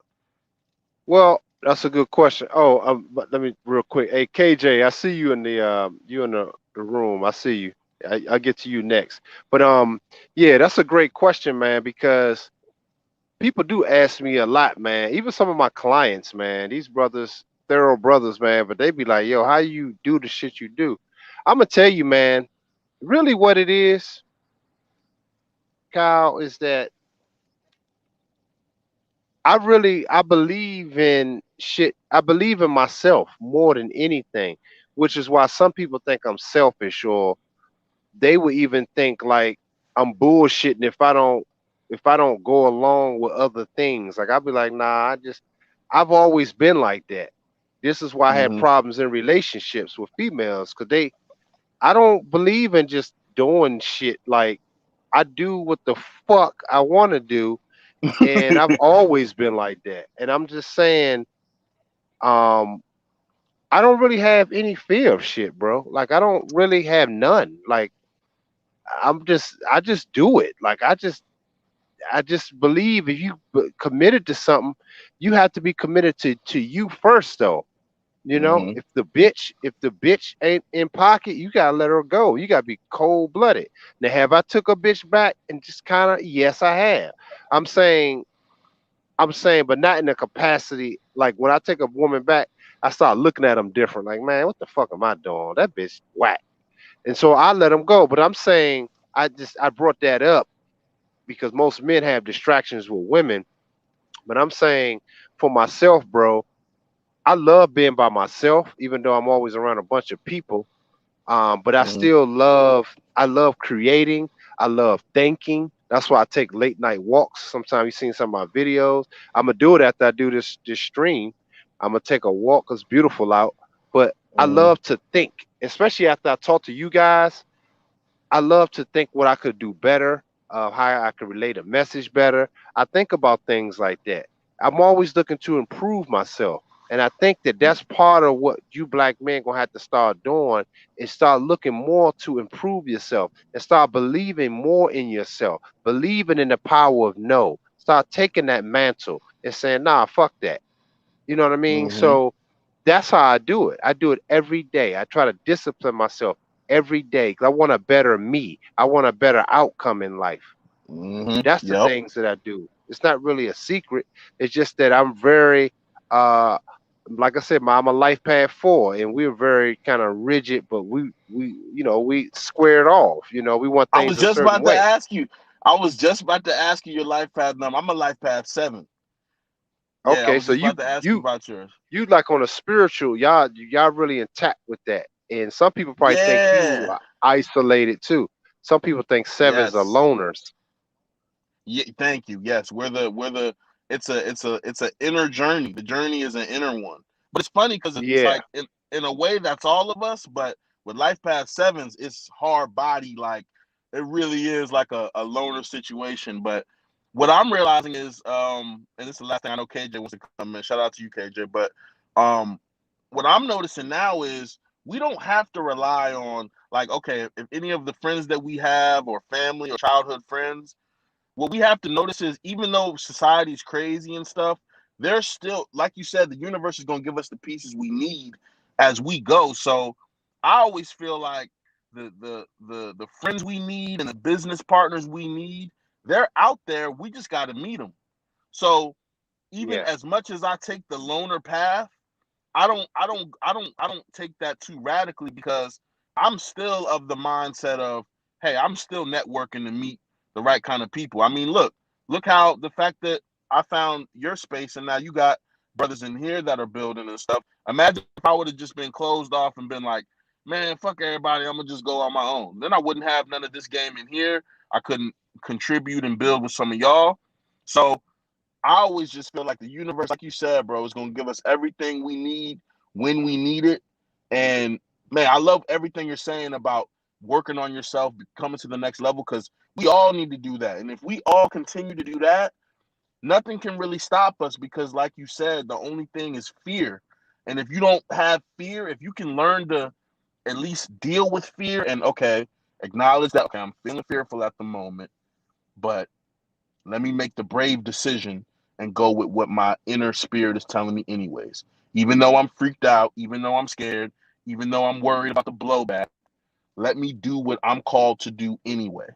S1: well, that's a good question. Oh, but let me real quick. Hey, KJ, I see you in the room. I see you. I'll get to you next. But yeah, that's a great question, man, because people do ask me a lot, man. Even some of my clients, man, these brothers, thorough brothers, man, but they be like, yo, how you do the shit you do? I'm gonna tell you, man, really what it is, Kyle, is that I believe in shit. I believe in myself more than anything, which is why some people think I'm selfish, or they would even think like I'm bullshitting if I don't go along with other things. Like I'll be like, nah, I've always been like that. This is why I had
S3: Mm-hmm.
S1: problems in relationships with females, because I don't believe in just doing shit. Like I do what the fuck I want to do, and I've always been like that. And I'm just saying, um, I don't really have any fear of shit, bro. Like I don't really have none. Like I just do it. Like I just believe if you committed to something, you have to be committed to you first, though. You know,
S3: Mm-hmm.
S1: if the bitch ain't in pocket, you gotta let her go. You gotta be cold blooded. Now, have I took a bitch back and just kind of? Yes, I have. I'm saying, but not in the capacity like when I take a woman back, I start looking at them different. Like, man, what the fuck am I doing? That bitch whack. And so I let them go. But I'm saying, I brought that up because most men have distractions with women. But I'm saying for myself, bro, I love being by myself, even though I'm always around a bunch of people. But
S3: Mm-hmm.
S1: I love creating. I love thinking. That's why I take late night walks. Sometimes you've seen some of my videos. I'm gonna do it after I do this stream. I'm gonna take a walk. It's beautiful out. But I
S3: Mm-hmm.
S1: love to think, especially after I talk to you guys. I love to think what I could do better, how I could relate a message better. I think about things like that. I'm always looking to improve myself. And I think that that's part of what you black men gonna have to start doing is start looking more to improve yourself and start believing more in yourself, believing in the power of no. Start taking that mantle and saying, nah, fuck that. You know what I mean?
S3: Mm-hmm.
S1: So that's how I do it. I do it every day. I try to discipline myself every day because I want a better me. I want a better outcome in life.
S3: Mm-hmm.
S1: That's the
S3: Yep.
S1: things that I do. It's not really a secret. It's just that I'm very, uh, like I said, I'm a life path 4, and we're very kind of rigid, but we square it off. You know, we want
S3: I
S1: things
S3: was
S1: a
S3: just
S1: certain
S3: about to
S1: way.
S3: ask you. I was just about to ask you your life path number. I'm a life path 7. Yeah, I
S1: Okay,
S3: was
S1: so
S3: just about to ask you about yours.
S1: you like on a spiritual, y'all really intact with that. And some people probably think you
S3: Yeah.
S1: are isolated too. Some people think sevens are
S3: Yes.
S1: loners.
S3: Yeah, thank you. Yes, we're the it's a inner journey. The journey is an inner one. But it's funny because it's
S1: Yeah,
S3: like in a way that's all of us, but with life path 7s, it's hard body, like it really is like a loner situation. But what I'm realizing is, and this is the last thing I know KJ wants to come in. Shout out to you, KJ. But um, what I'm noticing now is we don't have to rely on, like, okay, if any of the friends that we have or family or childhood friends, what we have to notice is even though society's crazy and stuff, there's still, like you said, the universe is going to give us the pieces we need as we go. So I always feel like the friends we need and the business partners we need, they're out there. We just got to meet them. So even
S1: Yeah,
S3: as much as I take the loner path, I don't take that too radically, because I'm still of the mindset of, hey, I'm still networking to meet the right kind of people. I mean, look how the fact that I found your space and now you got brothers in here that are building and stuff. Imagine if I would have just been closed off and been like, man, fuck everybody, I'm gonna just go on my own. Then I wouldn't have none of this game in here. I couldn't contribute and build with some of y'all. So I always just feel like the universe, like you said, bro, is gonna give us everything we need when we need it. And man, I love everything you're saying about working on yourself, coming to the next level, because we all need to do that. And if we all continue to do that, nothing can really stop us, because, like you said, the only thing is fear. And if you don't have fear, if you can learn to at least deal with fear and, okay, acknowledge that, okay, I'm feeling fearful at the moment, but let me make the brave decision and go with what my inner spirit is telling me, anyways. Even though I'm freaked out, even though I'm scared, even though I'm worried about the blowback, let me do what I'm called to do anyway.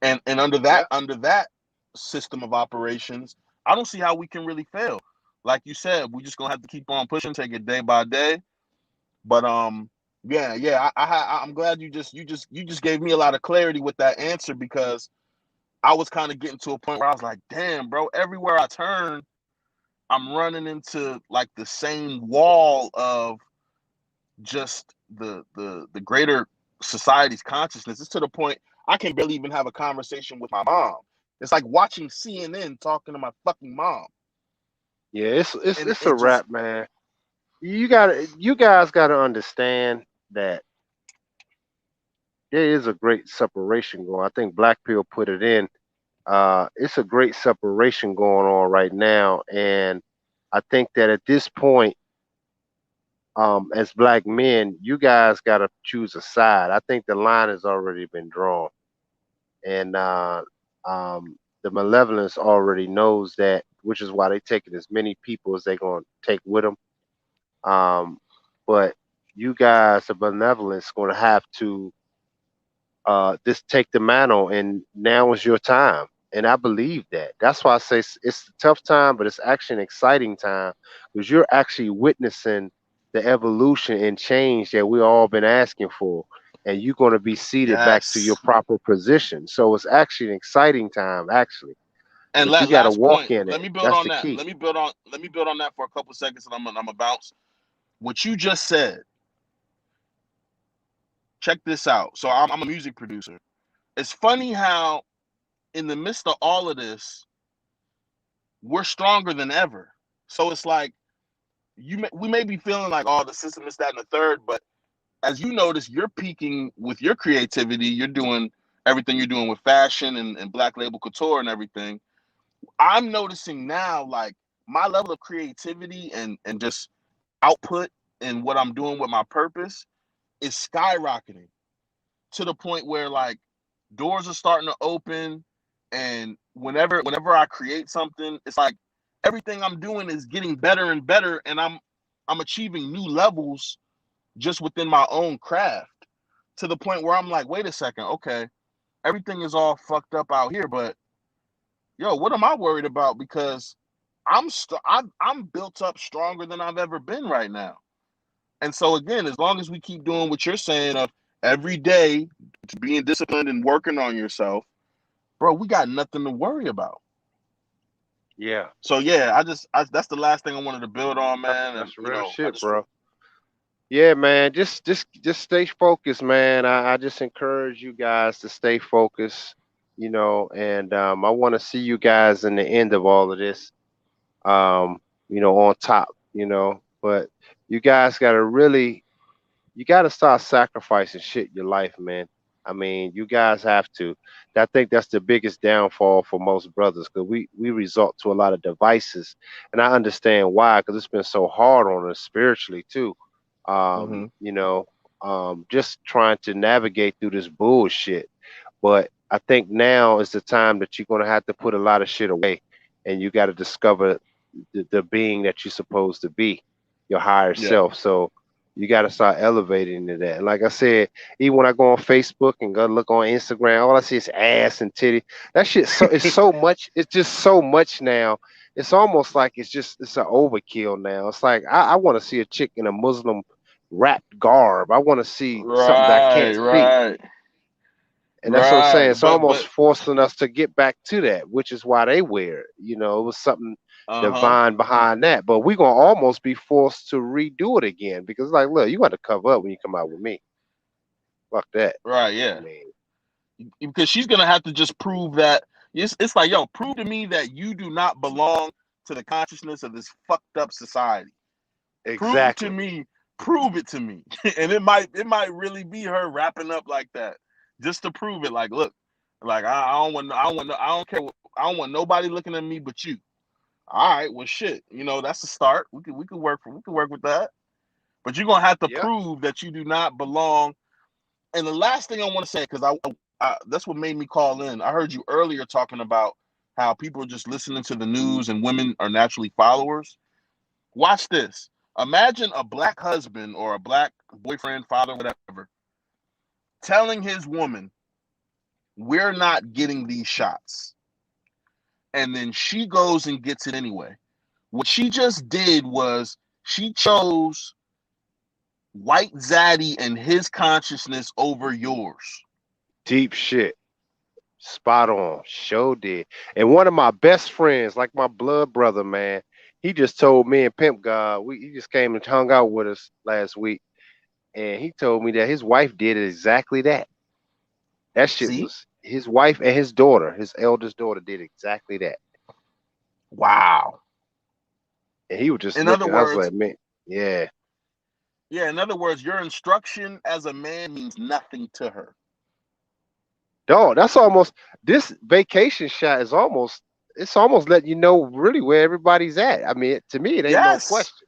S3: And
S1: yeah,
S3: under that system of operations, I don't see how we can really fail. Like you said, we're just gonna have to keep on pushing, take it day by day. But yeah, I'm glad you just gave me a lot of clarity with that answer, because I was kind of getting to a point where I was like, damn, bro, everywhere I turn, I'm running into like the same wall of just the greater society's consciousness. It's to the point I can barely even have a conversation with my mom. It's like watching CNN talking to my fucking mom.
S1: yeah.
S3: And
S1: It's a
S3: it just
S1: wrap, man. You guys got to understand that there is a great separation going. I think Black Pill put it in. It's a great separation going on right now, and I think that at this point, as black men, you guys got to choose a side. I think the line has already been drawn, and the malevolence already knows that, which is why they taking as many people as they're going to take with them. Um, but you guys, the benevolence, going to have to just take the mantle, and now is your time. And I believe that. That's why I say it's a tough time, but it's actually an exciting time, because you're actually witnessing the evolution and change that we all been asking for, and you're going to be seated back to your
S3: yes.
S1: proper position. So it's actually an exciting time, actually.
S3: And
S1: But you got to
S3: last
S1: walk
S3: point,
S1: in
S3: let
S1: it.
S3: me build
S1: That's
S3: on
S1: the
S3: that.
S1: key.
S3: Let me build on that for a couple seconds, and I'm a bounce. What you just said, check this out. So I'm a music producer. It's funny how in the midst of all of this, we're stronger than ever. So it's like we may be feeling like, oh, the system is that and the third, but as you notice, you're peaking with your creativity. You're doing everything you're doing with fashion and Black Label Couture and everything. I'm noticing now, like, my level of creativity and just output and what I'm doing with my purpose is skyrocketing, to the point where, like, doors are starting to open, and whenever I create something, it's like everything I'm doing is getting better and better, and I'm achieving new levels just within my own craft, to the point where I'm like, wait a second, okay, everything is all fucked up out here, but yo, what am I worried about? Because I'm built up stronger than I've ever been right now. And so again, as long as we keep doing what you're saying of every day being disciplined and working on yourself, bro, we got nothing to worry about.
S1: Yeah,
S3: So yeah, that's the last thing I wanted to build on, man. And
S1: that's real
S3: I
S1: shit,
S3: just
S1: bro. Yeah, man. Just stay focused, man. I just encourage you guys to stay focused, and I want to see you guys in the end of all of this, on top, But you guys gotta really, you gotta start sacrificing shit in your life, man. I mean, you guys have to. I think that's the biggest downfall for most brothers because we resort to a lot of devices, and I understand why because it's been so hard on us spiritually too.
S3: Hmm.
S1: You know, just trying to navigate through this bullshit. But I think now is the time that you're gonna have to put a lot of shit away, and you got to discover the being that you're supposed to be, your higher
S3: Yeah.
S1: self. So you got to start elevating to that. And like I said, even when I go on Facebook and go look on Instagram, all I see is ass and titty. That shit so it's so much. It's just so much now. It's almost like it's an overkill now. It's like I want to see a chick in a Muslim wrapped garb. I want to see something that I can't
S3: Right,
S1: see.
S3: right,
S1: And that's what I'm saying.
S3: right.
S1: It's almost forcing us to get back to that, which is why they wear it. You know, it was something
S3: uh-huh.
S1: divine behind that. But we're gonna almost be forced to redo it again because, like, look, you got to cover up when you come out with me. Fuck that.
S3: Right,
S1: I
S3: yeah.
S1: mean,
S3: Because she's gonna have to just prove that it's like, yo, prove to me that you do not belong to the consciousness of this fucked up society. Prove to
S1: exactly.
S3: me, prove it to me. And it might really be her wrapping up like that. Just to prove it. Like, look, like I don't care I don't want nobody looking at me but you. All right, well shit. That's a start. We could work with that. But you're gonna have to
S1: Yeah.
S3: prove that you do not belong. And the last thing I want to say, because that's what made me call in. I heard you earlier talking about how people are just listening to the news and women are naturally followers. Watch this. Imagine a black husband or a black boyfriend, father, whatever, telling his woman, "We're not getting these shots," and then she goes and gets it anyway. What she just did was she chose white zaddy and his consciousness over yours.
S1: Deep shit. Spot on. Show did. And one of my best friends, like my blood brother, man, he just told me and Pimp God, he just came and hung out with us last week, and he told me that his wife did exactly that. That shit
S3: See?
S1: was his wife and his daughter, his eldest daughter, did exactly that.
S3: Wow.
S1: And he was just
S3: In other
S1: looking. I was
S3: words,
S1: like, man, yeah.
S3: yeah, in other words, your instruction as a man means nothing to her.
S1: Dog, that's almost this vacation shot is almost it's almost letting you know really where everybody's at. I mean, to me, it ain't no
S3: Yes.
S1: question.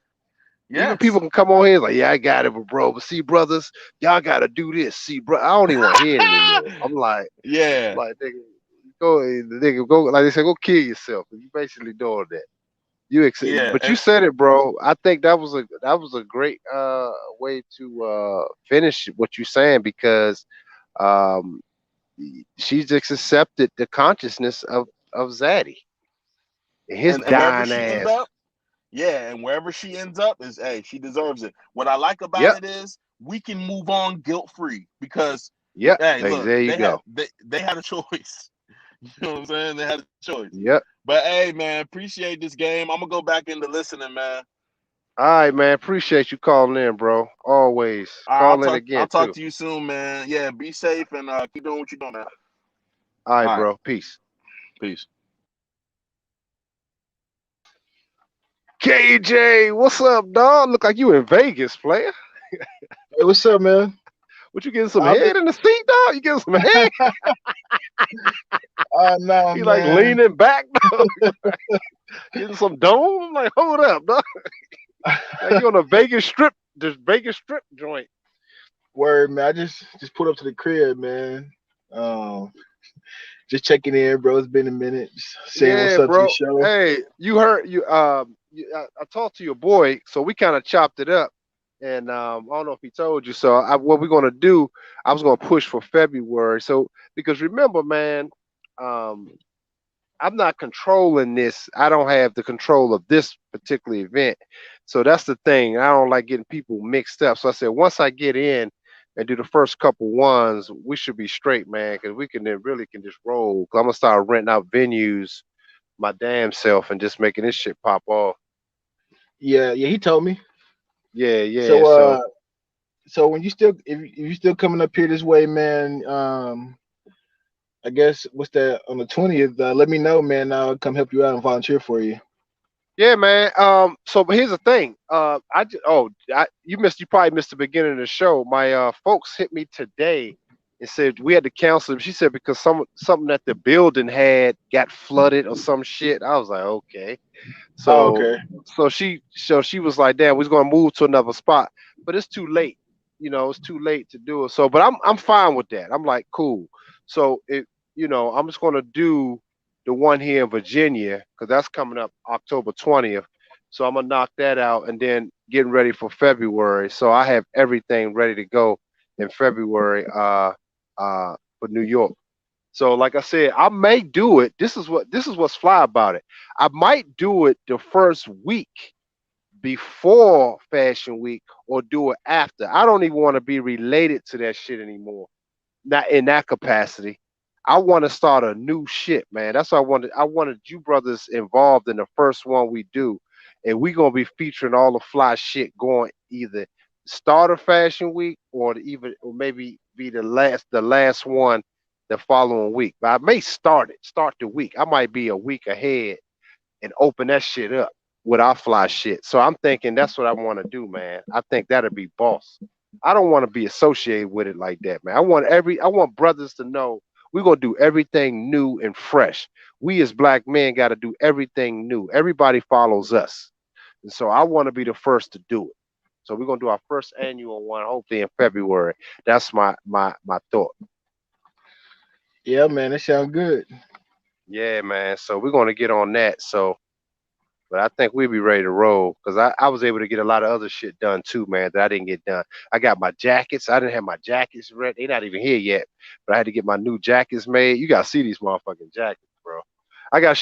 S1: Even people
S3: Yes.
S1: can come on here like, yeah, I got it, but bro, but see, brothers, y'all gotta do this. See, bro, I don't even want to hear it anymore.
S3: Yeah.
S1: Like, nigga, go, like they say, go kill yourself. You basically doing that.
S3: Yeah.
S1: But you said it, bro. I think that was a great way to finish what you're saying because um she just accepted the consciousness of Zaddy and his
S3: And wherever
S1: dying
S3: she ends
S1: ass.
S3: up, yeah, and wherever she ends up is, hey, she deserves it. What I like about
S1: Yep,
S3: it is we can move on guilt free because,
S1: yep.
S3: hey, look,
S1: There you
S3: they had
S1: go.
S3: they had a choice. You know what I'm saying? They had a choice.
S1: Yep.
S3: But hey, man, appreciate this game. I'm gonna go back into listening, man.
S1: All right, man. Appreciate you calling in, bro. Always
S3: I'll
S1: call in
S3: talk.
S1: again
S3: I'll talk
S1: too.
S3: to you soon, man. Yeah, be safe and keep doing what you're doing, man.
S1: All right,
S3: All right,
S1: bro. Peace.
S3: peace.
S1: KJ, what's up, dog? Look like you in Vegas, player.
S2: Hey, what's up, man?
S1: What you getting some
S2: I've been.
S1: head in the seat, dog? You getting some head?
S2: No,
S1: You like
S2: man.
S1: leaning back, dog? Getting some dome? I'm like, hold up, dog. Like you on a Vegas strip, this Vegas strip joint.
S2: Word, man. I just put up to the crib, man. Um, just checking in, bro. It's been a minute. Just saying what's
S1: Yeah,
S2: up to the
S1: bro.
S2: show.
S1: Hey, you heard I talked to your boy, so we kind of chopped it up, and I don't know if he told you. So what we're gonna do? I was gonna push for February. So because remember, man, um, I'm not controlling this. I don't have the control of this particular event. So that's the thing. I don't like getting people mixed up. So I said once I get in and do the first couple ones, we should be straight, man, because we can then really can just roll. Cause I'm gonna start renting out venues my damn self and just making this shit pop off.
S2: Yeah, yeah. He told me.
S1: Yeah, yeah.
S2: So,
S1: So
S2: so when you still, if you still coming up here this way, man. I guess what's that on the 20th? Let me know, man. I'll come help you out and volunteer for you.
S1: yeah, man. So but here's the thing. You probably missed the beginning of the show. My folks hit me today and said we had to cancel it. She said because something that the building had got flooded or some shit. I was like, okay.
S4: Oh,
S1: So
S4: okay.
S1: she was like, damn, we're gonna move to another spot, but it's too late. It's too late to do it. So, but I'm fine with that. I'm like, cool. So I'm just gonna do the one here in Virginia because that's coming up October 20th. So I'm gonna knock that out and then getting ready for February. So I have everything ready to go in February for New York. So like I said, I may do it. This is what's fly about it. I might do it the first week before Fashion Week or do it after. I don't even want to be related to that shit anymore. Not in that capacity. I want to start a new shit, man. That's what I wanted. I wanted you brothers involved in the first one we do, and we gonna be featuring all the fly shit going either start of Fashion Week or maybe be the last one the following week. But I may start the week. I might be a week ahead and open that shit up with our fly shit. So I'm thinking that's what I want to do, man. I think that'd be boss. I don't want to be associated with it like that, man. I want brothers to know we're gonna do everything new and fresh. We as black men gotta do everything new. Everybody follows us. And so I want to be the first to do it. So we're gonna do our first annual one, hopefully in February. That's my thought.
S4: Yeah, man, that sounds good.
S1: Yeah, man. So we're gonna get on that. But I think we'll be ready to roll because I was able to get a lot of other shit done too, man, that I didn't get done. I got my jackets. I didn't have my jackets ready. They're not even here yet, but I had to get my new jackets made. You gotta see these motherfucking jackets, bro. I gotta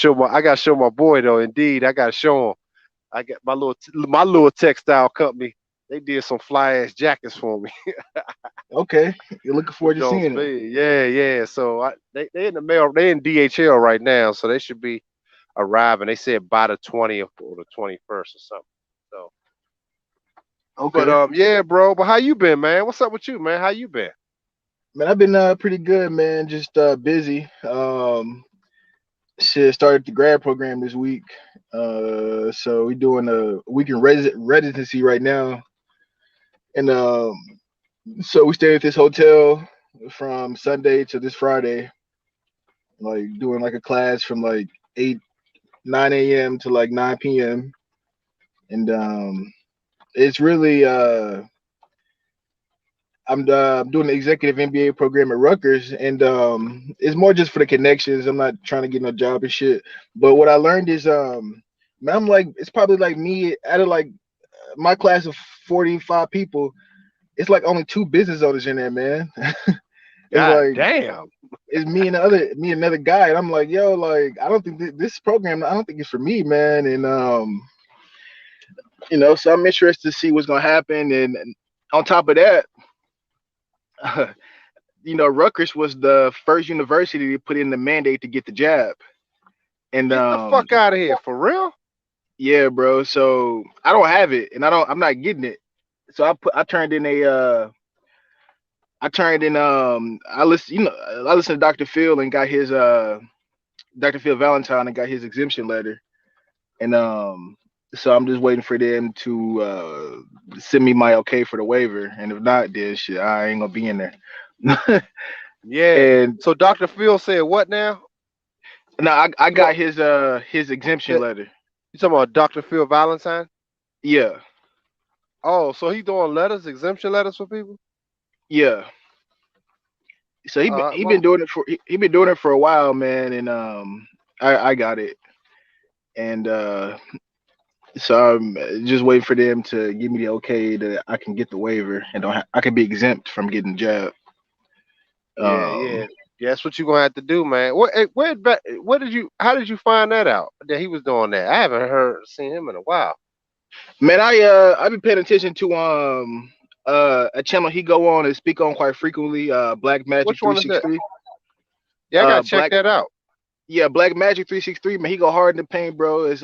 S1: show my boy though. Indeed, I gotta show him. I got my little textile company. They did some fly ass jackets for me.
S4: Okay, you're looking
S1: The
S4: forward to
S1: Jones
S4: seeing it.
S1: Bay. Yeah, yeah. So they in the mail. They in DHL right now, so they should be arriving. They said by the 20th or the 21st or something. So, but
S4: Okay,
S1: yeah, bro. But how you been, man? What's up with you, man? How you been?
S4: man, I've been pretty good, man. Just busy. Shit, started the grad program this week. So we doing a weekend residency right now, and so we stayed at this hotel from Sunday to this Friday, like doing like a class from like 9 a.m. to like 9 p.m. And it's really I'm doing the executive MBA program at Rutgers, and it's more just for the connections. I'm not trying to get no job and shit. But what I learned is, man, I'm like, it's probably like me out of like my class of 45 people. It's like only two business owners in there, man. It's
S1: God
S4: like
S1: damn.
S4: it's me and another guy, and I'm like, yo, like I don't think this program, I don't think it's for me, man. And so I'm interested to see what's gonna happen. And on top of that, Rutgers was the first university to put in the mandate to get the jab. And
S1: Get the fuck out of here, for real?
S4: yeah, bro. So I don't have it, and I'm not getting it. So I turned in I listened to Dr. Phil and got his Dr. Phil Valentine and got his exemption letter. And so I'm just waiting for them to send me my okay for the waiver. And if not, then shit, I ain't gonna be in there.
S1: Yeah.
S4: And
S1: So Dr. Phil said what now?
S4: no, I
S1: You want
S4: got his exemption
S1: that?
S4: letter.
S1: You talking about Dr. Phil Valentine?
S4: Yeah,
S1: Oh, so he doing exemption letters for people?
S4: yeah. So he been
S1: Well,
S4: doing it for he been doing it for a while, man. And I got it. And so I'm just waiting for them to give me the okay that I can get the waiver and I can be exempt from getting the job.
S1: yeah, yeah. Yeah, that's what you're gonna have to do, man. What did you? How did you find that out that he was doing that? I haven't seen him in a while.
S4: Man, I've been paying attention to a channel he go on and speak on quite frequently, Black Magic
S1: Which one is that?
S4: 363.
S1: Yeah, I gotta check
S4: Black
S1: that out.
S4: Yeah, Black Magic 363, man, he go hard in the paint, bro. It's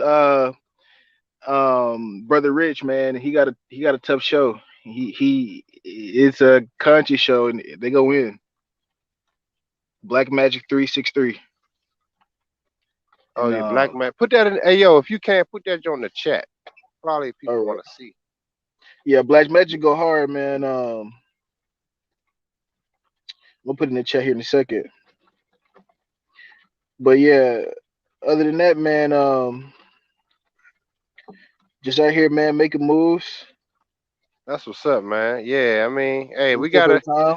S4: Brother Rich, man. He got a tough show. He it's a country show and they go in. Black Magic 363.
S1: Oh
S4: And
S1: yeah, Black man. Put that in. Hey yo, if you can put that on the chat. Probably
S4: all
S1: people
S4: right.
S1: want to see.
S4: Yeah, Black Magic go hard, man. We'll put it in the chat here in a second. But yeah, other than that, man, just out here, man, making moves.
S1: That's what's up, man. Yeah, I mean, hey,
S4: One
S1: we
S4: step at a
S1: gotta.
S4: time.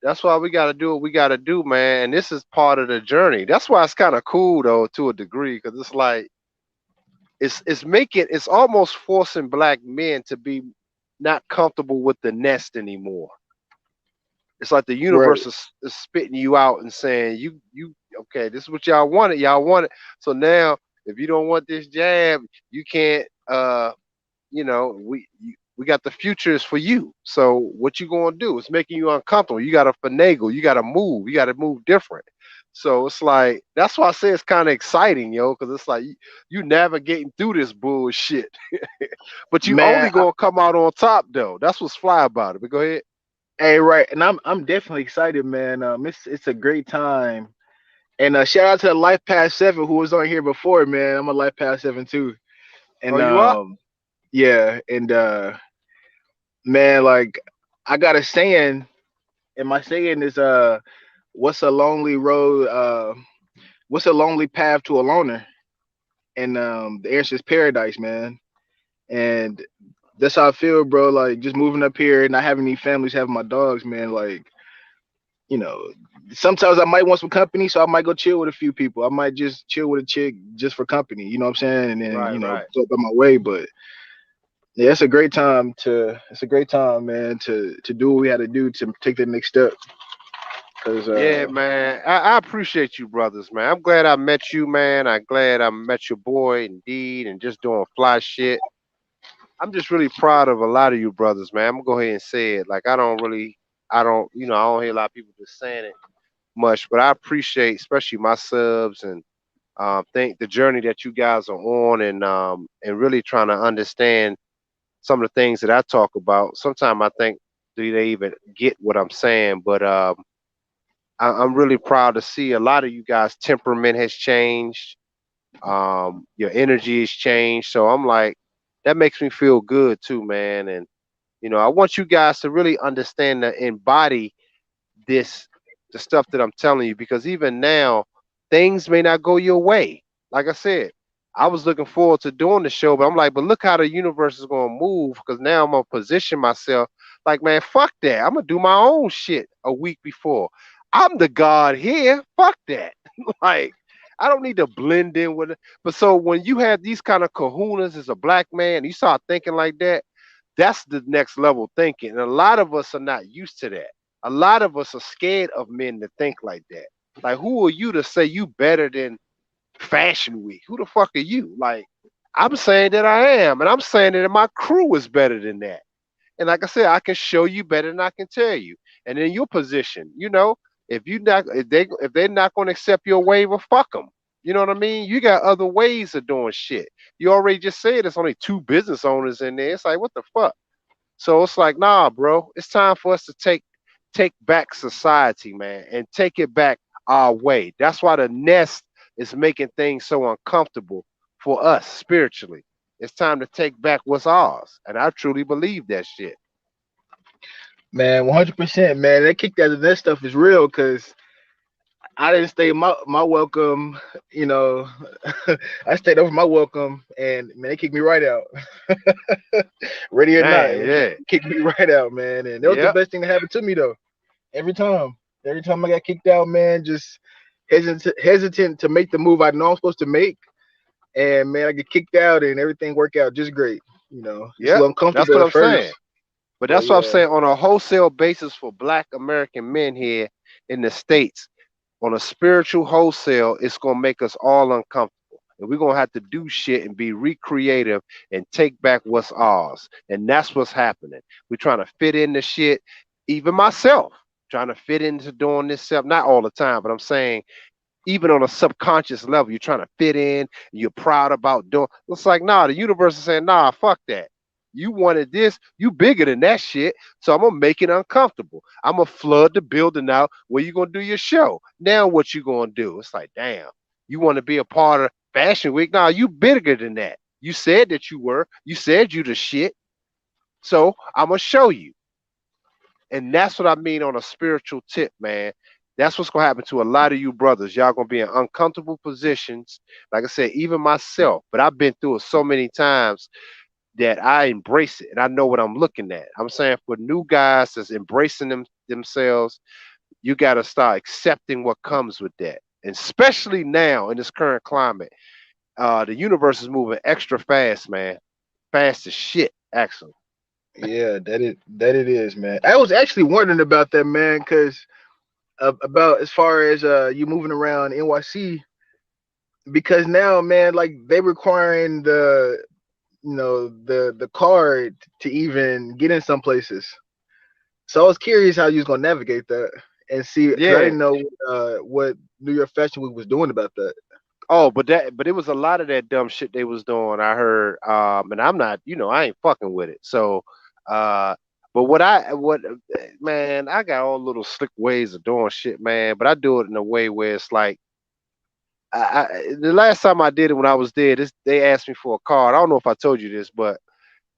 S1: That's why we gotta do what we gotta do, man. And this is part of the journey. That's why it's kind of cool though, to a degree, because it's like it's almost forcing black men to be not comfortable with the nest anymore. It's like the
S4: Right.
S1: universe is spitting you out and saying, you okay, this is what y'all want it. So now if you don't want this jab, you can't we got the futures for you. So what you gonna do? It's making you uncomfortable. You gotta finagle, you gotta move different. So it's like that's why I say it's kind of exciting, yo, because it's like you navigating through this bullshit. But you
S4: Man,
S1: only gonna come out on top though. That's what's fly about it. But go ahead.
S4: hey, right, and I'm definitely excited, man. It's a great time, and shout out to the Life Past Seven who was on here before, man. I'm a Life Past Seven too,
S1: Oh,
S4: and
S1: you are?
S4: yeah, and man, like I got a saying, and my saying is what's a lonely road? What's a lonely path to a loner? And the answer is paradise, man. And that's how I feel, bro. Like just moving up here, not having any families, having my dogs, man. Like you know, sometimes I might want some company, so I might go chill with a few people. I might just chill with a chick just for company. You know what I'm saying? And then
S1: Right, right.
S4: go about my way. But yeah, it's a great time to. It's a great time, man, to do what we had to do to take the next step. Cause
S1: Yeah, man. I appreciate you, brothers, man. I'm glad I met you, man. I'm glad I met your boy, indeed, and just doing fly shit. I'm just really proud of a lot of you brothers, man. I'm gonna go ahead and say it. Like I don't, I don't hear a lot of people just saying it much, but I appreciate, especially my subs and think the journey that you guys are on, and really trying to understand some of the things that I talk about. Sometimes I think do they even get what I'm saying? But I'm really proud to see a lot of you guys' temperament has changed. Your energy has changed. So I'm like, that makes me feel good too, man. And I want you guys to really understand and embody this the stuff that I'm telling you, because even now things may not go your way. Like I said, I was looking forward to doing the show, but I'm like, but look how the universe is gonna move, because now I'm gonna position myself like, man, fuck that. I'm gonna do my own shit a week before. I'm the god here. Fuck that. Like, I don't need to blend in with it. But so when you have these kind of kahunas as a black man, you start thinking like that, that's the next level thinking. And a lot of us are not used to that. A lot of us are scared of men to think like that. Like, who are you to say you better than Fashion Week? Who the fuck are you? Like, I'm saying that I am, and I'm saying that my crew is better than that. And like I said, I can show you better than I can tell you. And in your position, if they're not going to accept your waiver, fuck them. You know what I mean? You got other ways of doing shit. You already just said there's only two business owners in there. It's like, what the fuck? So it's like, nah, bro, it's time for us to take back society, man, and take it back our way. That's why the nest is making things so uncomfortable for us spiritually. It's time to take back what's ours. And I truly believe that shit.
S4: man, 100%, man. That kick that stuff is real because I didn't stay my welcome. You know, I stayed over my welcome, and man, they kicked me right out. Ready or not,
S1: Man,
S4: they
S1: yeah.
S4: kicked me right out, man. And that was the
S1: Yep.
S4: best thing that happened to me though. Every time, every time I got kicked out, man, just hesitant to make the move I know I'm supposed to make, and man, I get kicked out, and everything worked out just great. You know, it's a
S1: Yep.
S4: little
S1: That's
S4: uncomfortable
S1: what
S4: at
S1: I'm
S4: first,
S1: saying. But
S4: but
S1: that's what I'm
S4: yeah,
S1: saying on a wholesale basis for black American men here in the States. On a spiritual wholesale, it's gonna make us all uncomfortable. And we're gonna have to do shit and be recreative and take back what's ours. And that's what's happening. We're trying to fit in the shit, even myself, trying to fit into doing this stuff. Not all the time, but I'm saying even on a subconscious level, you're trying to fit in, you're proud about doing. It's like, nah, the universe is saying, nah, fuck that. You wanted this, you bigger than that shit. So I'm gonna make it uncomfortable. I'm gonna flood the building out where you're gonna do your show. Now what you gonna do? It's like, damn, you want to be a part of Fashion Week? Nah, you bigger than that. You said that you were. You said you the shit. So I'm gonna show you. And that's what I mean on a spiritual tip, man. That's what's gonna happen to a lot of you brothers. Y'all gonna be in uncomfortable positions. Like I said, even myself, but I've been through it so many times that I embrace it and I know what I'm looking at. I'm saying for new guys that's embracing themselves, you gotta start accepting what comes with that. And especially now in this current climate, the universe is moving extra fast, man. Fast as shit, actually.
S4: Yeah, that it is, man. I was actually wondering about that, man, because about as far as you moving around NYC, because now, man, like they requiring the card to even get in some places. So I was curious how you was gonna navigate that and see, because I
S1: Yeah.
S4: didn't know what New York Fashion Week was doing about that.
S1: Oh, but it was a lot of that dumb shit they was doing. I heard, and I'm not, I ain't fucking with it. So, uh, but man, I got all little slick ways of doing shit, man. But I do it in a way where it's like, the last time I did it when I was there, they asked me for a card. I don't know if I told you this, but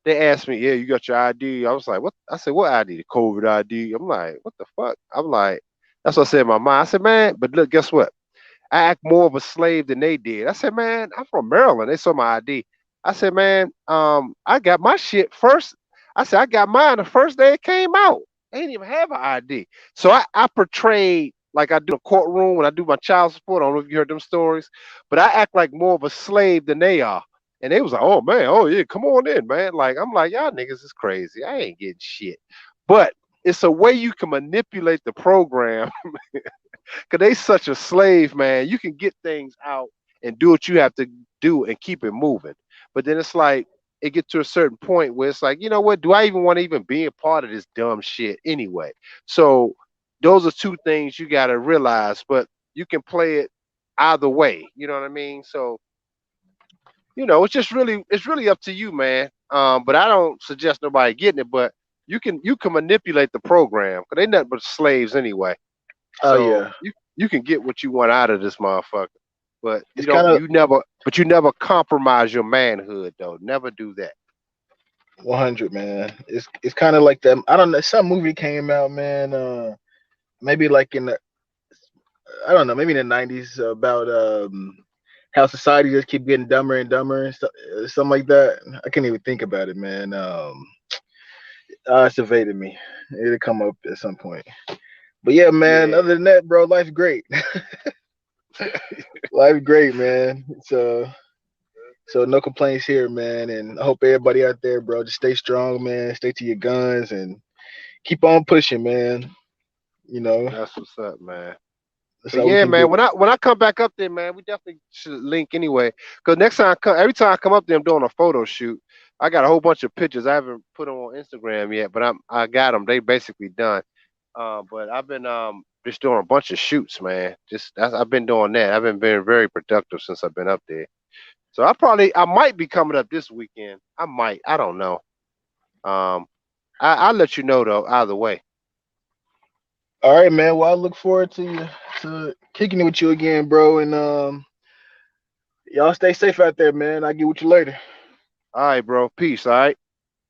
S1: they asked me, yeah, you got your ID? I was like, what? I said, what ID? The COVID ID. I'm like, what the fuck? I'm like, that's what I said in my mind. I said, man, but look, guess what? I act more of a slave than they did. I said, man, I'm from Maryland. They saw my ID. I said, man, I got my shit first. I said, I got mine the first day it came out. They didn't even have an ID. So I portrayed like I do in a courtroom when I do my child support. I don't know if you heard them stories, but I act like more of a slave than they are. And they was like, oh man, oh yeah, come on in, man. Like I'm like, y'all niggas is crazy. I ain't getting shit. But it's a way you can manipulate the program because they such a slave, man. You can get things out and do what you have to do and keep it moving. But then it's like it gets to a certain point where it's like, you know what? Do I even want to even be a part of this dumb shit anyway? So those are two things you got to realize. But you can play it either way. You know what I mean? So it's really up to you, man. But I don't suggest nobody getting it. But you can manipulate the program because they nothing but slaves anyway.
S4: Oh
S1: So
S4: yeah,
S1: you can get what you want out of this motherfucker, but
S4: it's kind of
S1: you never compromise your manhood though. Never do that.
S4: 100, man. It's kind of like that. I don't know. Some movie came out, man. Maybe like in the, I don't know, maybe in the 90s, about how society just keep getting dumber and dumber and stuff, something like that. I can't even think about it, man. It's evaded me. It'll come up at some point. But yeah, man.
S1: Yeah,
S4: Other than that, bro, life's great. Life's great, man. So no complaints here, man. And I hope everybody out there, bro, just stay strong, man. Stay to your guns and keep on pushing, man. You know,
S1: that's what's up, man.
S4: that's
S1: But
S4: all we
S1: yeah,
S4: can do.
S1: man, when I come back up there, man, we definitely should link anyway. Cause next time every time I come up there, I'm doing a photo shoot. I got a whole bunch of pictures. I haven't put them on Instagram yet, but I got them. They basically done. But I've been just doing a bunch of shoots, man. I've been doing that. I've been very very productive since I've been up there. So I might be coming up this weekend. I might. I don't know. Um, I'll let you know though. Either way.
S4: All right, man. Well, I look forward to kicking it with you again, bro. And y'all stay safe out there, man. I'll get with you later.
S1: All right, bro. Peace. All right.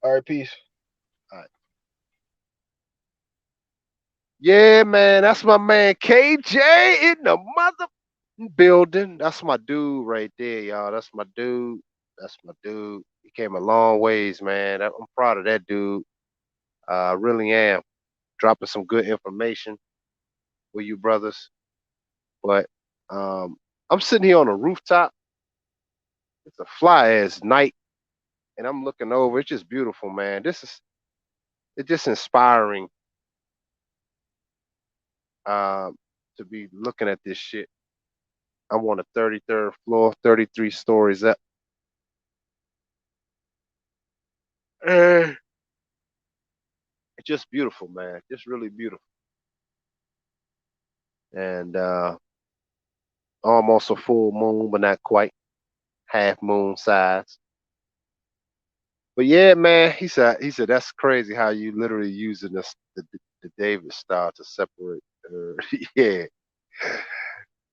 S4: All right, peace.
S1: All right. Yeah, man. That's my man KJ in the mother building. That's my dude right there, y'all. That's my dude. That's my dude. He came a long ways, man. I'm proud of that dude. I really am. Dropping some good information with you brothers. But I'm sitting here on a rooftop. It's a fly ass night, and I'm looking over. It's just beautiful, man. It's just inspiring to be looking at this shit. I'm on the 33rd floor, 33 stories up. And it's just beautiful, man. Just really beautiful. And almost a full moon, but not quite. Half moon size. But yeah, man, he said that's crazy how you literally using the David style to separate. Yeah,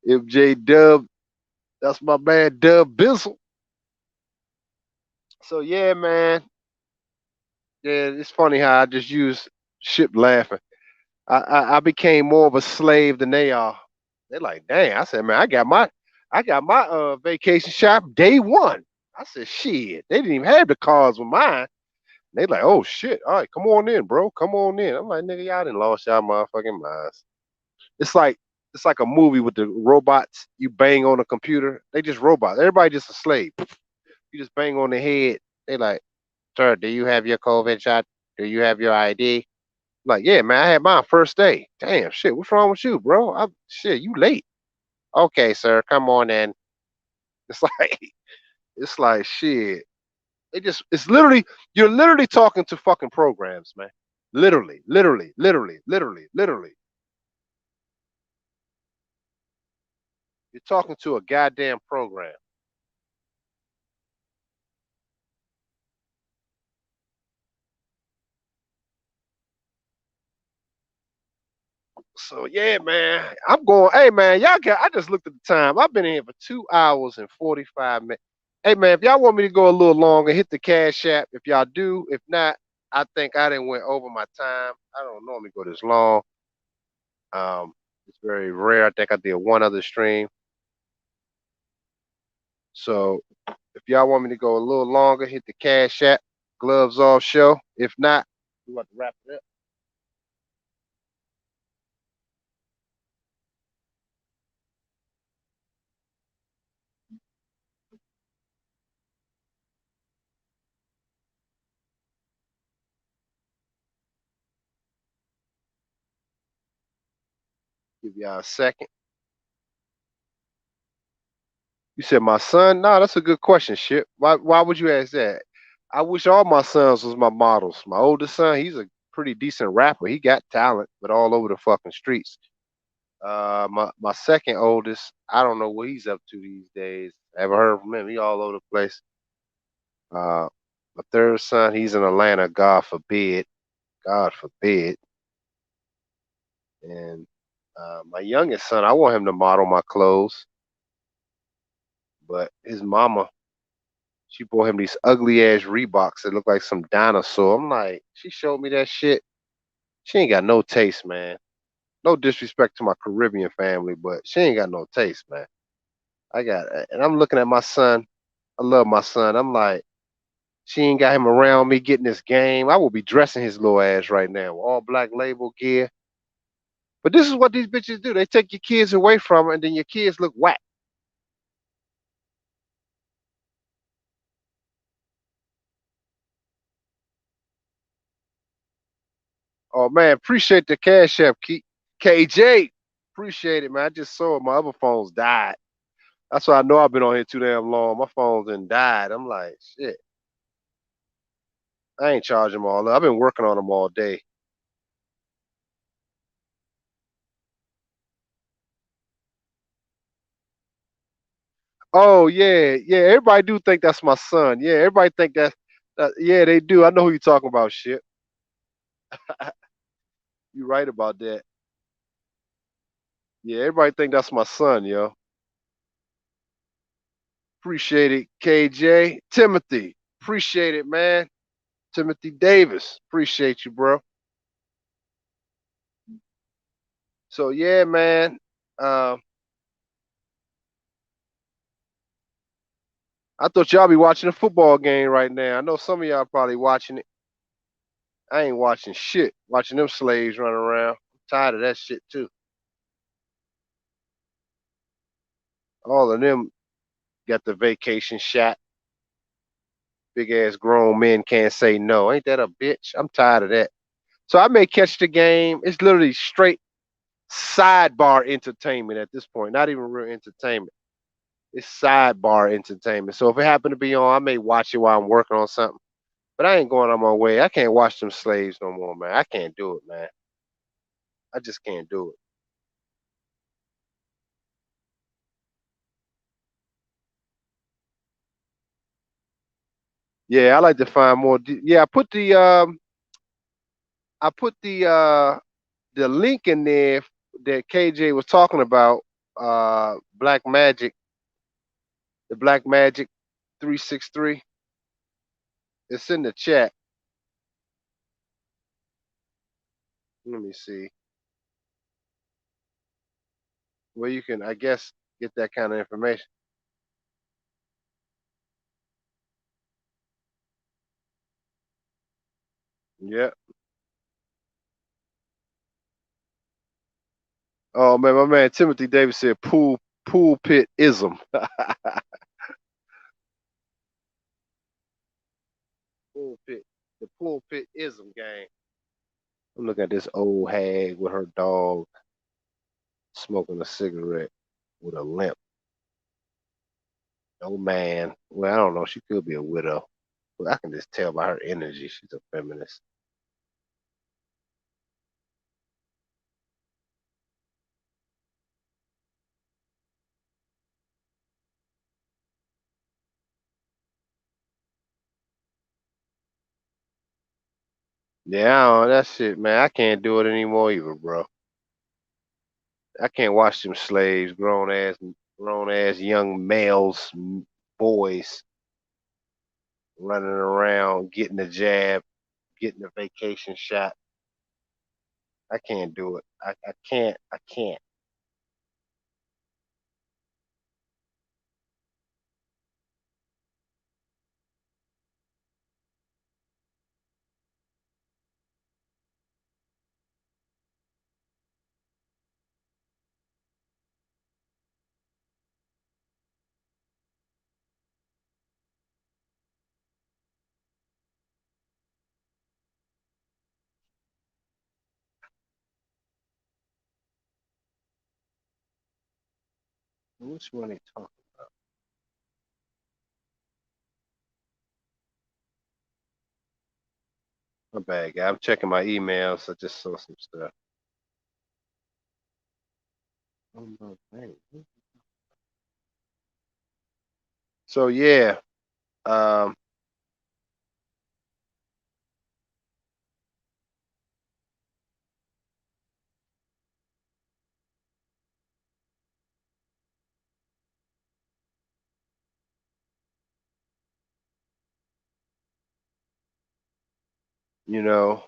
S1: MJ Dub, that's my man Dub Bizzle. So yeah, man, yeah, it's funny how I just use shit laughing. I became more of a slave than they are. They're like, dang. I said, man, I got my vacation shop day one. I said, shit. They didn't even have the cars with mine. They like, oh shit. All right, come on in, bro. Come on in. I'm like, nigga, y'all didn't lost y'all motherfucking minds. It's like it's like a movie with the robots. You bang on a computer. They just robots. Everybody just a slave. You just bang on the head. They like, sir, do you have your COVID shot? Do you have your ID? Like, yeah, man, I had mine first day. Damn, shit, what's wrong with you, bro? Shit, you late. Okay, sir, come on in. It's like, it's like shit. It's literally, you're literally talking to fucking programs, man. Literally, literally, literally, literally, literally. You're talking to a goddamn program. So yeah, man, I'm going. Hey, man, y'all got. I just looked at the time. I've been in here for 2 hours and 45 minutes. Hey, man, if y'all want me to go a little longer, hit the cash app. If y'all do, if not, I think I didn't went over my time. I don't normally go this long. It's very rare. I think I did one other stream. So if y'all want me to go a little longer, hit the cash app. Gloves off show. If not, we want to wrap it up. Give y'all a second. You said my son? No, that's a good question, shit. Why would you ask that? I wish all my sons was my models. My oldest son, he's a pretty decent rapper. He got talent, but all over the fucking streets. My second oldest, I don't know what he's up to these days. Ever heard from him? He all over the place. Uh, my third son, he's in Atlanta. God forbid. God forbid. And my youngest son, I want him to model my clothes, but his mama, she bought him these ugly ass Reeboks that look like some dinosaur. I'm like, she showed me that shit. She ain't got no taste, man. No disrespect to my Caribbean family, but she ain't got no taste, man. And I'm looking at my son. I love my son. I'm like, she ain't got him around me getting this game. I will be dressing his little ass right now with all black label gear. But this is what these bitches do. They take your kids away from her, and then your kids look whack. Oh man, appreciate the cash app, KJ. Appreciate it, man. I just saw it. My other phones died. That's why I know I've been on here too damn long. My phone's done died. I'm like, shit. I ain't charging them all up. I've been working on them all day. Oh yeah, yeah. Everybody do think that's my son. Yeah, everybody think yeah, they do. I know who you talking about. Shit, you right about that. Yeah, everybody think that's my son, yo. Appreciate it, KJ. Timothy. Appreciate it, man. Timothy Davis. Appreciate you, bro. So yeah, man. Um, I thought y'all be watching a football game right now. I know some of y'all probably watching it. I ain't watching shit. Watching them slaves run around. I'm tired of that shit too. All of them got the vacation shot. Big ass grown men can't say no. Ain't that a bitch? I'm tired of that. So I may catch the game. It's literally straight sidebar entertainment at this point. Not even real entertainment. It's sidebar entertainment. So if it happened to be on, I may watch it while I'm working on something. But I ain't going on my way. I can't watch them slaves no more, man. I can't do it, man. I just can't do it. Yeah, I like to find more. Yeah, I put the link in there that KJ was talking about. Black Magic, the Black Magic 363. It's in the chat. Let me see. Well, you can, I guess, get that kind of information. Yeah. Oh man, my man Timothy Davis said pulpitism. Pulpit, the pulpitism gang. I'm looking at this old hag with her dog smoking a cigarette with a limp. Oh man. Well, I don't know. She could be a widow, but I can just tell by her energy she's a feminist. Yeah, that shit, man. I can't do it anymore either, bro. I can't watch them slaves, grown ass young males, boys running around, getting the jab, getting the vacation shot. I can't do it. I can't. I can't. Which one they talking? My bad, guy. I'm checking my emails. I just saw some stuff. Oh, no, dang. So yeah, um, you know,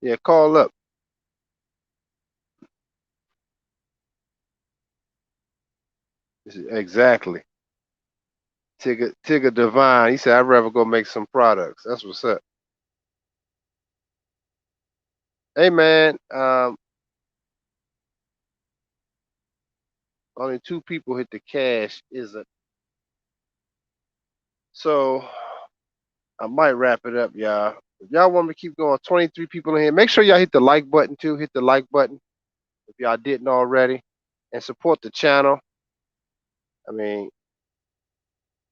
S1: yeah, call up. Exactly. Tigger Divine. He said, I'd rather go make some products. That's what's up. Hey man, only two people hit the cash. Is it? So I might wrap it up, y'all. If y'all want me to keep going, 23 people in here. Make sure y'all hit the like button too. Hit the like button if y'all didn't already, and support the channel. I mean,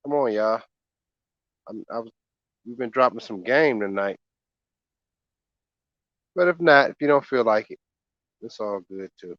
S1: come on, y'all. We've been dropping some game tonight, but if not, if you don't feel like it, it's all good too.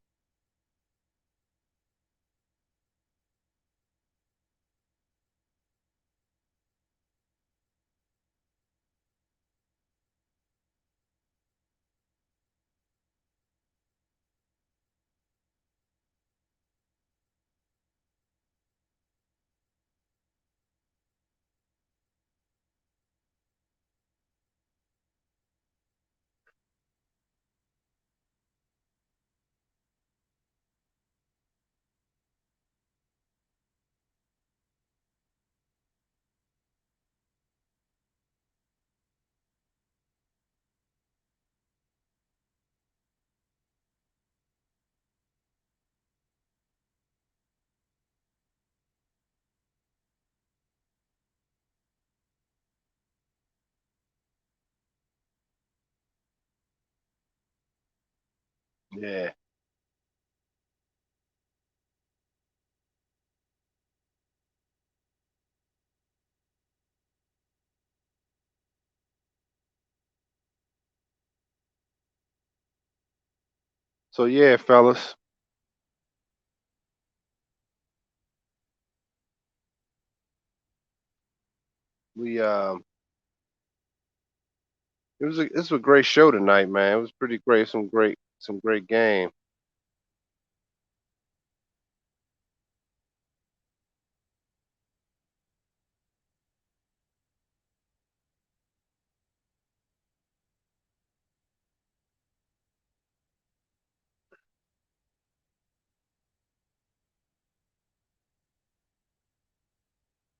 S1: Yeah. So yeah, fellas, we it was a great show tonight, man. It was pretty great. Some great game.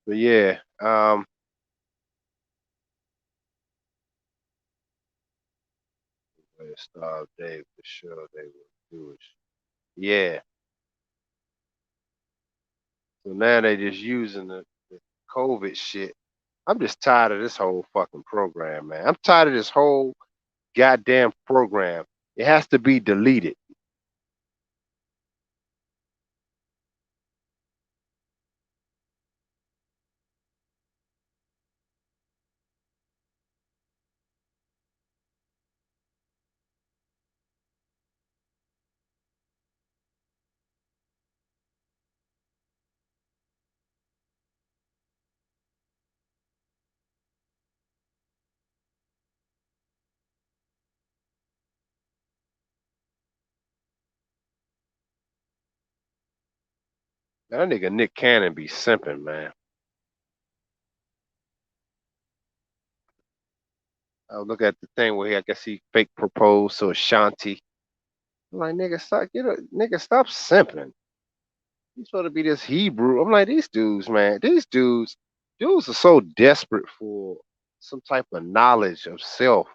S1: But yeah, Star Day for sure. They were Jewish. Yeah. So now they just using the COVID shit. I'm just tired of this whole fucking program, man. I'm tired of this whole goddamn program. It has to be deleted. That nigga Nick Cannon be simping, man. I look at the thing where I guess he fake proposed to Ashanti. I'm like, nigga, nigga, stop simping. He's supposed to be this Hebrew. I'm like, these dudes, man, dudes are so desperate for some type of knowledge of self,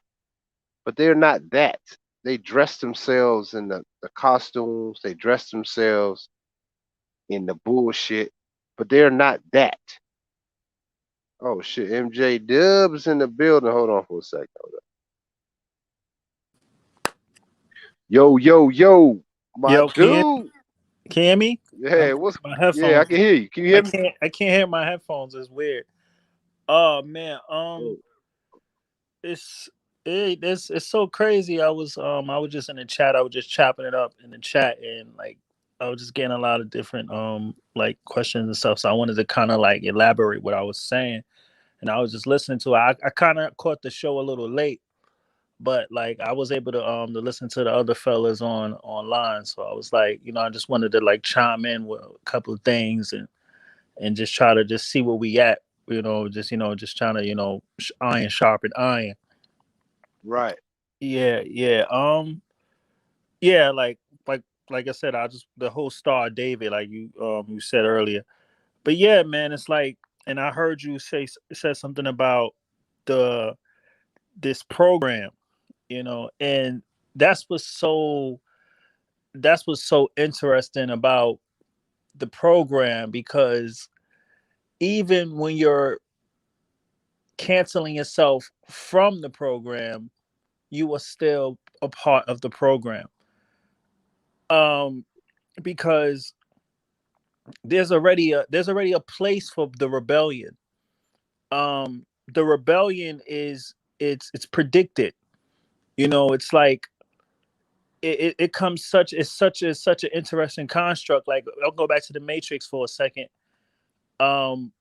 S1: but they're not that. They dress themselves in the costumes, they dress themselves in the bullshit, but they're not that. Oh shit, MJ Dubs in the building. Hold on for a second. Hold up. Yo, yo, yo, my
S2: Yo,
S1: dude.
S2: can you hear me?
S1: Yeah, what's
S2: My
S1: yeah, I
S2: headphones.
S1: can hear you. Can you hear me?
S2: I can't hear my headphones. It's weird. Oh man,
S1: Oh,
S2: it's it's so crazy. I was just in the chat. I was just chopping it up in the chat, and like I was just getting a lot of different like questions and stuff. So I wanted to kind of like elaborate what I was saying, and I was just listening to it. I kind of caught the show a little late, but like I was able to listen to the other fellas on online. So I was like, I just wanted to like chime in with a couple of things and just try to just see where we at. Just trying to iron sharpen iron.
S1: right.
S2: Yeah, yeah. Yeah, like I said, I just the whole Star David, like you said earlier. But yeah, man, it's like, and I heard you said something about the this program, and that's what's so that's what's so interesting about the program, because even when you're canceling yourself from the program, you are still a part of the program. Um, because there's already a place for the rebellion. The rebellion is it's predicted. It's like it comes such an interesting construct. Like, I'll go back to the Matrix for a second. Um,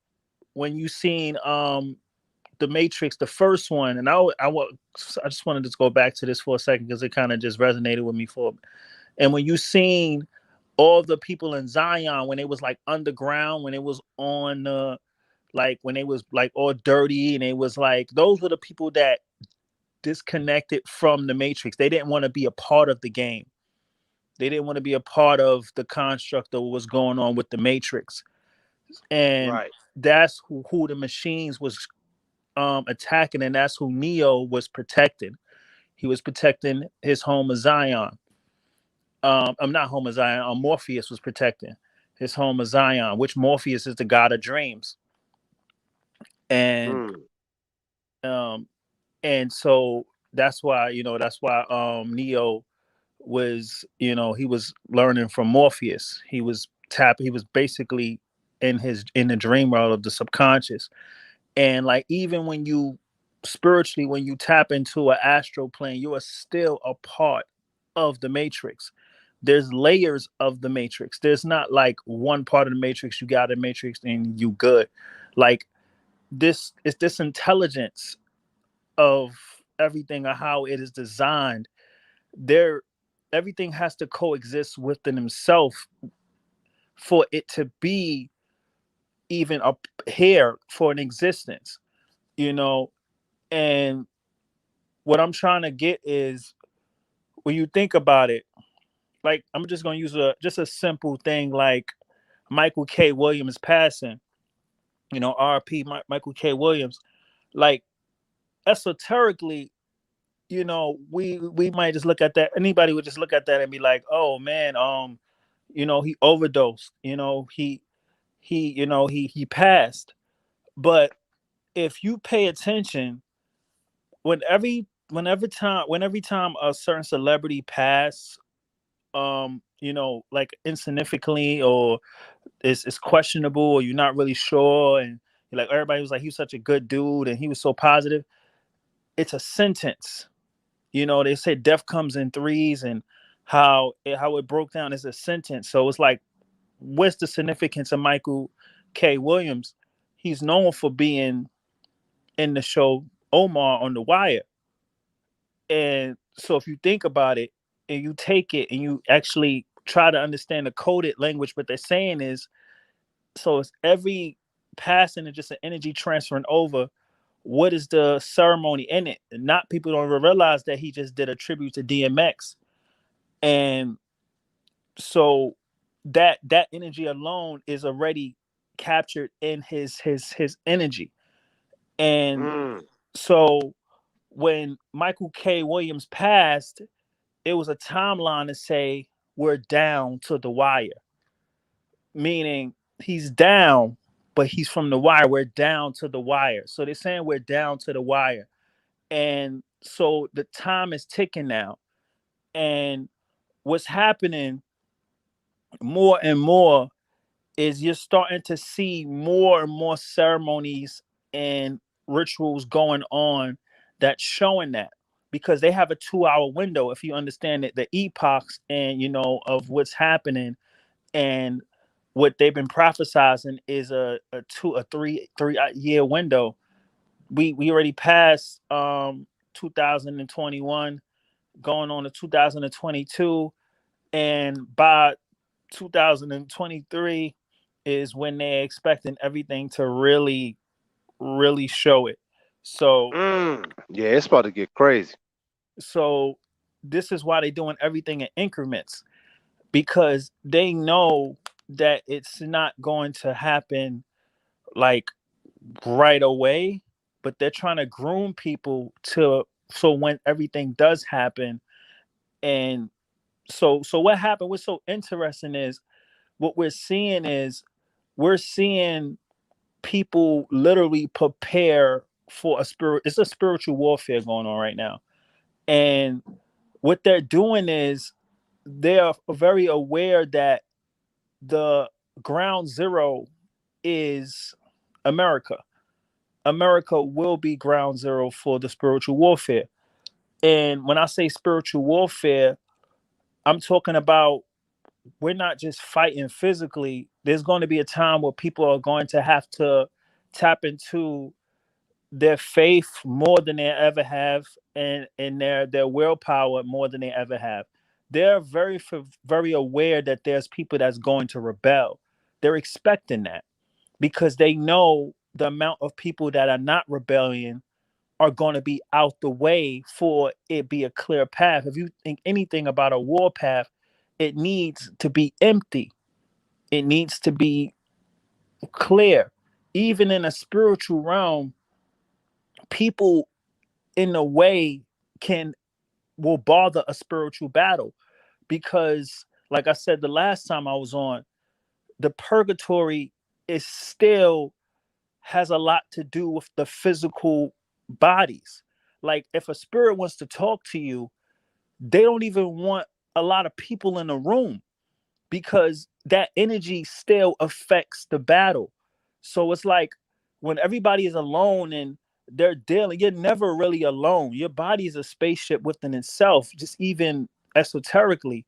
S2: when you seen the Matrix, the first one, and I just wanted to go back to this for a second because it kind of just resonated with me for. And when you seen all the people in Zion when it was like underground, when it was on like when they was like all dirty, and it was like those were the people that disconnected from the Matrix. They didn't want to be a part of the game. They didn't want to be a part of the construct of what was going on with the Matrix. And
S1: Right.
S2: that's who the machines was attacking, and that's who Neo was protecting. He was protecting his home of Zion. I'm not home of Zion. Morpheus was protecting his home of Zion, which Morpheus is the god of dreams. And
S1: Mm,
S2: um, and so that's why Neo was, he was learning from Morpheus. He was basically in the dream world of the subconscious. And like, even when you spiritually, when you tap into an astral plane, you are still a part of the Matrix. There's layers of the Matrix. There's not like one part of the Matrix, you got a Matrix and you good. Like, this is this intelligence of everything, or how it is designed. There Everything has to coexist within himself for it to be even up here for an existence, you know. And what I'm trying to get is, when you think about it, like, I'm just going to use a simple thing like Michael K. Williams passing. RP Michael K. Williams. Like, esoterically, we might just look at that. Anybody would just look at that and be like, oh man, he overdosed. He passed. But if you pay attention, whenever time a certain celebrity pass, like insignificantly, or it's questionable, or you're not really sure, and like everybody was like, he was such a good dude and he was so positive. It's a sentence. They say death comes in threes, and how it broke down is a sentence. So it's like, what's the significance of Michael K. Williams? He's known for being in the show Omar on The Wire. And so if you think about it and you take it and you actually try to understand the coded language, what they're saying is, so it's every passing and just an energy transferring over. What is the ceremony in it? And not people don't realize that he just did a tribute to DMX. And so that energy alone is already captured in his energy. And
S1: Mm.
S2: so when Michael K. Williams passed, it was a timeline to say we're down to the wire, meaning he's down, but he's from the wire. We're down to the wire. So they're saying we're down to the wire. And so the time is ticking now. And what's happening more and more is you're starting to see more and more ceremonies and rituals going on that's showing that, because they have a 2-hour window, if you understand it, the epochs, and of what's happening. And what they've been prophesizing is a 3 year window. We already passed 2021, going on to 2022, and by 2023 is when they're expecting everything to really, really show it. So,
S1: Mm. Yeah, it's about to get crazy.
S2: so this is why they're doing everything in increments, because they know that it's not going to happen like right away, but they're trying to groom people to, so when everything does happen. And so what happened, what's so interesting is, what we're seeing people literally prepare for it's a spiritual warfare going on right now. And what they're doing is, they're very aware that the ground zero is America. America will be ground zero for the spiritual warfare. And when I say spiritual warfare, I'm talking about, we're not just fighting physically. There's going to be a time where people are going to have to tap into their faith more than they ever have, and their willpower more than they ever have. They're very aware that there's people that's going to rebel. They're expecting that, because they know the amount of people that are not rebelling are going to be out the way for it be a clear path. If you think anything about a war path, it needs to be empty. It needs to be clear. Even in a spiritual realm, people in a way can will bother a spiritual battle, because like I said the last time I was on, the purgatory is still has a lot to do with the physical bodies. Like, if a spirit wants to talk to you, they don't even want a lot of people in the room, because that energy still affects the battle. So it's like, when everybody is alone and they're dealing, you're never really alone. Your body is a spaceship within itself, just even esoterically.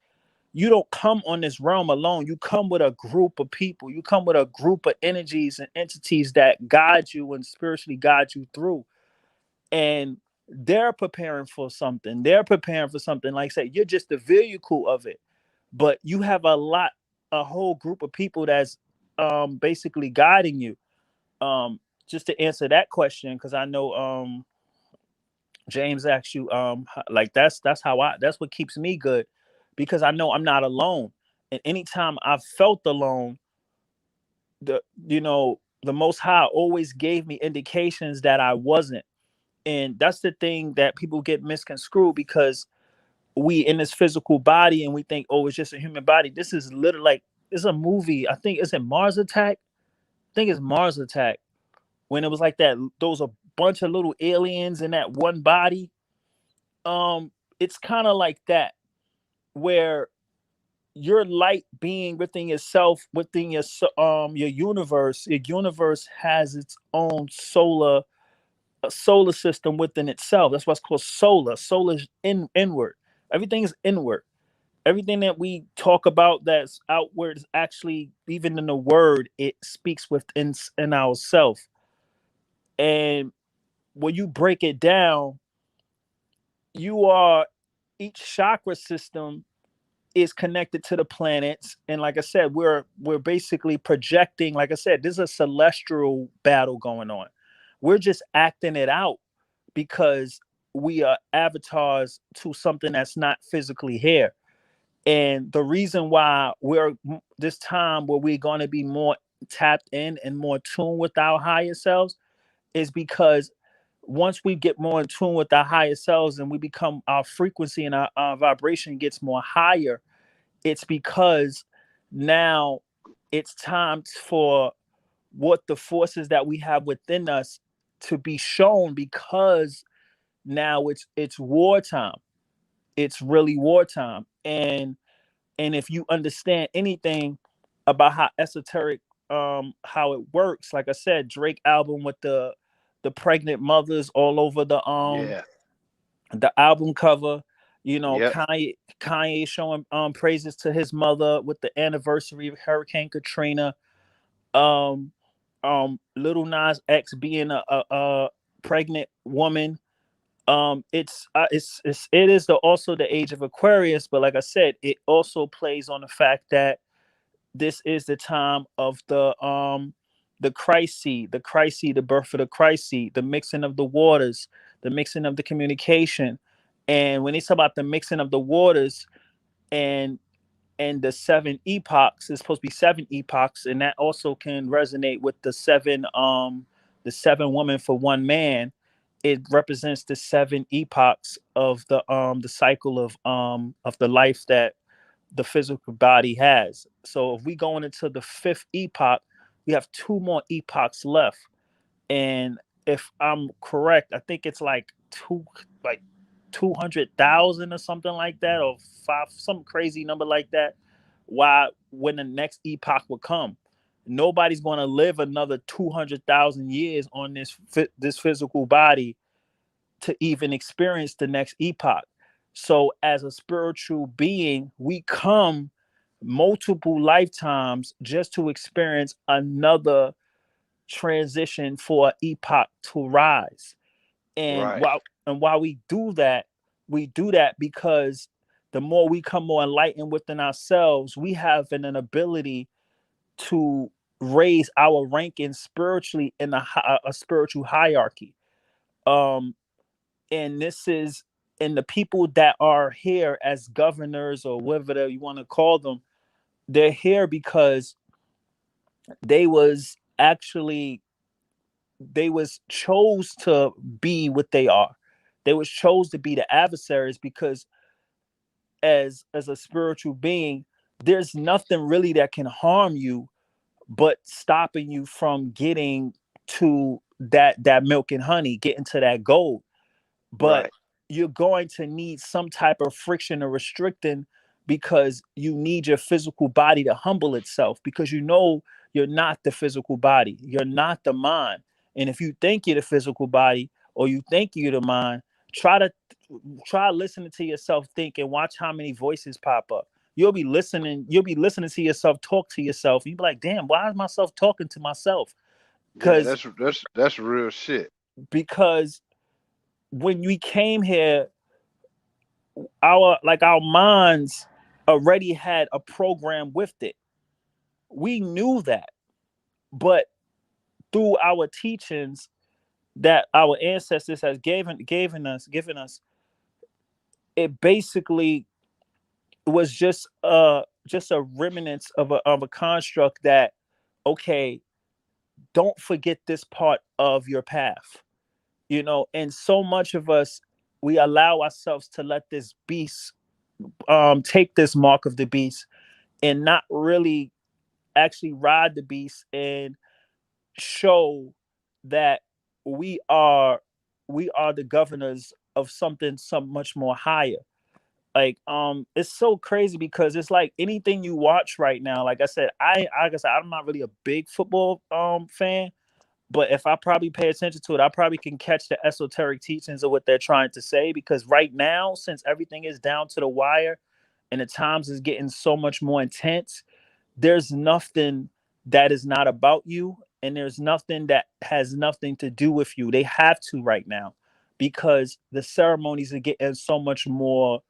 S2: You don't come on this realm alone. You come with a group of people. You come with a group of energies and entities that guide you and spiritually guide you through. And they're preparing for something. They're preparing for something. Like I said, you're just the vehicle of it. But you have a whole group of people that's basically guiding you. Just to answer that question, because I know James asked you, like, that's what keeps me good, because I know I'm not alone. And anytime I've felt alone, the you know the Most High always gave me indications that I wasn't. And that's the thing that people get misconstrued, because we in this physical body and we think, oh, it's just a human body. This is literally like, it's a movie. I think it's in Mars Attack. I think it's Mars Attack, when it was like that. Those a bunch of little aliens in that one body. It's kind of like that, where your light being within yourself, within your universe. Your universe has its own solar system within itself. That's what's called solar. Solar is inward. Everything is inward. Everything that we talk about that's outward is actually, even in the word, it speaks within in ourself. And when you break it down, you are, each chakra system is connected to the planets. And like I said, we're basically projecting. Like I said, there's a celestial battle going on. We're just acting it out because we are avatars to something that's not physically here. And the reason why we're this time where we're going to be more tapped in and more tuned with our higher selves is because once we get more in tune with our higher selves and we become, our frequency and our vibration gets more higher, it's because now it's time for what the forces that we have within us to be shown, because now it's wartime. It's really wartime. And if you understand anything about how esoteric, how it works, like I said, Drake album with the pregnant mothers all over
S1: Yeah.
S2: the album cover. You know,
S1: Yep.
S2: Kanye showing praises to his mother with the anniversary of Hurricane Katrina. Um, Little Nas X being a pregnant woman. It is also the age of Aquarius, but like I said, it also plays on the fact that this is the time of the Christ seed, the birth of the Christ seed, the mixing of the waters, the mixing of the communication. And when they talk about the mixing of the waters and the seven epochs, it's supposed to be seven epochs, and that also can resonate with the seven women for one man. It represents the seven epochs of the cycle of the life that the physical body has. So if we going into the fifth epoch, we have two more epochs left. And if I'm correct, I think it's like 200,000 or something like that, or five, some crazy number like that. Why, when the next epoch will come, nobody's going to live another 200,000 years on this physical body to even experience the next epoch. So, as a spiritual being, we come multiple lifetimes just to experience another transition for an epoch to rise. And
S1: Right.
S2: while we do that because the more we come more enlightened within ourselves, we have an ability to raise our ranking spiritually in a spiritual hierarchy. Um, and this is and the people that are here as governors or whatever you want to call them, they're here because they was actually they was chose to be what they are. They was chose to be the adversaries because as a spiritual being, there's nothing really that can harm you but stopping you from getting to that milk and honey, getting to that gold. But
S1: Right.
S2: you're going to need some type of friction or restricting, because you need your physical body to humble itself, because you're not the physical body, you're not the mind. And if you think you're the physical body or you think you're the mind, try to try listening to yourself think and watch how many voices pop up. You'll be listening to yourself talk to yourself. You'll be like, damn, why is myself talking to myself?
S1: Yeah,
S2: because
S1: that's real shit.
S2: because when we came here, our minds already had a program with it. We knew that. But through our teachings that our ancestors has given us, it basically was just a remnants of a construct that, okay, don't forget this part of your path, and so much of us, we allow ourselves to let this beast take this mark of the beast and not really actually ride the beast and show that we are we are the governors of something some much more higher. Like, it's so crazy because it's like anything you watch right now. Like I said, I'm not really a big football fan, but if I probably pay attention to it, I probably can catch the esoteric teachings of what they're trying to say. Because right now, since everything is down to the wire and the times is getting so much more intense, there's nothing that is not about you, and there's nothing that has nothing to do with you. They have to right now, because the ceremonies are getting so much more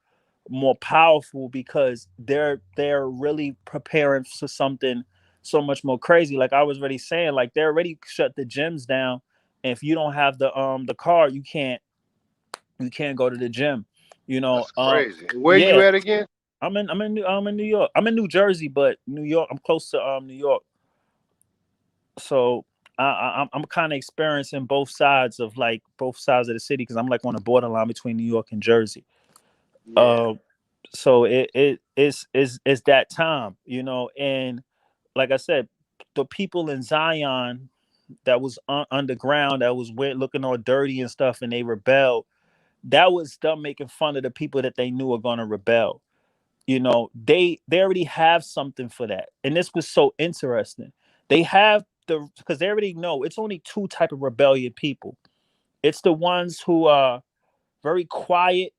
S2: powerful, because they're really preparing for something so much more crazy. Like I was already saying, like they already shut the gyms down. And if you don't have the card, you can't go to the gym. You know,
S1: That's crazy. Where you
S2: yeah.
S1: at again?
S2: I'm in New York. I'm in New Jersey, but New York. I'm close to New York. So I'm kind of experiencing both sides of the city, because I'm like on the borderline between New York and Jersey.
S1: Yeah,
S2: Uh, so it's that time, and like I said, the people in Zion that was underground, that was weird, looking all dirty and stuff, and they rebelled. That was them making fun of the people that they knew are going to rebel. They already have something for that, and this was so interesting. They have because they already know it's only two type of rebellion people. It's the ones who are very quiet,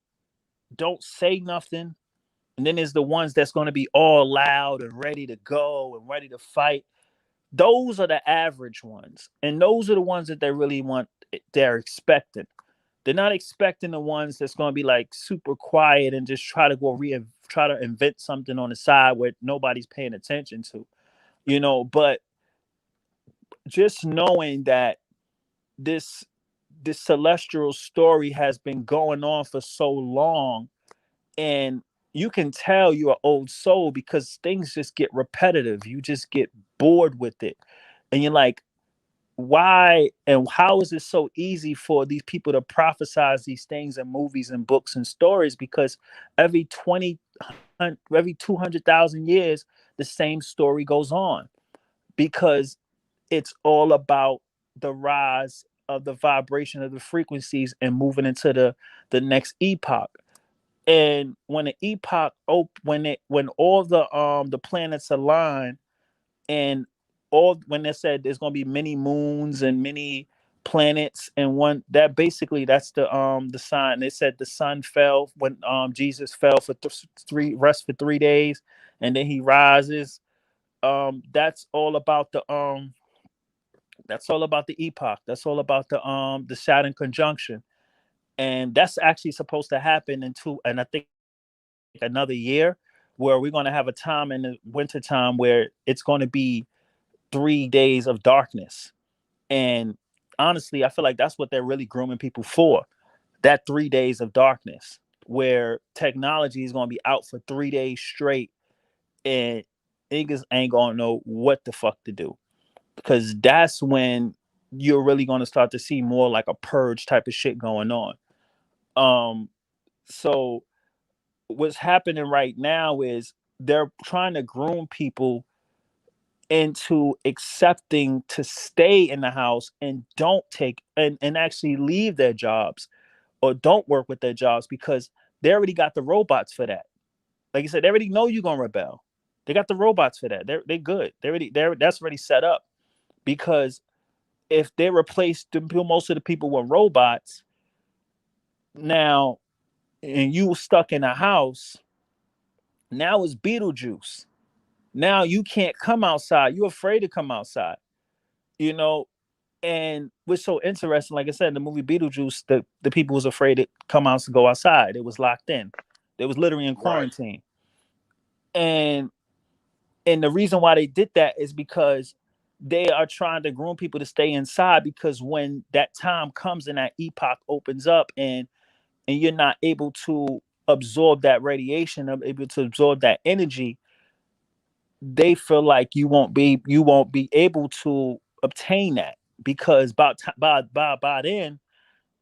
S2: don't say nothing, and then there's the ones that's going to be all loud and ready to go and ready to fight. Those are the average ones, and those are the ones that they really want. They're expecting. They're not expecting the ones that's going to be like super quiet and just try to try to invent something on the side where nobody's paying attention to. But just knowing that this this celestial story has been going on for so long, and you can tell you're an old soul because things just get repetitive. You just get bored with it, and you're like, why and how is it so easy for these people to prophesize these things in movies and books and stories? Because every 200,000 years, the same story goes on, because it's all about the rise of the vibration of the frequencies and moving into the next epoch. And when the epoch when all the planets align, and all when they said there's going to be many moons and many planets, and one that basically that's the sign. They said the sun fell when Jesus fell for rest for 3 days, and then he rises. That's all about the epoch. That's all about the Saturn conjunction, and that's actually supposed to happen in two, and I think another year, where we're going to have a time in the winter time where it's going to be 3 days of darkness. And honestly, I feel like that's what they're really grooming people for. That 3 days of darkness, where technology is going to be out for 3 days straight, and niggas ain't going to know what the fuck to do. Because that's when you're really going to start to see more like a purge type of shit going on. Um, so what's happening right now is they're trying to groom people into accepting to stay in the house and don't take and actually leave their jobs, or don't work with their jobs, because they already got the robots for that. Like I said, they already know you're gonna rebel. They got the robots for that. They're good. That's already set up. Because if they replace most of the people with robots now, and you stuck in a house, now it's Beetlejuice. Now you can't come outside. You're afraid to come outside. You know, And what's so interesting, like I said, in the movie Beetlejuice, the people was afraid to come out to go outside. It was locked in. They was literally in
S1: right.
S2: quarantine. And the reason why they did that is because they are trying to groom people to stay inside, because when that time comes and that epoch opens up, and you're not able to absorb that radiation, able to absorb that energy, they feel like you won't be able to obtain that, because by then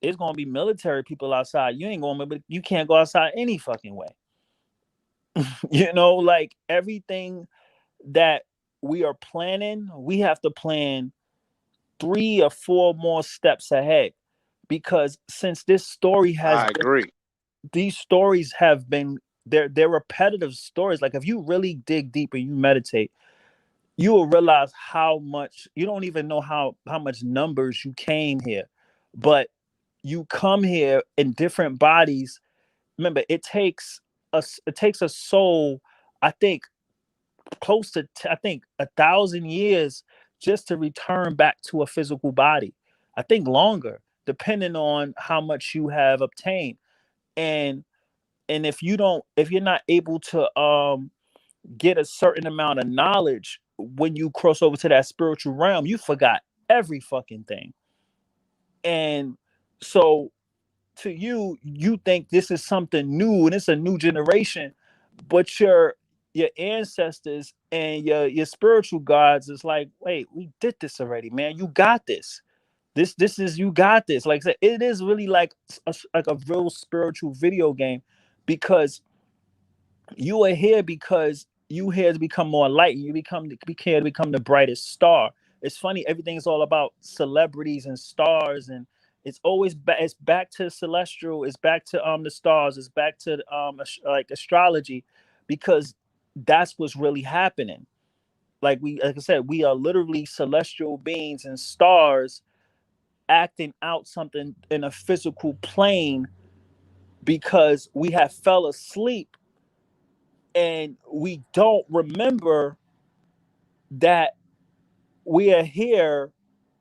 S2: it's gonna be military people outside. You ain't gonna, but you can't go outside any fucking way. Like everything that we are planning, we have to plan 3 or 4 more steps ahead, because since this story has
S1: I
S2: been,
S1: agree.
S2: these stories have been, they're repetitive stories. Like if you really dig deep and you meditate, you will realize how much, you don't even know how much numbers you came here, but you come here in different bodies. Remember, it takes a soul, I think, close to I think 1,000 years just to return back to a physical body. I think longer, depending on how much you have obtained. And and if you're not able to get a certain amount of knowledge, when you cross over to that spiritual realm, you forgot every fucking thing. And so to you, you think this is something new and it's a new generation, but your ancestors and your spiritual gods is like, wait, we did this already, man. You got this. This is, you got this. Like I said, it is really like a real spiritual video game, because you are here because you here to become more light. You here to become the brightest star. It's funny, everything's all about celebrities and stars, and it's always it's back to celestial, it's back to the stars, it's back to like astrology, because that's what's really happening. Like I said, we are literally celestial beings and stars acting out something in a physical plane, because we have fell asleep and we don't remember that we are here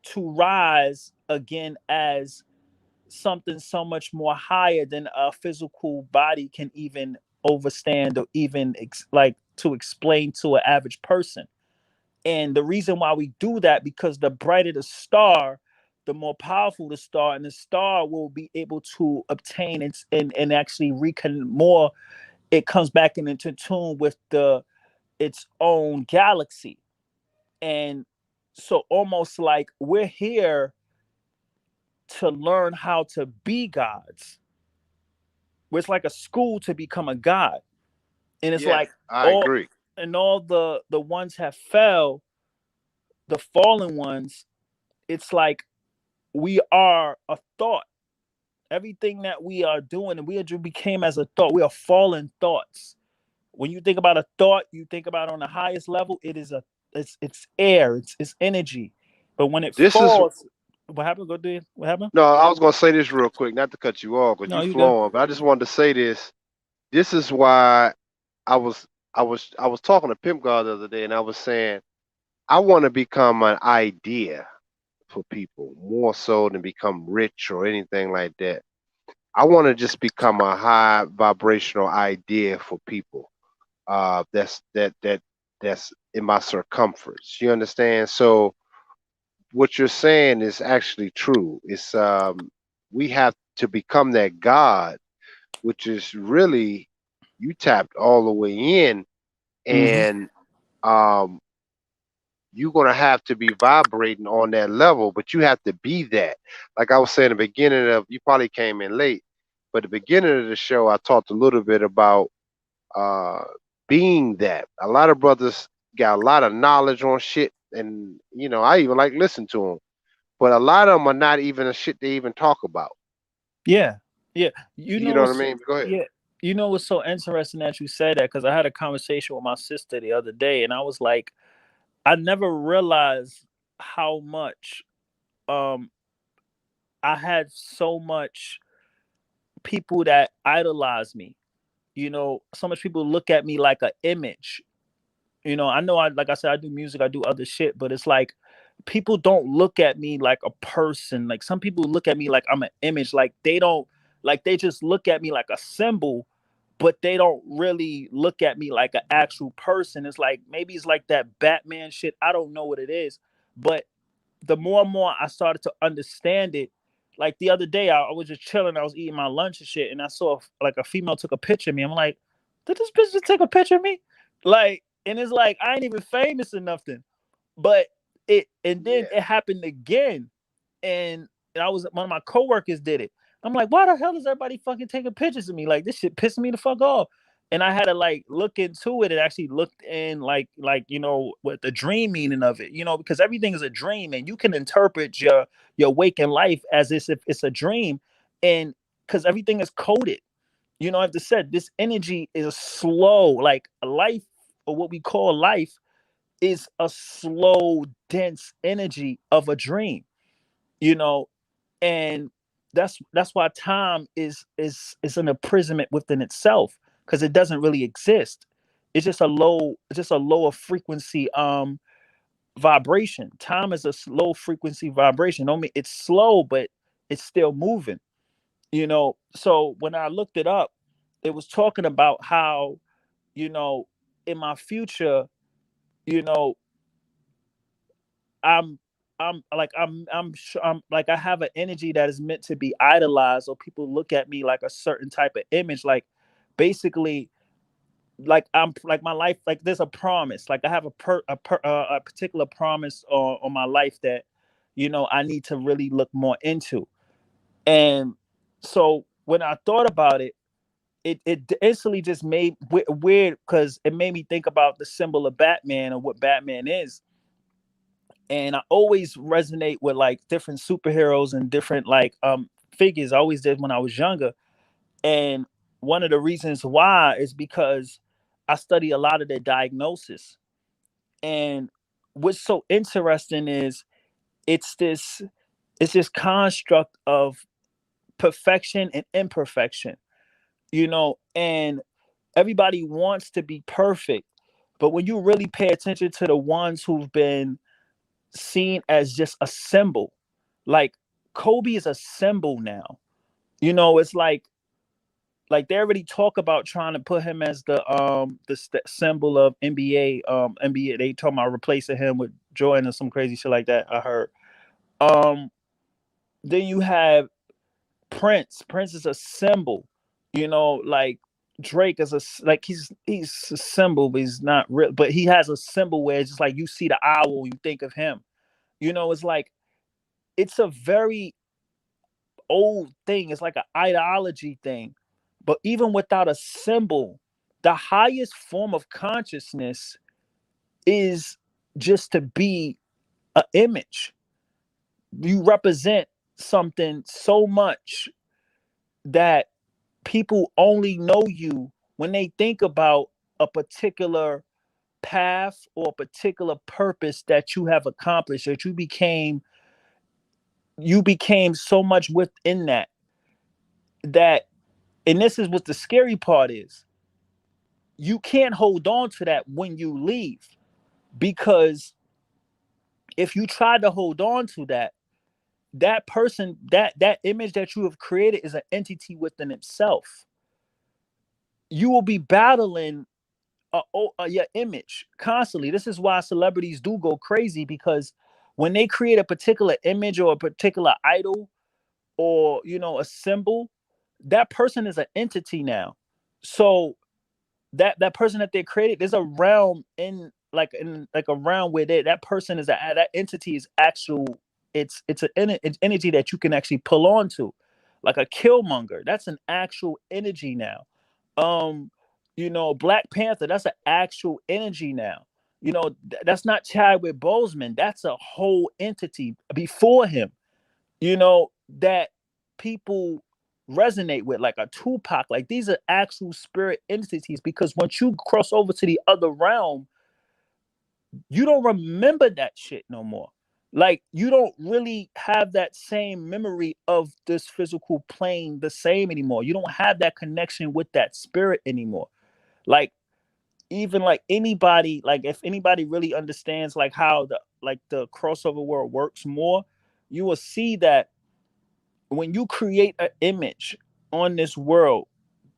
S2: to rise again as something so much more higher than a physical body can even overstand, or even like to explain to an average person. And the reason why we do that, because the brighter the star, the more powerful the star, and the star will be able to obtain and actually recon more. It comes back into tune with its own galaxy. And so almost like we're here to learn how to be gods. Where it's like a school to become a god. And it's
S1: Yeah,
S2: like
S1: I
S2: all
S1: agree.
S2: and all the ones have fell, the fallen ones, it's like we are a thought. Everything that we are doing, and we became as a thought. We are fallen thoughts. When you think about a thought, you think about on the highest level, it's air, it's energy. But when it
S1: This is
S2: falls, what happened? Go do it. What happened?
S1: no. I was gonna say this real quick, not to cut you off, because
S2: No,
S1: you
S2: you good.
S1: flowing. But I just wanted to say this. This is why I was I was talking to Pimp God the other day, and I was saying I want to become an idea for people more so than become rich or anything like that. I want to just become a high vibrational idea for people. That's in my circumference. You understand? So what you're saying is actually true. It's we have to become that God, which is really you tapped all the way in,
S2: Mm-hmm.
S1: and um you're gonna have to be vibrating on that level, but you have to be that. Like I was saying, the beginning of you probably came in late, but the beginning of the show, I talked a little bit about uh being that. A lot of brothers got a lot of knowledge on shit, and I even like listen to them, but a lot of them are not even a shit they even talk about.
S2: Yeah, yeah. You
S1: You
S2: know
S1: know what I
S2: what's
S1: mean? Go ahead.
S2: yeah. You know what's so interesting that you say that, because I had a conversation with my sister the other day, and I was like, I never realized how much um I had so much people that idolize me. So much people look at me like an image. I know, like I said, I do music, I do other shit, but it's like people don't look at me like a person. Like some people look at me like I'm an image. Like they don't, like they just look at me like a symbol, but they don't really look at me like an actual person. It's like maybe it's like that Batman shit. I don't know what it is, but the more and more I started to understand it, like the other day, I was just chilling. I was eating my lunch and shit, and I saw like a female took a picture of me. I'm like, did this bitch just take a picture of me? Like, and it's like I ain't even famous or nothing, but then
S1: Yeah.
S2: it happened again, and I was one of my coworkers did it. I'm like, why the hell is everybody fucking taking pictures of me? Like this shit pissing me the fuck off. And I had to like look into it and actually looked in like what the dream meaning of it, because everything is a dream and you can interpret your waking life as if it's a dream, and because everything is coded. I've just said this energy is slow, like a life, or what we call life is a slow, dense energy of a dream, you know, and that's why time is an imprisonment within itself, because it doesn't really exist. It's just a lower frequency vibration. Time is a low frequency vibration. I mean, it's slow, but it's still moving. So when I looked it up, it was talking about how, you know, in my future, you know, I'm I'm like I have an energy that is meant to be idolized, or people look at me like a certain type of image, like basically like I'm like my life, like there's a promise, like I have a particular promise on my life that I need to really look more into. And so when I thought about it, it instantly just made weird, because it made me think about the symbol of Batman and what Batman is. And I always resonate with like different superheroes and different like figures. I always did when I was younger. And one of the reasons why is because I study a lot of their diagnosis. And what's so interesting is it's this it's this construct of perfection and imperfection, and everybody wants to be perfect. But when you really pay attention to the ones who've been seen as just a symbol, like Kobe is a symbol now. It's like they already talk about trying to put him as the symbol of NBA. NBA, they talking about replacing him with Jordan or some crazy shit like that, I heard. Um then you have Prince. Prince is a symbol. Like Drake is like he's a symbol, but he's not real. But he has a symbol where it's just like you see the owl, you think of him. It's like it's a very old thing. It's like an ideology thing. But even without a symbol, the highest form of consciousness is just to be an image. You represent something so much that people only know you when they think about a particular path or a particular purpose that you have accomplished, that you became so much within that and this is what the scary part is. You can't hold on to that when you leave, because if you try to hold on to that person, that image that you have created is an entity within itself. You will be battling your image constantly. This is why celebrities do go crazy, because when they create a particular image or a particular idol, or a symbol, that person is an entity now. So that person that they created, there's a realm in like a realm where that person is that entity is actual. It's energy that you can actually pull on to, like a killmonger. That's an actual energy now. um Black Panther, that's an actual energy now. That's not Chadwick Boseman, that's a whole entity before him, that people resonate with, like a Tupac. Like these are actual spirit entities, because once you cross over to the other realm, you don't remember that shit no more. Like you don't really have that same memory of this physical plane the same anymore. You don't have that connection with that spirit anymore. Like even like anybody, like if anybody really understands like how the crossover world works more, you will see that when you create an image on this world,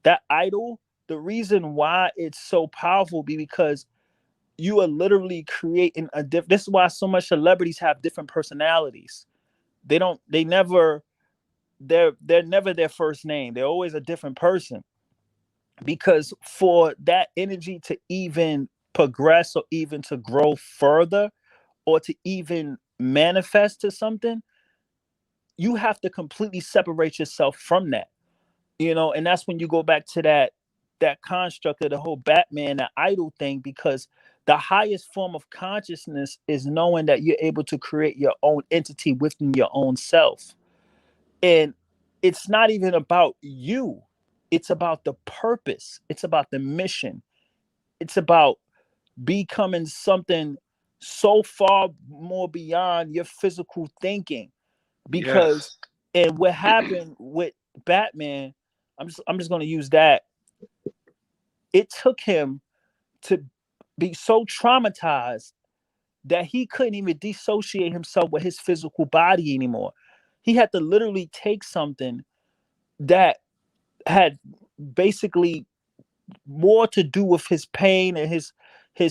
S2: that idol, the reason why it's so powerful be because you are literally creating a different. This is why so much celebrities have different personalities. They don't. They never. They're never their first name. They're always a different person, because for that energy to even progress or even to grow further, or to even manifest to something, you have to completely separate yourself from that. And that's when you go back to that construct of the whole Batman, that idol thing, because the highest form of consciousness is knowing that you're able to create your own entity within your own self. And it's not even about you, it's about the purpose, it's about the mission, it's about becoming something so far more beyond your physical thinking. Because,
S1: Yes.
S2: and what happened with Batman, I'm just going to use that. It took him to be so traumatized that he couldn't even dissociate himself with his physical body anymore. He had to literally take something that had basically more to do with his pain and his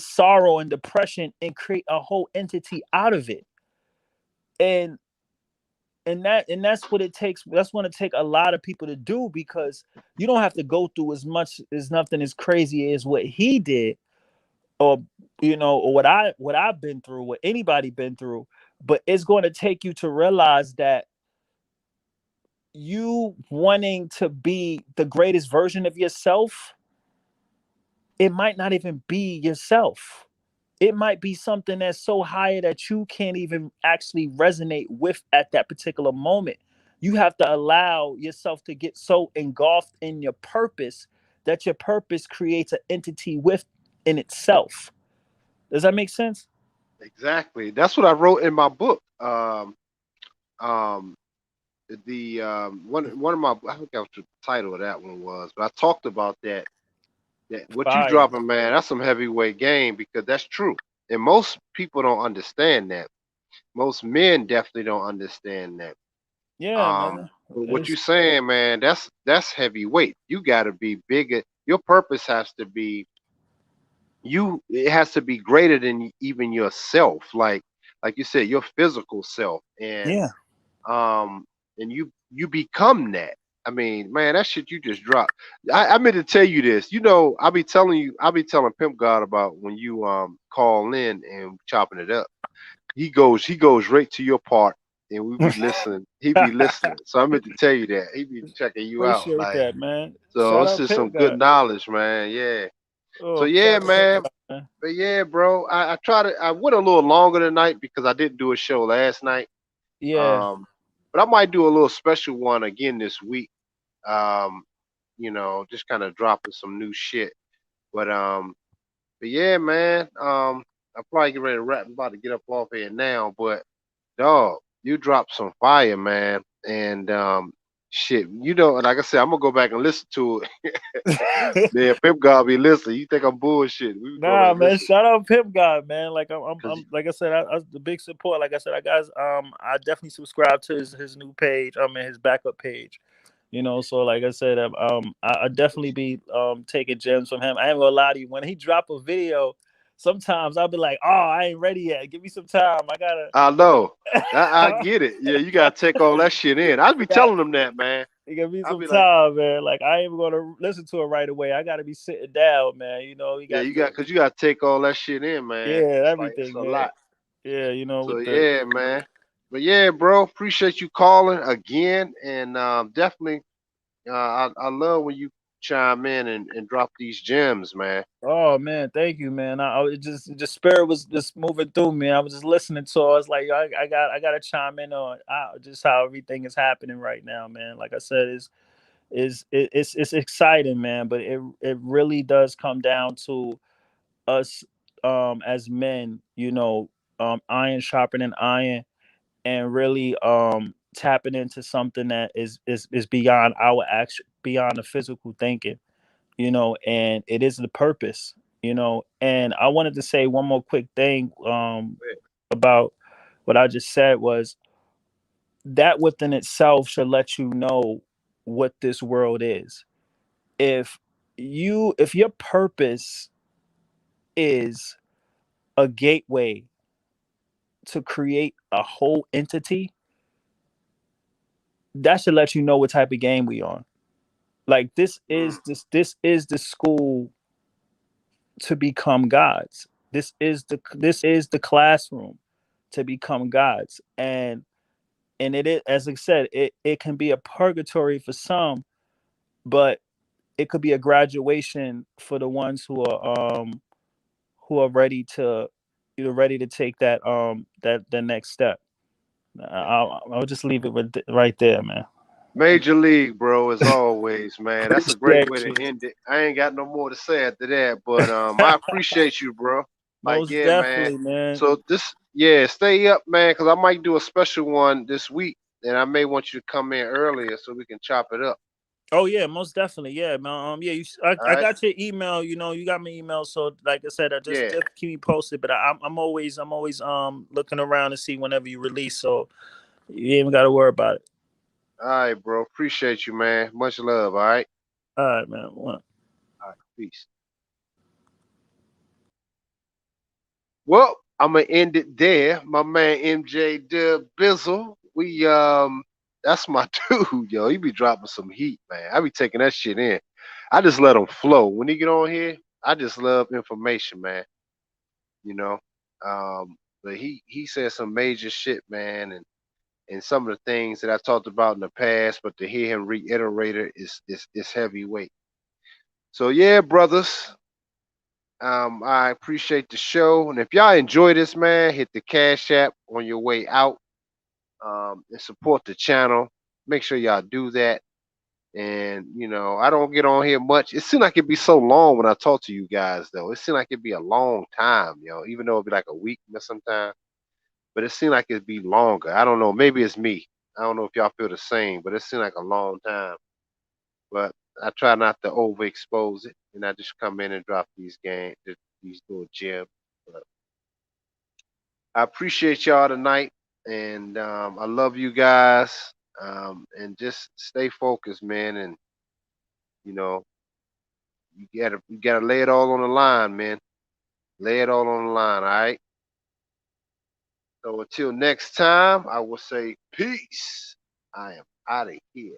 S2: sorrow and depression, and create a whole entity out of it. And that's what it takes. That's going to take a lot of people to do, because you don't have to go through as much as nothing as crazy as what he did, or or what I've been through, what anybody been through. But it's going to take you to realize that you wanting to be the greatest version of yourself, it might not even be yourself. It might be something that's so higher that you can't even actually resonate with at that particular moment. You have to allow yourself to get so engulfed in your purpose that your purpose creates an entity within itself. Does that make sense?
S1: Exactly. That's what I wrote in my book. Um, the one of my, I forgot what the title of that one was, but I talked about that. That what you
S2: Fire.
S1: dropping, man, that's some heavyweight game, because that's true. And most people don't understand that. Most men definitely don't understand that.
S2: Yeah,
S1: Um,
S2: man.
S1: but what you
S2: It's,
S1: saying, man, that's heavyweight. You got to be bigger. Your purpose has to be you. It has to be greater than even yourself. Like you said, your physical self,
S2: yeah.
S1: um, and you become that. I mean, man, that shit you just dropped. I meant to tell you this. I'll be telling Pimp God about when you call in and chopping it up. He goes right to your part, and we be listening. He be listening. So I meant to tell you that. He be checking you out.
S2: Appreciate
S1: Like,
S2: that, man.
S1: so
S2: Shout
S1: it's
S2: out
S1: just some
S2: Pimp
S1: good
S2: God.
S1: knowledge, man. Yeah. So
S2: Oh,
S1: yeah,
S2: shout out Pimp
S1: man.
S2: God, man.
S1: But yeah, bro. I went a little longer tonight because I didn't do a show last night.
S2: Yeah.
S1: Um, but I might do a little special one again this week. Um, just kind of dropping some new shit. But but yeah, man. I'm probably getting ready to wrap. I'm about to get up off here now. But dog, you dropped some fire, man. And shit, like I said, I'm gonna go back and listen to it. Man, Pimp God be listening. You think I'm bullshit? We go back
S2: Nah,
S1: and
S2: man.
S1: listen.
S2: Shout out Pimp God, man. Like
S1: Cause
S2: like I said, I the big support. Like I said, I definitely subscribe to his new page. And his backup page. So like I said, I definitely be taking gems from him. I ain't gonna lie to you. When he drop a video, sometimes I'll be like, oh, I ain't ready yet. Give me some time. I gotta.
S1: I know. I get it. Yeah, you gotta take all that shit in. I'd be
S2: got
S1: telling them that, man.
S2: give me
S1: I'd
S2: some
S1: be like,
S2: time, man. Like I ain't gonna listen to it right away. I gotta be sitting down, man. You
S1: yeah,
S2: got to,
S1: cause you gotta take all that shit in, man.
S2: yeah,
S1: It's
S2: everything,
S1: a
S2: man.
S1: lot.
S2: Yeah,
S1: So
S2: with the
S1: yeah, man. But yeah, bro, appreciate you calling again, and definitely, I love when you chime in and drop these gems, man.
S2: oh man, thank you, man. It just spirit was just moving through me. I was just listening to it. I was like, I gotta chime in on just how everything is happening right now, man. Like I said, it's exciting, man. But it really does come down to us as men, iron sharpening iron, and really tapping into something that is beyond our action, beyond the physical thinking, and it is the purpose, and I wanted to say one more quick thing about what I just said was that within itself should let you know what this world is. If if your purpose is a gateway to create a whole entity, that should let you know what type of game we on. Like
S1: Mm,
S2: this is the school to become gods. This is the classroom.
S5: to become gods. And it is, as I said, it can be a purgatory for some, but it could be a graduation for the ones who are ready to, you're ready to take that that the next step. I'll just leave it with right there, man.
S1: Major league, bro, as always, man. That's a great way
S5: Appreciate you.
S1: to end it. I ain't got no more to say after that, but I appreciate you, bro. Like,
S5: Most
S1: yeah, man.
S5: definitely, man.
S1: So this, yeah, stay up, man, because I might do a special one this week, and I may want you to come in earlier so we can chop it up.
S5: Oh yeah, most definitely, yeah, man. Yeah,
S1: All
S5: I
S1: right?
S5: got your email. You know, you got my email. So, like I said, I
S1: Yeah.
S5: just keep me posted. But I'm always looking around to see whenever you release. So you ain't got to worry about it.
S1: All right, bro. Appreciate you, man. Much love. All right.
S5: All right, man. Well,
S1: All right. Peace. Well, I'm gonna end it there. My man MJ Dub Bizzle. That's my dude, yo. He be dropping some heat, man. I be taking that shit in. I just let him flow. When he get on here, I just love information, man. You know. But he said some major shit, man, and some of the things that I talked about in the past, but to hear him reiterate it is heavyweight. So yeah, brothers. I appreciate the show. And if y'all enjoy this, man, hit the Cash App on your way out, and support the channel. Make sure y'all do that. And, I don't get on here much. It seems like it'd be so long when I talk to you guys, though. It seems like it'd be a long time, even though it'd be like a week or sometime. But it seems like it'd be longer. I don't know. Maybe it's me. I don't know if y'all feel the same, but it seems like a long time. But I try not to overexpose it, and I just come in and drop these little gems. But I appreciate y'all tonight, and I love you guys. And just stay focused, man. And you know, you gotta lay it all on the line, man. Lay it all on the line, all right. So until next time, I will say peace. I am out of here.